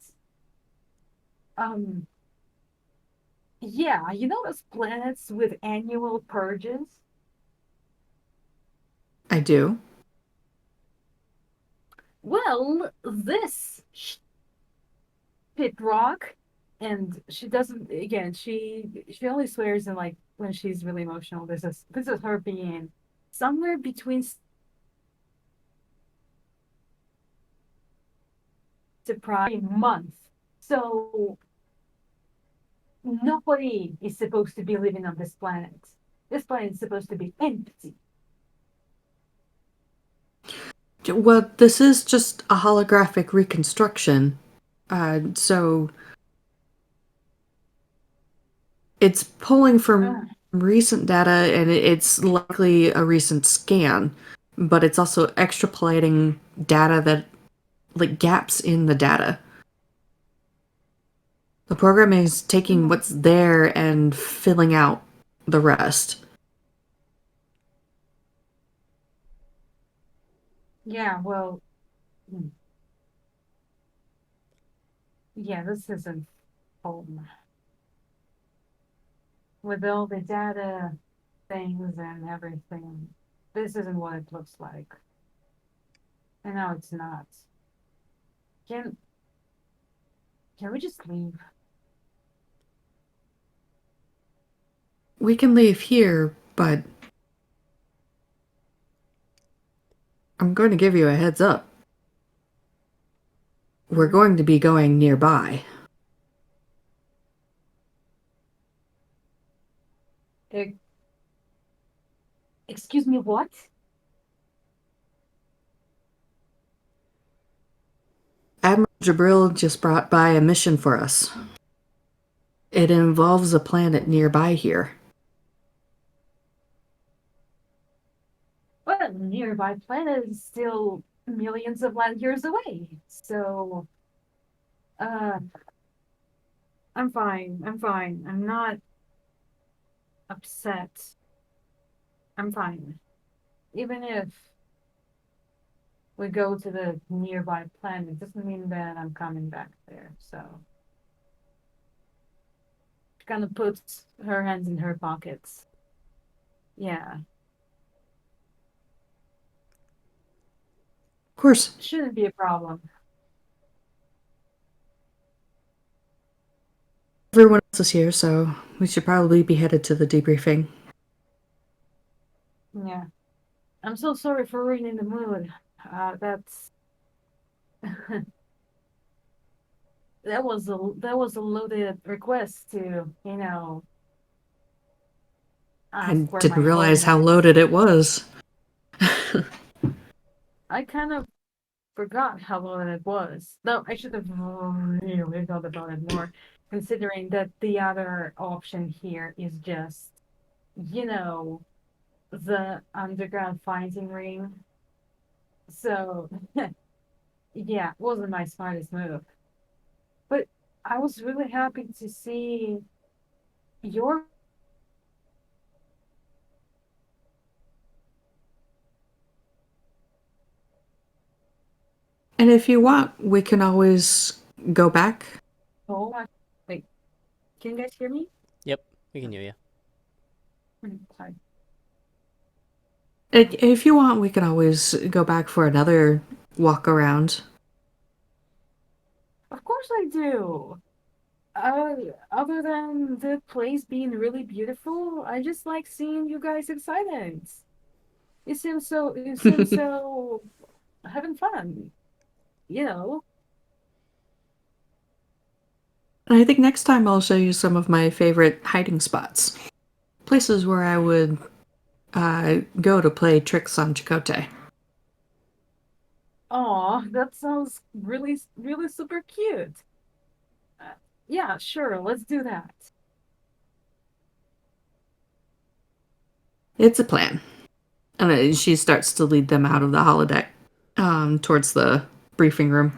Um yeah, you know those planets with annual purges? I do. Well, this pit rock, and she doesn't. Again, she only swears in like when she's really emotional. This is her being somewhere between surprise month. So nobody is supposed to be living on this planet. This planet is supposed to be empty. Well, this is just a holographic reconstruction. So it's pulling from recent data and it's likely a recent scan, but it's also extrapolating data that like gaps in the data. The program is taking what's there and filling out the rest. Yeah, well, mm, yeah, this isn't home. With all the data things and everything, this isn't what it looks like. And now it's not. Can can we just leave? We can leave here, but I'm going to give you a heads up. We're Mhm. going to be going nearby. E- Excuse me, what? Admiral Jabril just brought by a mission for us. It involves a planet nearby here. Well, nearby planet is still millions of light years away. So, uh, I'm fine. I'm fine. I'm not upset. I'm fine. Even if we go to the nearby planet, doesn't mean that I'm coming back there. So, she kind of puts her hands in her pockets. Yeah, Of course, shouldn't be a problem. everyone else is here, so we should probably be headed to the debriefing. Yeah. I'm so sorry for ruining the mood. That's that was a loaded request to, I ask where didn't my realize how hologram loaded is. it was. I kind of forgot how loaded it was. No, I should have really thought about it more, considering that the other option here is just, you know, the underground fighting ring. So, yeah, wasn't my smartest move. But I was really happy to see your. And if you want, we can always go back. Oh, wait, can you guys hear me? Yep, we can hear you. Sorry. If you want, we can always go back for another walk around. Of course I do. Uh, Other than the place being really beautiful, I just like seeing you guys excited. You seem so having fun, you know. And I think next time I'll show you some of my favorite hiding spots. Places where I would go to play tricks on Chakotay. Aw, that sounds really, really super cute. Uh, yeah, sure, let's do that. It's a plan. And she starts to lead them out of the holodeck towards the briefing room.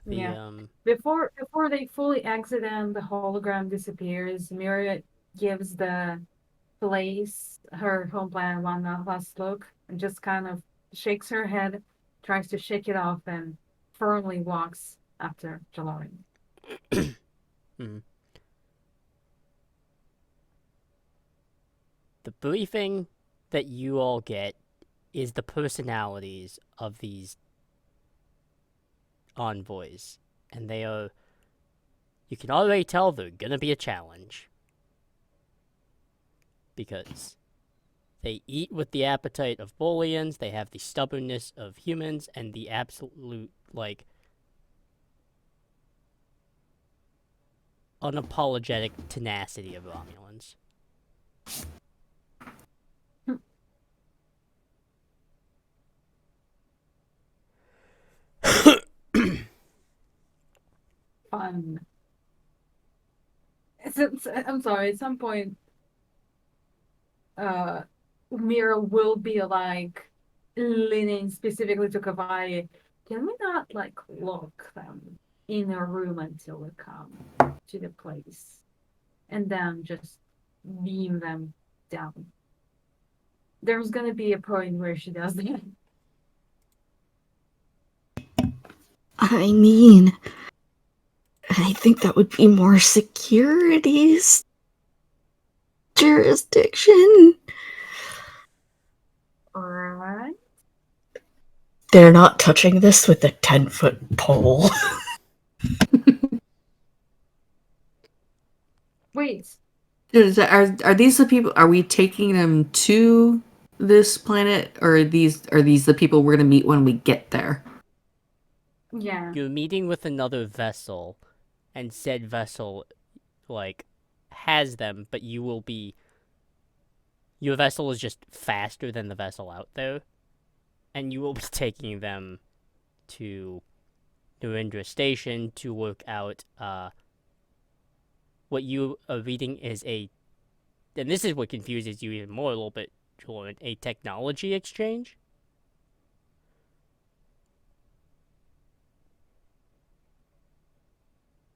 Yeah, Yeah. Before they fully exit and the hologram disappears, Mira gives the place her home planet one last look and just kind of shakes her head, tries to shake it off, and firmly walks after Jalari. Mhm. The briefing that you all get is the personalities of these envoys, and they are. You can already tell they're gonna be a challenge because they eat with the appetite of Bolians, they have the stubbornness of humans, and the absolute, like, unapologetic tenacity of Romulans. Fun. I'm sorry, at some point, uh, Mira will be like leaning specifically to Kavai. Can we not like lock them in a room until we come to the place and then just beam them down? There's gonna be a point where she does that. I mean, I think that would be more securities jurisdiction. Alright. They're not touching this with a 10-foot pole. Wait. Are these the people? Are we taking them to this planet, or are these the people we're gonna meet when we get there? Yeah. You're meeting with another vessel, and said vessel, like, has them, but you will be. Your vessel is just faster than the vessel out there, and you will be taking them to Narendra Station to work out. What you are reading is and this is what confuses you even more a little bit, Jordan, a technology exchange.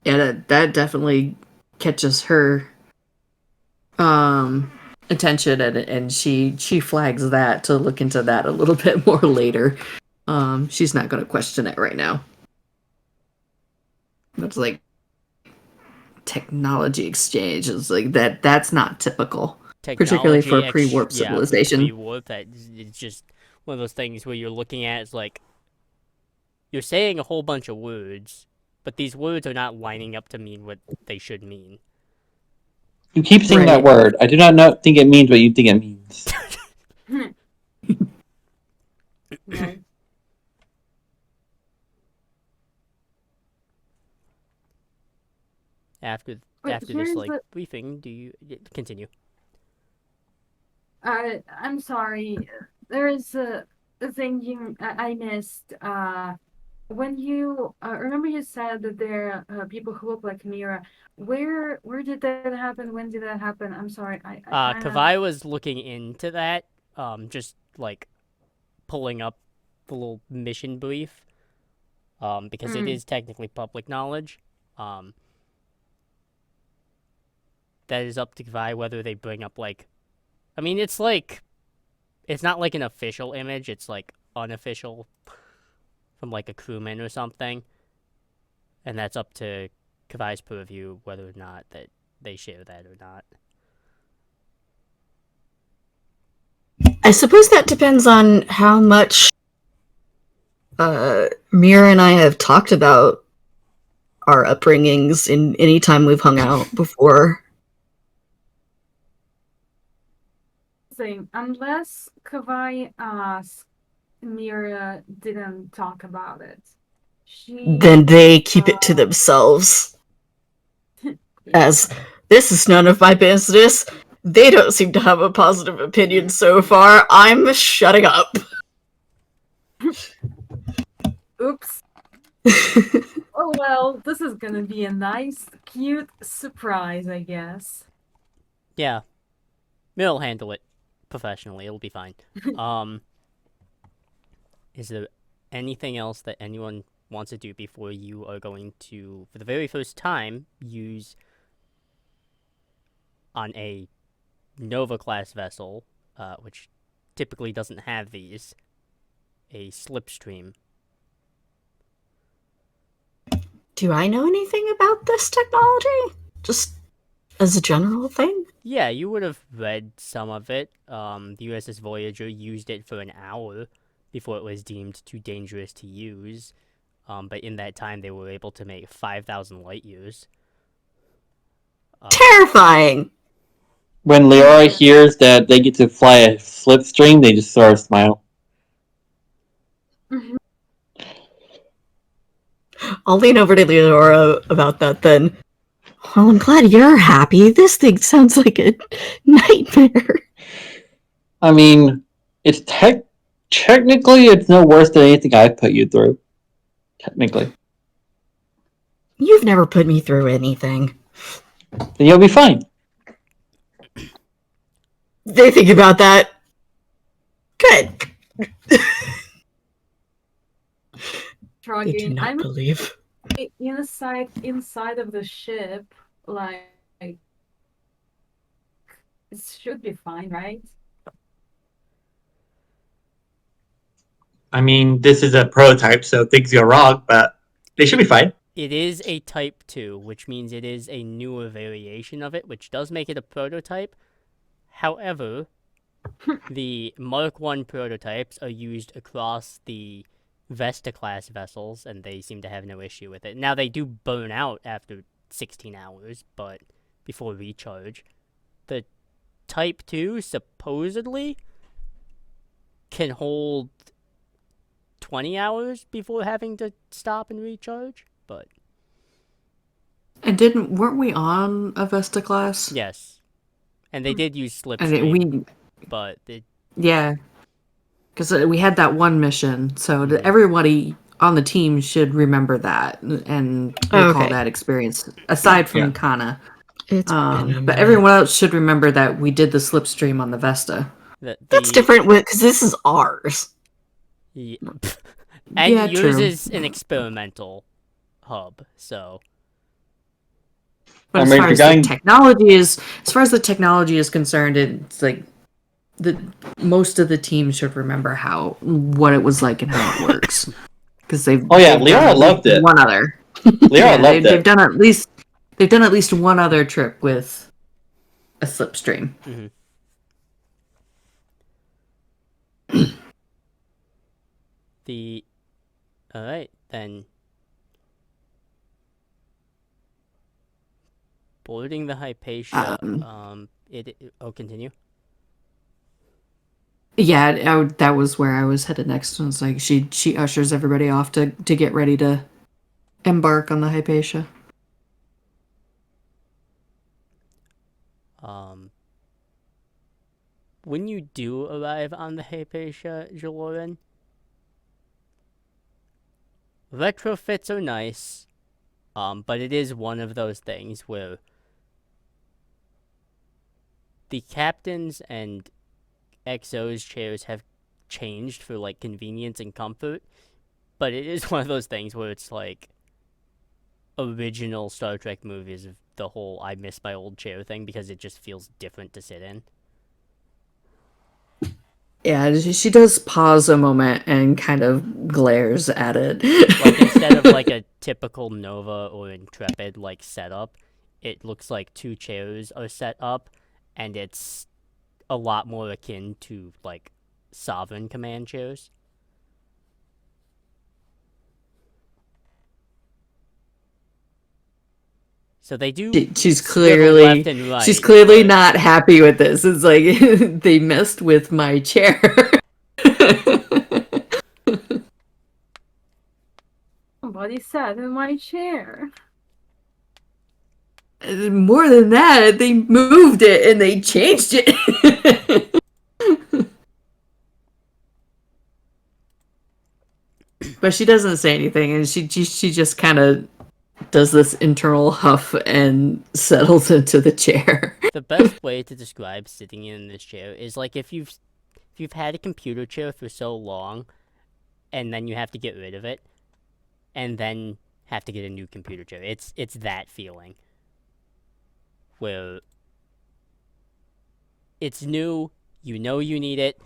Yeah, that definitely catches her attention, and she flags that to look into that a little bit more later. She's not going to question it right now. That's like technology exchange is like that's not typical, particularly for a pre-warp civilization. Pre-warp, it's just one of those things where you're looking at it's like you're saying a whole bunch of words, but these words are not lining up to mean what they should mean. You keep saying that Right. word. I do not think it means what you think it means. Right. After Wait, this here's like the- briefing, do you continue? I'm sorry. There is a thing I missed. When you remember you said that there are people who look like Mira. Where did that happen? When did that happen? I'm sorry. I kind of... Kavai was looking into that, just like pulling up the little mission brief, because it is technically public knowledge. That is up to Kavai whether they bring up like, I mean, it's like, it's not like an official image. It's like unofficial from like a crewman or something, and that's up to Kavai's purview whether or not that they share that or not. I suppose that depends on how much Mira and I have talked about our upbringings in any time we've hung out before. Unless Kavai asked, Mira didn't talk about it. Then they keep it to themselves. As this is none of my business. They don't seem to have a positive opinion so far. I'm shutting up. Oops. Oh well, this is gonna be a nice, cute surprise, I guess. Yeah, Mill will handle it professionally. It'll be fine. Is there anything else that anyone wants to do before you are going to, for the very first time, use on a Nova class vessel, which typically doesn't have these, a slipstream? Do I know anything about this technology? Just as a general thing? Yeah, you would have read some of it. The USS Voyager used it for an hour before it was deemed too dangerous to use. But in that time, they were able to make 5,000 light years. Terrifying! When Leora hears that they get to fly a slipstream, they just sort of smile. I'll lean over to Leonora about that then. Well, I'm glad you're happy. This thing sounds like a nightmare. I mean, it's technically it's no worse than anything I've put you through. Technically. You've never put me through anything. Then you'll be fine. They think about that. Good. They do not believe. Inside of the ship, like it should be fine, right? I mean, this is a prototype, so things go wrong, but They should be fine. It is a Type 2, which means it is a newer variation of it, which does make it a prototype. However, the Mark 1 prototypes are used across the Vesta-class vessels, and they seem to have no issue with it. Now, they do burn out after 16 hours, but before recharge. The Type 2 supposedly can hold 20 hours before having to stop and recharge, but And weren't we on a Vesta class? yes. And they did use And Slipstream, but it, yeah, because we had that one mission, so Mhm. everybody on the team should remember that and recall Okay. that experience. Aside from Yeah. Kana, It's but everyone else should remember that we did the slipstream on the Vesta. that's the different because this is ours. Ye- and Yeah, yours true. is an experimental hub, so But I as mean, far if as you're the going- technology is, concerned, it's like most of the team should remember what it was like and how it works. Because they've Oh, yeah, they've done Liara at loved least it. one other. Liara loved they've it. done at least one other trip with a slipstream. the alright, then boarding the Hypatia, continue. Yeah, that was where I was headed next. I was like, she ushers everybody off to get ready to embark on the Hypatia. When you do arrive on the Hypatia, Jaloran, retrofits are nice, but it is one of those things where the captains and XO's chairs have changed for like convenience and comfort, but it is one of those things where it's like original Star Trek movies of the whole I miss my old chair thing because it just feels different to sit in. Yeah, she does pause a moment and kind of glares at it. Like instead of like a typical Nova or Intrepid like setup, it looks like two chairs are set up, and it's a lot more akin to like Sovereign command chairs. So they do. She's swivel clearly left and right, she's clearly but- not happy with this. It's like they messed with my chair. Somebody sat in my chair. More than that, they moved it and they changed it. But she doesn't say anything, and she just kind of does this internal huff and settles into the chair. The best way to describe sitting in this chair is like if you've had a computer chair for so long, and then you have to get rid of it, and then have to get a new computer chair. It's that feeling where it's new, you know you need it,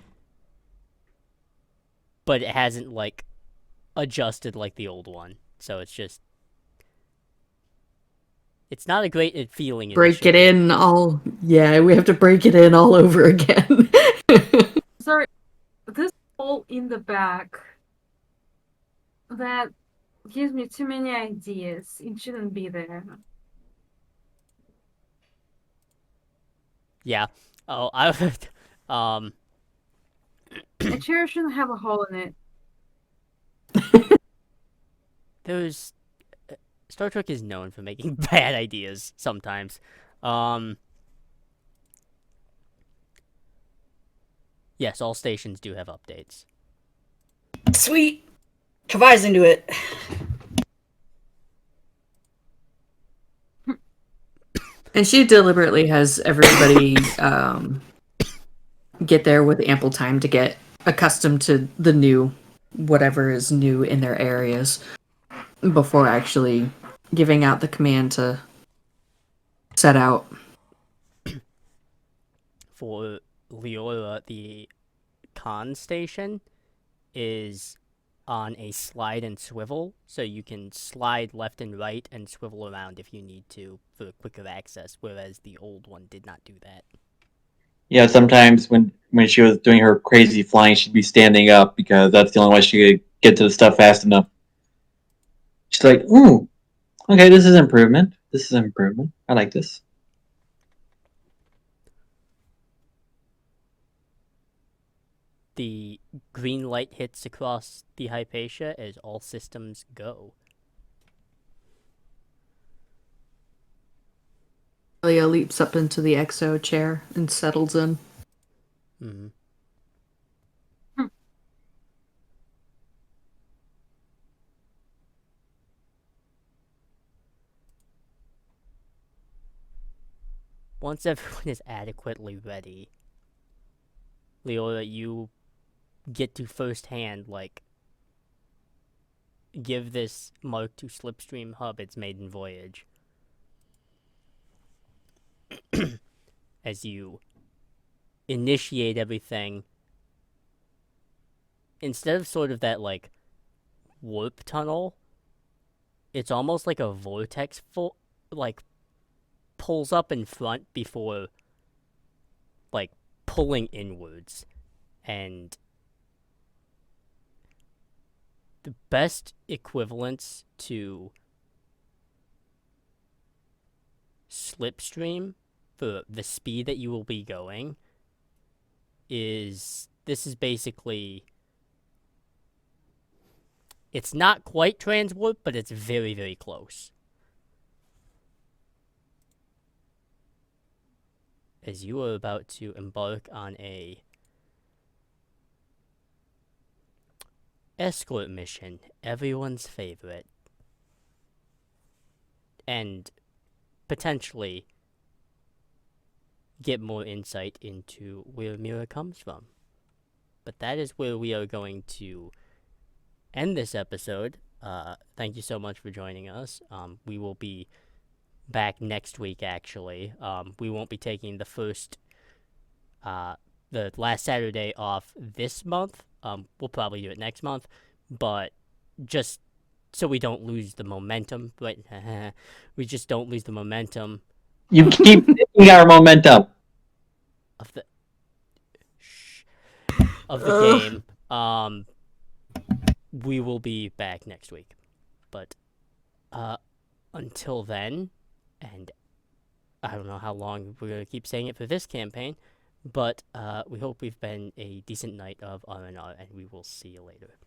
but it hasn't like adjusted like the old one. So it's just it's not a great feeling. Break it initially. in all. Yeah, we have to break it in all over again. Sorry, this hole in the back that gives me too many ideas. It shouldn't be there. Yeah. Oh, I would. A chair shouldn't have a hole in it. There's Star Trek is known for making bad ideas sometimes. Yes, all stations do have updates. Sweet. Kavai's into it. And she deliberately has everybody get there with ample time to get accustomed to the new, whatever is new in their areas, before actually giving out the command to set out. For Leora, the con station is on a slide and swivel, so you can slide left and right and swivel around if you need to for quicker access, whereas the old one did not do that. Yeah, sometimes when she was doing her crazy flying, she'd be standing up because that's the only way she could get to the stuff fast enough. She's like, ooh, okay, this is improvement. This is improvement. I like this. The green light hits across the Hypatia as all systems go. Leah leaps up into the exo chair and settles in. Mm-hmm. Once everyone is adequately ready, Leora, you get to firsthand, give this Mark II Slipstream hub its maiden voyage. As you initiate everything, instead of sort of that, warp tunnel, it's almost like a vortex pulls up in front before, pulling inwards. And the best equivalence to Slipstream for the speed that you will be going is, this is basically, it's not quite transwarp, but it's very, very close. As you are about to embark on a escort mission, everyone's favorite, and potentially get more insight into where Mira comes from. But that is where we are going to end this episode. Thank you so much for joining us. We will be back next week, actually. We won't be taking the last Saturday off this month. We'll probably do it next month, but just so we don't lose the momentum, right? We just don't lose the momentum You keep taking our momentum. of the game. We will be back next week, but until then, and I don't know how long we're gonna keep saying it for this campaign, but we hope we've been a decent night of R&R, and we will see you later.